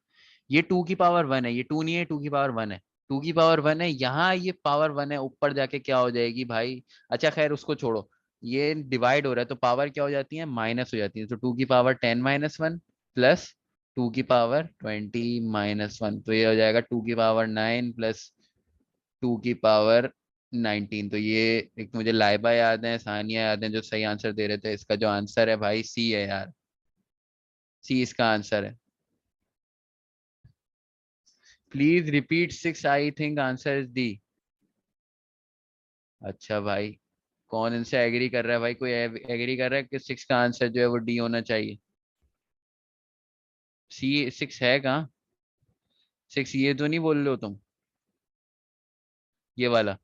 ये 2 की पावर 1 है, ये 2 नहीं है, 2 की पावर 1 है, 2 की पावर 1 है, यहाँ ये पावर 1 है, ऊपर जाके क्या हो जाएगी भाई। अच्छा खैर उसको छोड़ो, ये डिवाइड हो रहा है तो पावर क्या हो जाती है, माइनस हो जाती है, तो 2 की पावर 10 - 1 प्लस 2 की पावर 20 - 1, तो ये हो जाएगा 2 की पावर 9 प्लस 2 की पावर 19। तो ये एक तो मुझे लाइबा याद है, सानिया याद है जो सही आंसर दे रहे थे, इसका जो आंसर है भाई सी है यार, सी इसका आंसर है। Please repeat 6, I think answer is D. अच्छा भाई, कौन इनसे एग्री कर रहा है भाई, कोई एग्री कर रहा है कि 6 का आंसर जो है वो डी होना चाहिए? सी 6 है कहाँ? 6 ये तो नहीं बोल रहे हो तुम, ये वाला?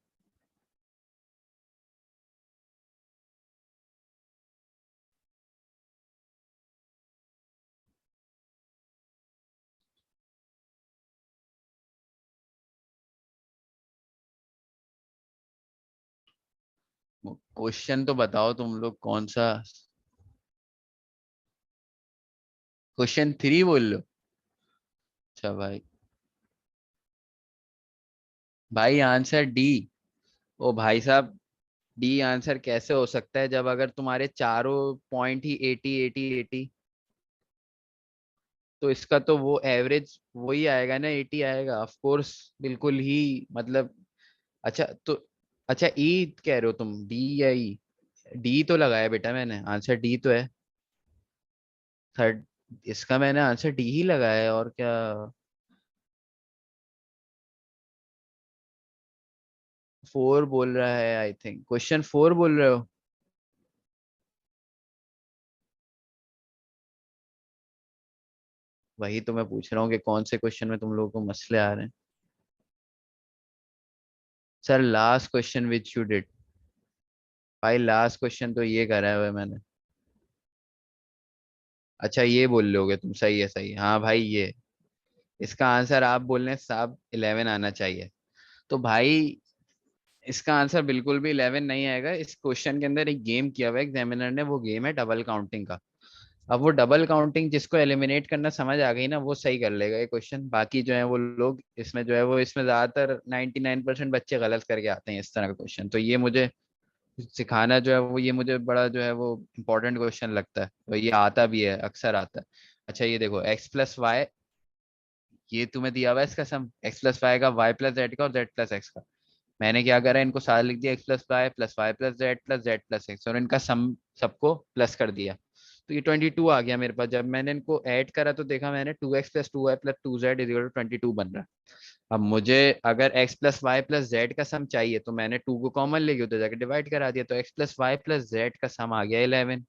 क्वेश्चन तो बताओ तुम लोग कौन सा, क्वेश्चन 3 बोल लो। अच्छा भाई, भाई आंसर डी। ओ भाई साहब, डी आंसर कैसे हो सकता है जब अगर तुम्हारे चारों पॉइंट ही 80 80 80, तो इसका तो वो एवरेज वही आएगा ना, 80 आएगा ऑफ कोर्स, बिल्कुल ही मतलब। अच्छा तो, अच्छा ई कह रहे हो तुम, डी या ई? डी तो लगाया बेटा मैंने, आंसर डी तो है। थर्ड, इसका मैंने आंसर डी ही लगाया है, और क्या? 4 बोल रहा है, आई थिंक क्वेश्चन 4 बोल रहे हो। वही तो मैं पूछ रहा हूँ कि कौन से क्वेश्चन में तुम लोगों को मसले आ रहे हैं। Sir last question which you did, भाई लास्ट क्वेश्चन तो ये करा है मैंने। अच्छा ये बोल लोगे तुम, सही है सही है, हाँ भाई ये, इसका आंसर आप बोल रहे हैं साहब 11 आना चाहिए। तो भाई इसका आंसर बिल्कुल भी 11 नहीं आएगा, इस क्वेश्चन के अंदर एक गेम किया हुआ है एग्जामिनर ने, वो गेम है डबल काउंटिंग का। अब वो डबल काउंटिंग जिसको एलिमिनेट करना समझ आ गई ना, वो सही कर लेगा ये क्वेश्चन। बाकी जो है वो लोग इसमें जो है वो, इसमें ज्यादातर 99% बच्चे गलत करके आते हैं इस तरह का क्वेश्चन। तो ये मुझे सिखाना जो है वो, ये मुझे बड़ा जो है वो इम्पोर्टेंट क्वेश्चन लगता है। तो ये आता भी है, अक्सर आता है। अच्छा ये देखो, x+y, ये तुम्हें दिया हुआ है इसका सम, x+y का, y+z का और z+x का। मैंने क्या करा, इनको सारा लिख दिया, x+y plus y plus z plus z plus x, और इनका सम सबको प्लस कर दिया। तो ये 22 आ गया मेरे पास। जब मैंने इनको ऐड करा तो देखा मैंने 2x plus 2y plus 2z is equal to 22 बन रहा है। अब मुझे अगर x plus y plus z का सम चाहिए, तो मैंने 2 को कॉमन लेके उधर जाके डिवाइड करा दिया, तो x plus y plus z का सम आ गया 11।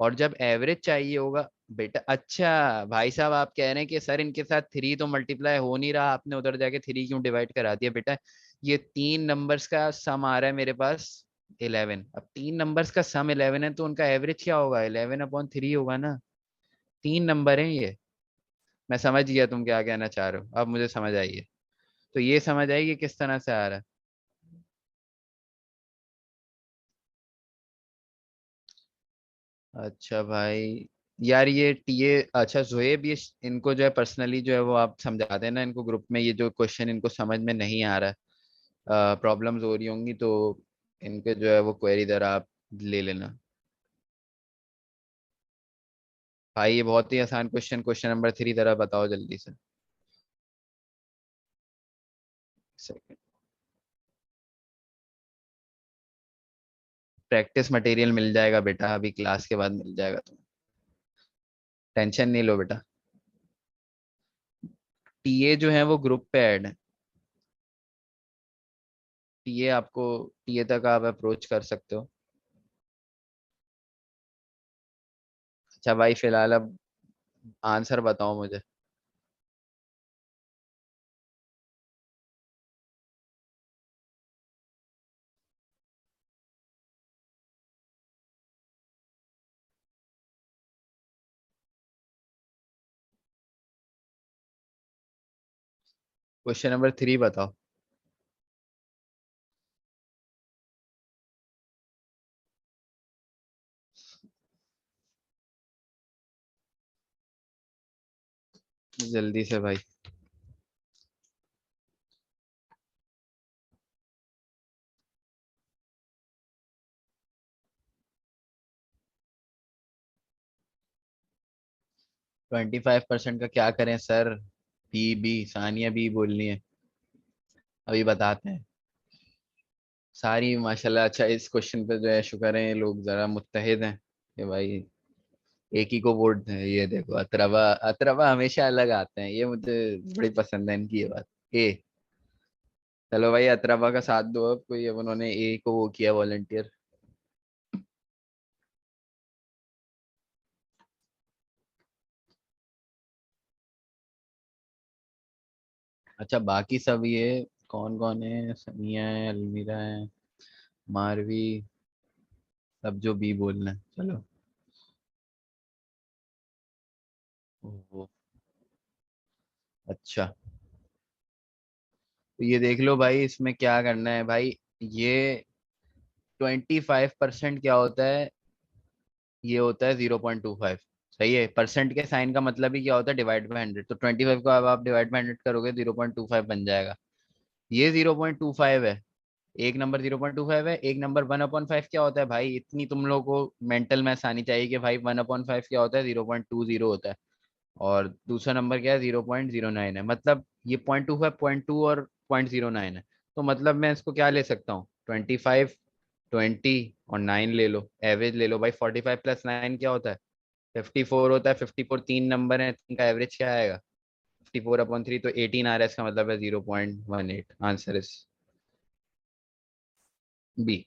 और जब एवरेज चाहिए होगा बेटा, अच्छा भाई साहब आप कह रहे हैं कि सर इनके साथ 3 तो मल्टीप्लाई हो नहीं रहा, आपने उधर जाके 3 क्यों डिवाइड करा दिया? बेटा ये 3 नंबर्स का सम आ रहा है मेरे पास 11। अब 3 नंबर्स का सम 11 है, तो उनका एवरेज क्या होगा? 11/3 होगा ना। 3 नंबर हैं ये। मैं समझ गया तुम क्या कहना चाह रहे हो, अब मुझे समझ आई है। तो ये समझ आई कि किस तरह से आ रहा है। अच्छा भाई, यार ये टीए, अच्छा जोएब, ये इनको जो है पर्सनली जो है वो आप समझा देना इनको ग्रुप में, ये जो क्वेश्चन इनको समझ में नहीं आ रहा है, प्रॉब्लम्स हो रही होंगी, तो इनके जो है वो क्वेरी जरा आप ले लेना। भाई ये बहुत ही आसान क्वेश्चन, क्वेश्चन नंबर 3 जरा बताओ जल्दी से। सेकंड, प्रैक्टिस मटेरियल मिल जाएगा बेटा, अभी क्लास के बाद मिल जाएगा तुम्हें, टेंशन नहीं लो बेटा। टीए जो है वो ग्रुप पे ऐड है। टीए आपको, टीए तक आप अप्रोच कर सकते हो। अच्छा भाई फिलहाल अब आंसर बताओ मुझे। क्वेश्चन नंबर 3 बताओ। जल्दी से भाई। 25% का क्या करें sir? B B, Sania B बोलनी है। अभी बताते हैं सारी, माशाल्लाह। अच्छा इस क्वेश्चन पे जो है शुक्र है, ये लोग जरा मुत्तहिद हैं कि भाई एक ही को वोट दें। ये देखो अतरबा, अतरबा हमेशा अलग आते हैं, ये मुझे बड़ी पसंद है इनकी ये बात। ए, चलो भाई अतरबा का साथ दो अब कोई, अब उन्होंने ए को वो किया वॉलंटियर। अच्छा बाकी सब ये कौन कौन है? सनिया है, अलमीरा है, मारवी, सब जो बी बोलना है चलो। ओहो, अच्छा तो ये देख लो भाई, इसमें क्या करना है भाई। ये 25% क्या होता है? ये होता है 0.25। सही है, परसेंट के साइन का मतलब ही क्या होता है? Divide by 100। तो 25 को अब आप डिवाइड बाई 100 करोगे, 0.25 बन जाएगा। ये 0.25 है। एक नंबर 0.25 है, एक नंबर 1/5 क्या होता है भाई? इतनी तुम लोग को मेंटल मैथ्स आनी चाहिए कि भाई 1/5 क्या होता है? 0.20 होता है। और दूसरा नंबर क्या है? 0.09 है। मतलब ये 0.25, 0.2 और 0.09 है। तो मतलब मैं इसको क्या ले सकता हूँ? 25, 20 और 9 ले लो, एवरेज ले लो भाई। 45 प्लस 9 क्या होता है? 54 होता है। 54 तीन नंबर है, तीन का एवरेज क्या आएगा? 54/3, तो 18 आ रहा है, इसका मतलब है 0.18। Answer is B.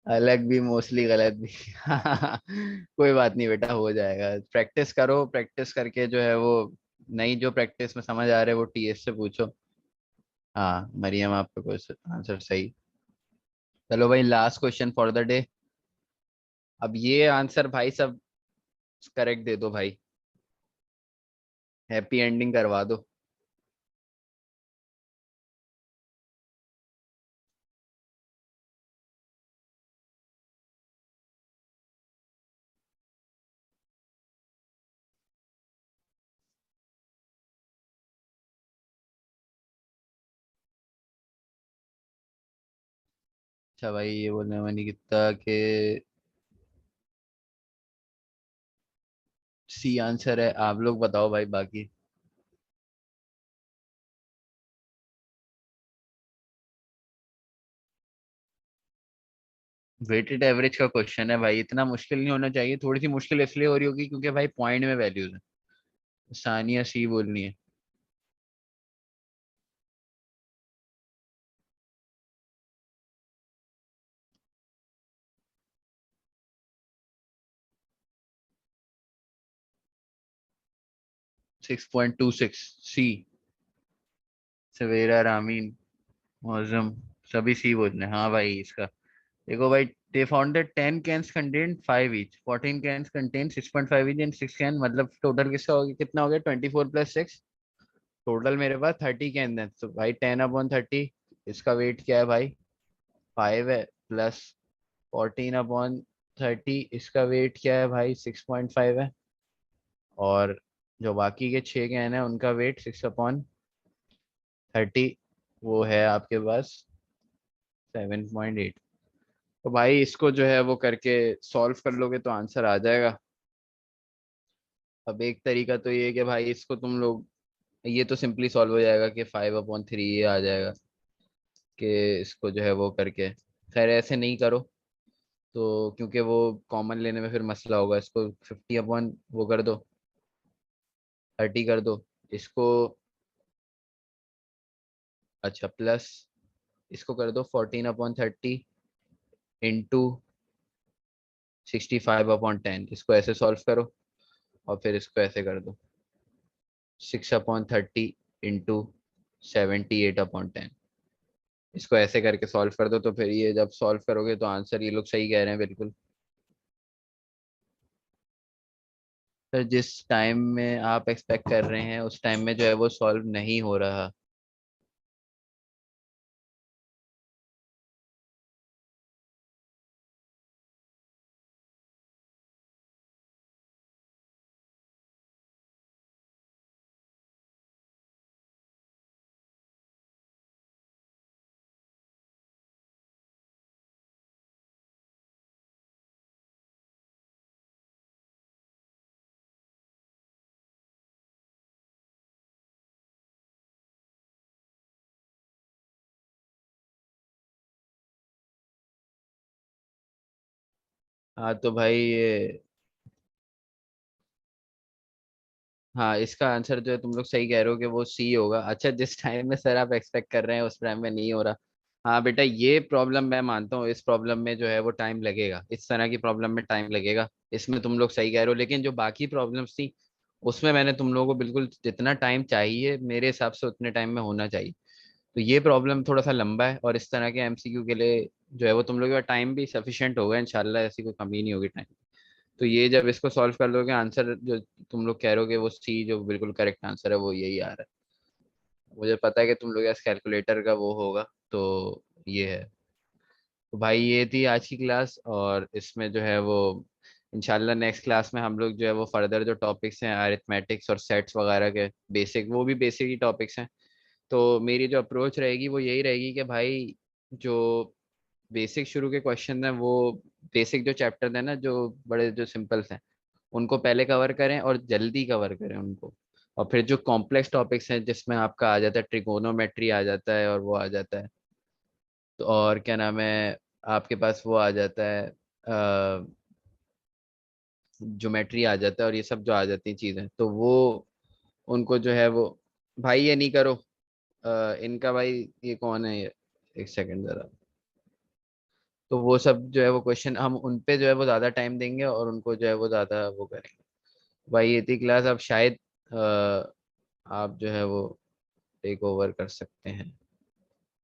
अलग भी मोस्टली गलत भी। कोई बात नहीं बेटा, हो जाएगा। प्रैक्टिस करो, प्रैक्टिस करके जो है वो नई जो प्रैक्टिस में समझ आ रहा है वो टीएस से पूछो। हाँ मरियम, आपका क्वेश्चन आंसर सही। चलो भाई last question for the day. अब ये आंसर भाई सब करेक्ट दे दो भाई, हैप्पी एंडिंग करवा दो। अच्छा भाई, ये बोलने में नहीं कितना कि सी आंसर है। आप लोग बताओ भाई बाकी। वेटेड एवरेज का क्वेश्चन है भाई, इतना मुश्किल नहीं होना चाहिए। थोड़ी सी मुश्किल इसलिए हो रही होगी क्योंकि भाई पॉइंट में वैल्यूज है। सानिया सी बोलनी है। 6.26 सी। सवेरा, रामीन, मौजम, सभी सी बोलने हैं। हाँ भाई इसका देखो भाई, they found that 10 cans contained 5 each, 14 cans contain 6.5 each and 6 can, मतलब टोटल किसका हो गया, कितना हो गया, 24 प्लस 6। टोटल मेरे पास 30 कैन है, तो भाई 10/30। इसका वेट क्या है भाई, 5 है, प्लस 14/30, इसका वेट क्या है भाई, 6.5 है। और जो बाकी के 6 कैन है उनका वेट 6/30, वो है आपके पास 7.8। तो भाई इसको जो है वो करके सॉल्व कर लोगे तो आंसर आ जाएगा। अब एक तरीका तो ये है कि भाई इसको तुम लोग, ये तो सिंपली सॉल्व हो जाएगा कि 5/3 ये आ जाएगा, कि इसको जो है वो करके, खैर ऐसे नहीं करो तो, क्योंकि वो कॉमन लेने में फिर मसला होगा। इसको 50 वो कर दो, 30 कर दो इसको। अच्छा प्लस इसको कर दो 14/30 इंटू 65/10, इसको ऐसे सॉल्व करो। और फिर इसको ऐसे कर दो 6/30 इंटू 78/10, इसको ऐसे करके सॉल्व कर दो। तो फिर ये जब सॉल्व करोगे तो आंसर, ये लोग सही कह रहे हैं बिल्कुल। तो जिस टाइम में आप एक्सपेक्ट कर रहे हैं उस टाइम में जो है वो सॉल्व नहीं हो रहा। हाँ तो भाई ये, हाँ इसका आंसर जो है तुम लोग सही कह रहे हो कि वो सी होगा। अच्छा जिस टाइम में सर आप एक्सपेक्ट कर रहे हैं उस टाइम में नहीं हो रहा। हाँ बेटा, ये प्रॉब्लम मैं मानता हूँ, इस प्रॉब्लम में जो है वो टाइम लगेगा, इस तरह की प्रॉब्लम में टाइम लगेगा। इसमें तुम लोग सही कह रहे हो, लेकिन जो बाकी प्रॉब्लम्स थी उसमें मैंने तुम लोगों को बिल्कुल जितना टाइम चाहिए मेरे हिसाब से उतने टाइम में होना चाहिए। तो ये प्रॉब्लम थोड़ा सा लंबा है, और इस तरह के एमसीक्यू के लिए जो है वो तुम लोगों का टाइम भी सफिशिएंट होगा इंशाल्लाह, ऐसी कोई कमी नहीं होगी टाइम। तो ये जब इसको सॉल्व कर लोगे, आंसर जो तुम लोग कह रहे हो वो सी जो बिल्कुल करेक्ट आंसर है वो यही आ रहा है। मुझे पता है कि तुम लोग के पास कैलकुलेटर का वो होगा, तो ये है। तो भाई ये थी आज की क्लास, और इसमें जो है वो इंशाल्लाह नेक्स्ट क्लास में हम लोग जो है वो फर्दर जो टॉपिक्स हैं अरिथमेटिक्स और सेट्स वगैरह के बेसिक, वो भी बेसिक ही टॉपिक्स हैं। तो मेरी जो अप्रोच रहेगी वो यही रहेगी कि भाई जो बेसिक शुरू के क्वेश्चन हैं वो, बेसिक जो चैप्टर है ना, जो बड़े जो सिंपल्स हैं उनको पहले कवर करें और जल्दी कवर करें उनको। और फिर जो कॉम्प्लेक्स टॉपिक्स हैं जिसमें आपका आ जाता है ट्रिगोनोमेट्री आ जाता है, और वो आ जाता है, तो और क्या नाम है, आपके पास वो आ जाता है, ज्योमेट्री आ जाता है, और ये सब जो आ जाती हैं चीज़ें, तो वो उनको जो है वो, भाई ये नहीं करो। इनका भाई, ये कौन है ये, एक सेकंड जरा। तो वो सब जो है वो क्वेश्चन हम उन पे जो है वो ज़्यादा टाइम देंगे और उनको जो है वो ज़्यादा वो करेंगे। भाई ये थी क्लास, अब शायद आप जो है वो टेक ओवर कर सकते हैं।